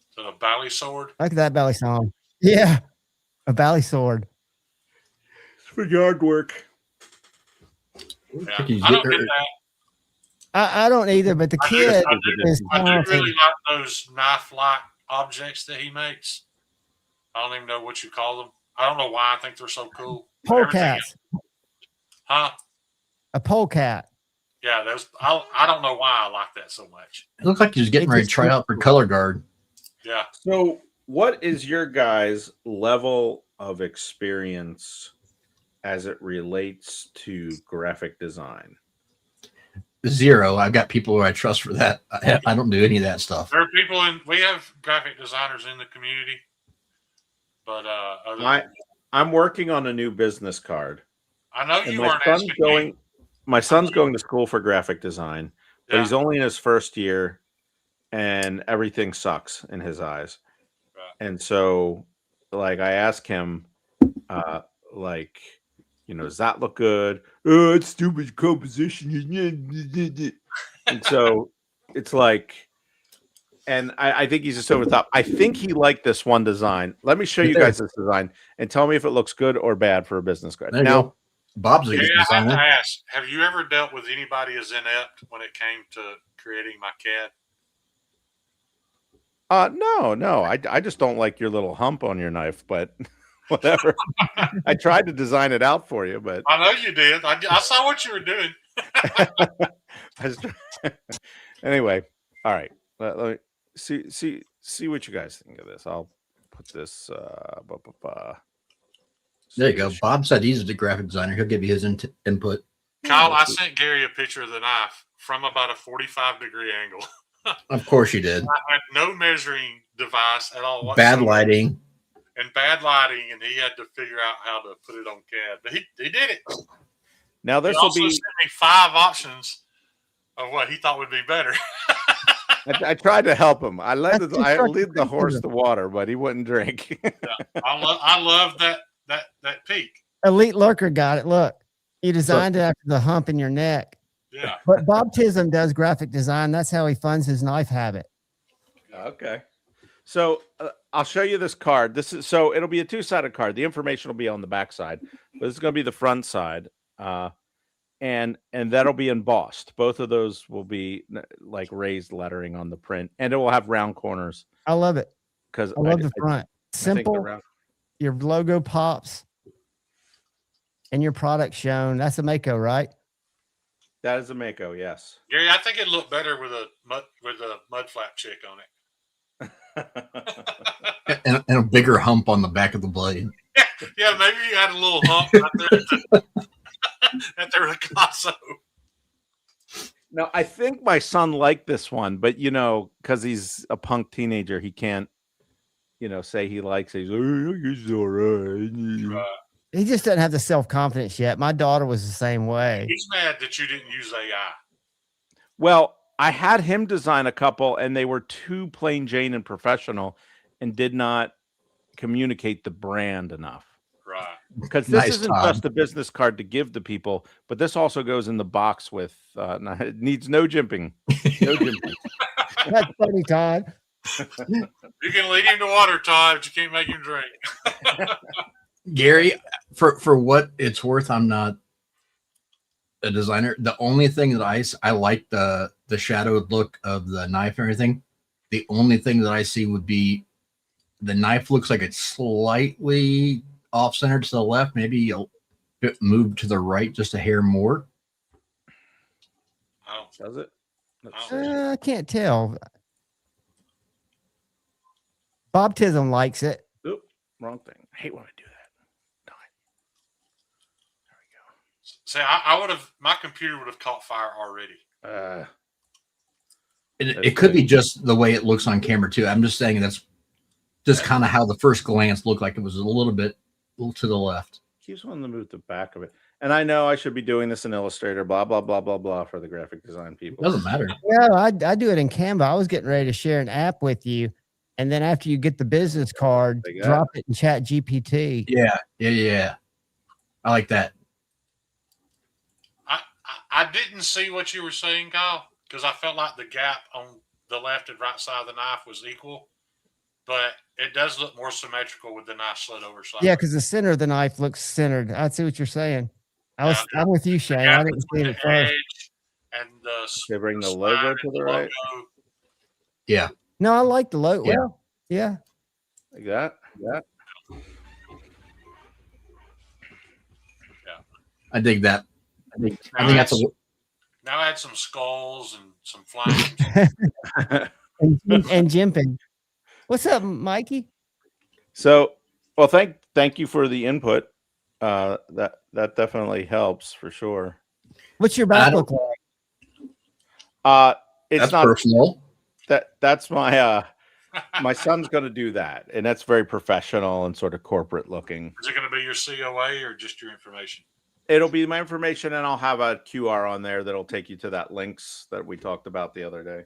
Is that a bally sword? Look at that bally song. Yeah, a bally sword. It's for yard work. Yeah. I don't get that. I don't either, but the kid is I do really like those knife-like objects that he makes. I don't even know what you call them. I don't know why I think they're so cool. Polecats. Huh? A polecat. Yeah, those. I don't know why I like that so much. It looked like he was getting ready to try out for color guard. Yeah. So, what is your guys' level of experience as it relates to graphic design? Zero. I've got people who I trust for that. I don't do any of that stuff. There are people we have graphic designers in the community, but I'm working on a new business card. I know you weren't asking me. My son's going to school for graphic design, but he's only in his first year, and everything sucks in his eyes. Right. And so, like, I ask him, does that look good? Oh, it's stupid composition. And so it's like, and I think he's just over the top. I think he liked this one design. Let me show you guys this design and tell me if it looks good or bad for a business card. Now, Bob's a good designer. I have to ask, have you ever dealt with anybody as inept when it came to creating my CAD? No. I just don't like your little hump on your knife, but whatever. I tried to design it out for you, but I know you did. I saw what you were doing. Anyway, all right. Let me see what you guys think of this. I'll put this. There you go. Bob said he's a graphic designer. He'll give you his input. Kyle, I sent Gary a picture of the knife from about a 45-degree angle. Of course you did. I had no measuring device at all. Bad lighting. And he had to figure out how to put it on CAD. But he did it. Now this will be sent me 5 options of what he thought would be better. I tried to help him. I led the horse to water, but he wouldn't drink. Yeah. I love that peak. Elite Lurker got it. Look, he designed it after the hump in your neck. Yeah. But Bob Tism does graphic design. That's how he funds his knife habit. Okay. So I'll show you this card. It'll be a 2-sided card. The information will be on the back side, but this is going to be the front side. And that'll be embossed. Both of those will be like raised lettering on the print, and it will have round corners. I love it because I love the front. Simple. Your logo pops, and your product shown. That's a Mako, right? That is a Mako, yes. Gary, I think it looked better with a mud flap chick on it. and a bigger hump on the back of the blade. Yeah, maybe you had a little hump right there at the Ricasso. Now, I think my son liked this one, but because he's a punk teenager, he can't, say he likes it. He's like, it's all right. He just doesn't have the self-confidence yet. My daughter was the same way. He's mad that you didn't use AI. Well, I had him design a couple, and they were too plain Jane and professional and did not communicate the brand enough. Right. Because this Nice, isn't Todd. just a business card to give to people, but this also goes in the box with, it needs no jimping. No jimping. That's funny, Todd. You can lead him to water, Todd, but you can't make him drink. Gary, for what it's worth, I'm not a designer. The only thing that I like the shadowed look of the knife and everything. The only thing that I see would be the knife looks like it's slightly off center to the left, maybe a bit moved to the right, just a hair more. Oh, Does it? I can't tell. Bob Tism likes it. Oop, wrong thing. I hate when I do that. see, I would have. My computer would have caught fire already. It could be just the way it looks on camera too. I'm just saying that's just kind of how the first glance looked like. It was a little to the left. Keeps wanting to move the back of it. And I know I should be doing this in Illustrator, blah, blah, blah, blah, blah, for the graphic design people. Doesn't matter. Yeah, I do it in Canva. I was getting ready to share an app with you. And then after you get the business card, Like that? drop it in Chat GPT. Yeah. I like that. I didn't see what you were saying, Kyle, because I felt like the gap on the left and right side of the knife was equal, but it does look more symmetrical with the knife slid over side. Yeah, because the center of the knife looks centered. I see what you're saying. I'm with you, Shane. I didn't see it at first. And the They bring the logo to the right. Yeah. No, I like the logo. Yeah. Well, yeah. Like that. Yeah. I dig that. I think that's Now add some skulls and some flames. and jimping. What's up, Mikey? So, well, thank you for the input. That definitely helps for sure. What's your back look like? It's that's not personal. That's my my son's going to do that, and that's very professional and sort of corporate looking. Is it going to be your COA or just your information? It'll be my information, and I'll have a QR on there that'll take you to that links that we talked about the other day. Okay.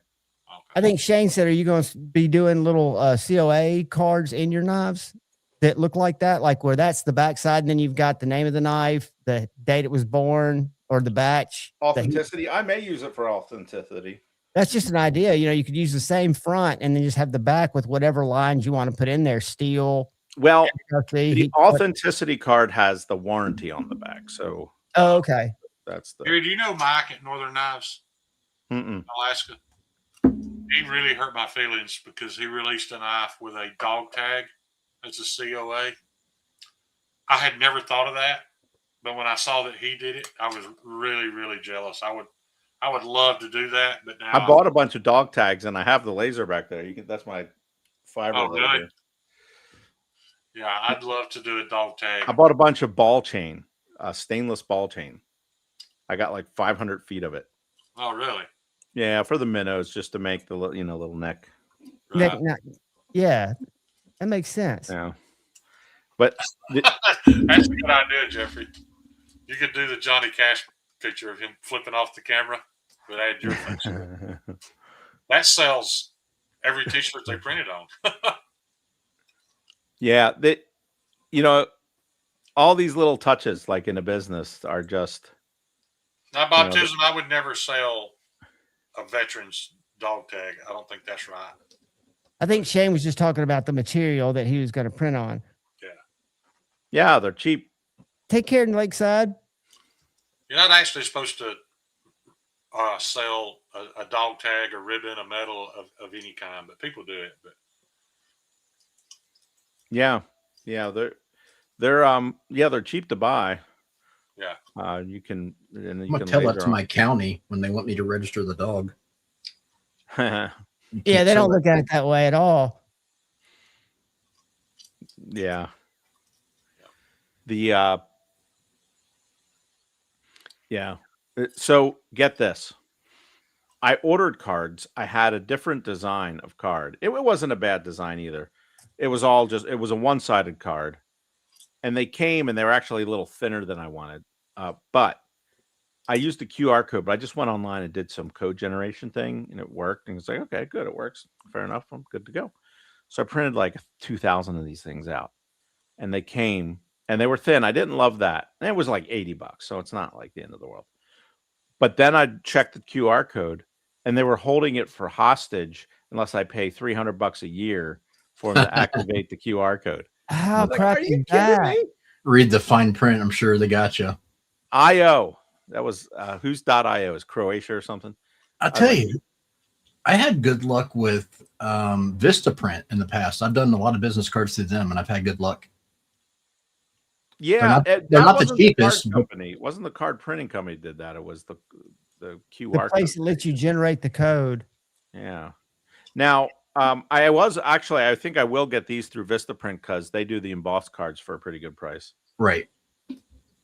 I think Shane said, are you going to be doing little COA cards in your knives that look like that? Like where that's the backside, and then you've got the name of the knife, the date it was born, or the batch. Authenticity. I may use it for authenticity. That's just an idea. You could use the same front and then just have the back with whatever lines you want to put in there. Steel. Well, HRT, the authenticity card has the warranty on the back, so Oh, okay. that's the. Gary, do you know Mike at Northern Knives, Alaska? He really hurt my feelings because he released a knife with a dog tag. That's a COA. I had never thought of that, but when I saw that he did it, I was really, really jealous. I would love to do that, but now I bought a bunch of dog tags, and I have the laser back there. That's my fiber. Oh, laser. really? Yeah, I'd love to do a dog tag. I bought a bunch of ball chain, stainless ball chain. I got like 500 feet of it. Oh, really? Yeah, for the minnows, just to make the little neck. Right. Yeah, that makes sense. Yeah, but That's a good idea, Jeffrey. You could do the Johnny Cash picture of him flipping off the camera, but add your face. That sells every T-shirt they printed on. yeah, all these little touches, like in a business, are just. Now, baptism, I would never sell a veteran's dog tag. I don't think that's right. I think Shane was just talking about the material that he was going to print on. Yeah, they're cheap. Take care in Lakeside. You're not actually supposed to sell a dog tag, a ribbon, a medal of any kind, but people do it. But Yeah, they're cheap to buy. yeah, You can. And I'm you gonna can tell that laser to on. my county when they want me to register the dog. Yeah, they don't look at it that way at all. Yeah. Yeah. So get this. I ordered cards. I had a different design of card. It wasn't a bad design either. It was all just, it was a one-sided card. And they came and they were actually a little thinner than I wanted. But I used the QR code, but I just went online and did some code generation thing and it worked. And it's like, okay, good. It works. Fair enough. I'm good to go. So I printed like 2,000 of these things out and they came and they were thin. I didn't love that. And it was like $80. So it's not like the end of the world. But then I checked the QR code and they were holding it for hostage unless I pay $300 a year for them to activate the QR code. How Like, crappy are you is kidding that? me? Read the fine print. I'm sure they got you. IO. That was who's .io is Croatia or something. I'll tell you, I had good luck with Vistaprint in the past. I've done a lot of business cards through them, and I've had good luck. Yeah, they're that not the wasn't cheapest, card but- company. It wasn't the card printing company did that. It was the The QR place that code. lets you generate the code. Yeah. Now, I think I will get these through Vistaprint because they do the embossed cards for a pretty good price. Right.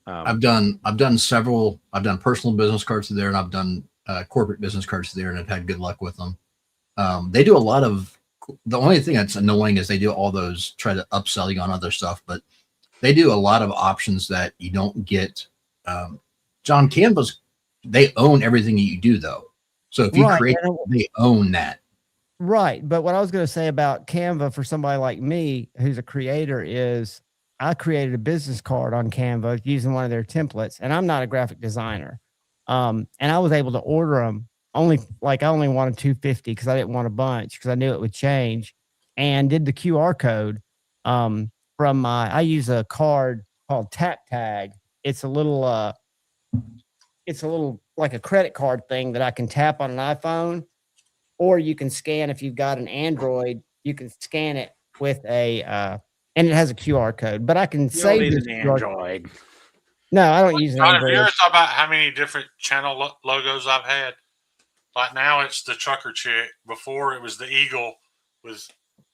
I've done several. I've done personal business cards through there, and I've done corporate business cards through there, and I've had good luck with them. They do a lot of. The only thing that's annoying is they do all those try to upsell you on other stuff, but they do a lot of options that you don't get. John, Canva's, they own everything that you do though. So if you create, they own that. Right. But what I was going to say about Canva for somebody like me who's a creator is I created a business card on Canva using one of their templates, and I'm not a graphic designer. And I was able to order them I only wanted 250 because I didn't want a bunch because I knew it would change, and did the QR code from I use a card called Tap Tag. It's a little like a credit card thing that I can tap on an iPhone, or you can scan if you've got an Android. You can scan it with a and it has a QR code. But I can save this an QR Android. No, I don't use an John, have you Android. ever thought about how many different channel logos I've had? Like now it's the trucker chick. Before it was the eagle with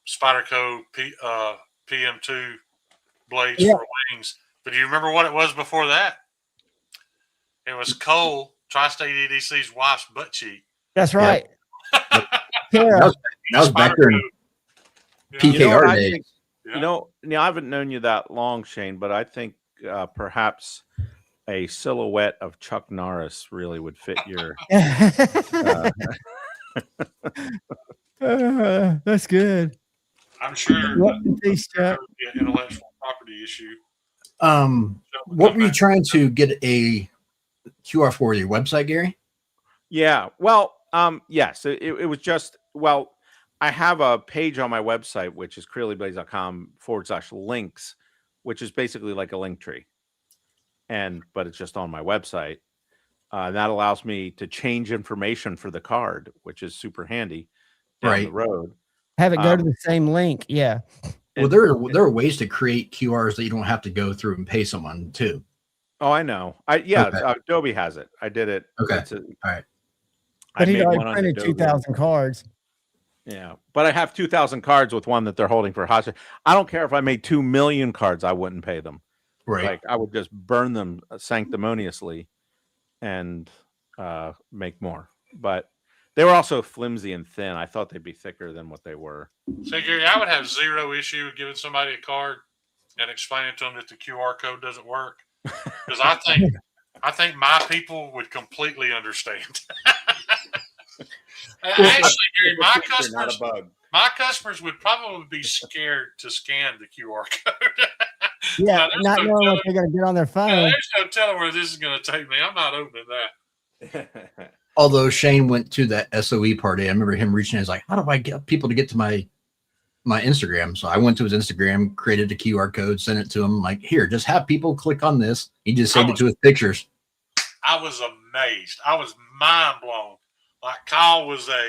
Spyderco PM2 blades for wings. But do you remember what it was before that? It was Cole, Tri-State EDC's wife's butt cheek. That's right. That was back during PKR days. Think, I haven't known you that long, Shane, but I think perhaps a silhouette of Chuck Norris really would fit your. That's good. I'm sure Peace, Chuck. an intellectual property issue. What were you trying to get a QR for your website, Gary? Yeah. Well, yes, it was just, I have a page on my website, which is clearlyblaze.com/links, which is basically like a link tree. But it's just on my website. That allows me to change information for the card, which is super handy down the road. Have it go to the same link. Yeah. Well, there are ways to create QRs that you don't have to go through and pay someone too. Oh, I know. Adobe has it. I did it. Okay. All right. But he already printed 2,000 cards. Yeah, but I have 2,000 cards with one that they're holding for hostage. I don't care if I made 2 million cards. I wouldn't pay them. Right. Like I would just burn them sanctimoniously and make more. But they were also flimsy and thin. I thought they'd be thicker than what they were. So, Gary, I would have zero issue giving somebody a card and explaining to them that the QR code doesn't work. Because I think my people would completely understand. Actually, Gary, my customers would probably be scared to scan the QR code. Yeah, not knowing what they're going to get on their phone. There's no telling where this is going to take me. I'm not opening that. Although Shane went to that SOE party, I remember him reaching out. He's like, how do I get people to get to my Instagram? So I went to his Instagram, created a QR code, sent it to him. Like, here, just have people click on this. He just saved it to his pictures. I was amazed. I was mind blown. Like Kyle was a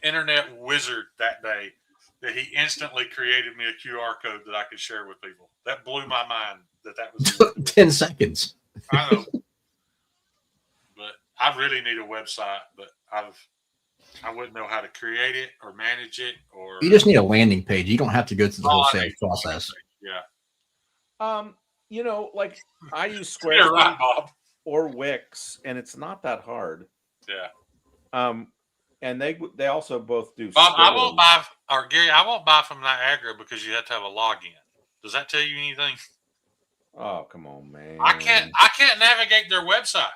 internet wizard that day that he instantly created me a QR code that I could share with people. That blew my mind that was 10 seconds. I know. But I really need a website, but I wouldn't know how to create it or manage it or you just need a landing page. You don't have to go through the whole sales process. Yeah. Like I use Squarespace or Wix, and it's not that hard. Yeah. And they also both do. Bob, I stores. won't buy, or Gary, I won't buy from Niagara because you have to have a login. Does that tell you anything? Oh, come on, man! I can't navigate their website.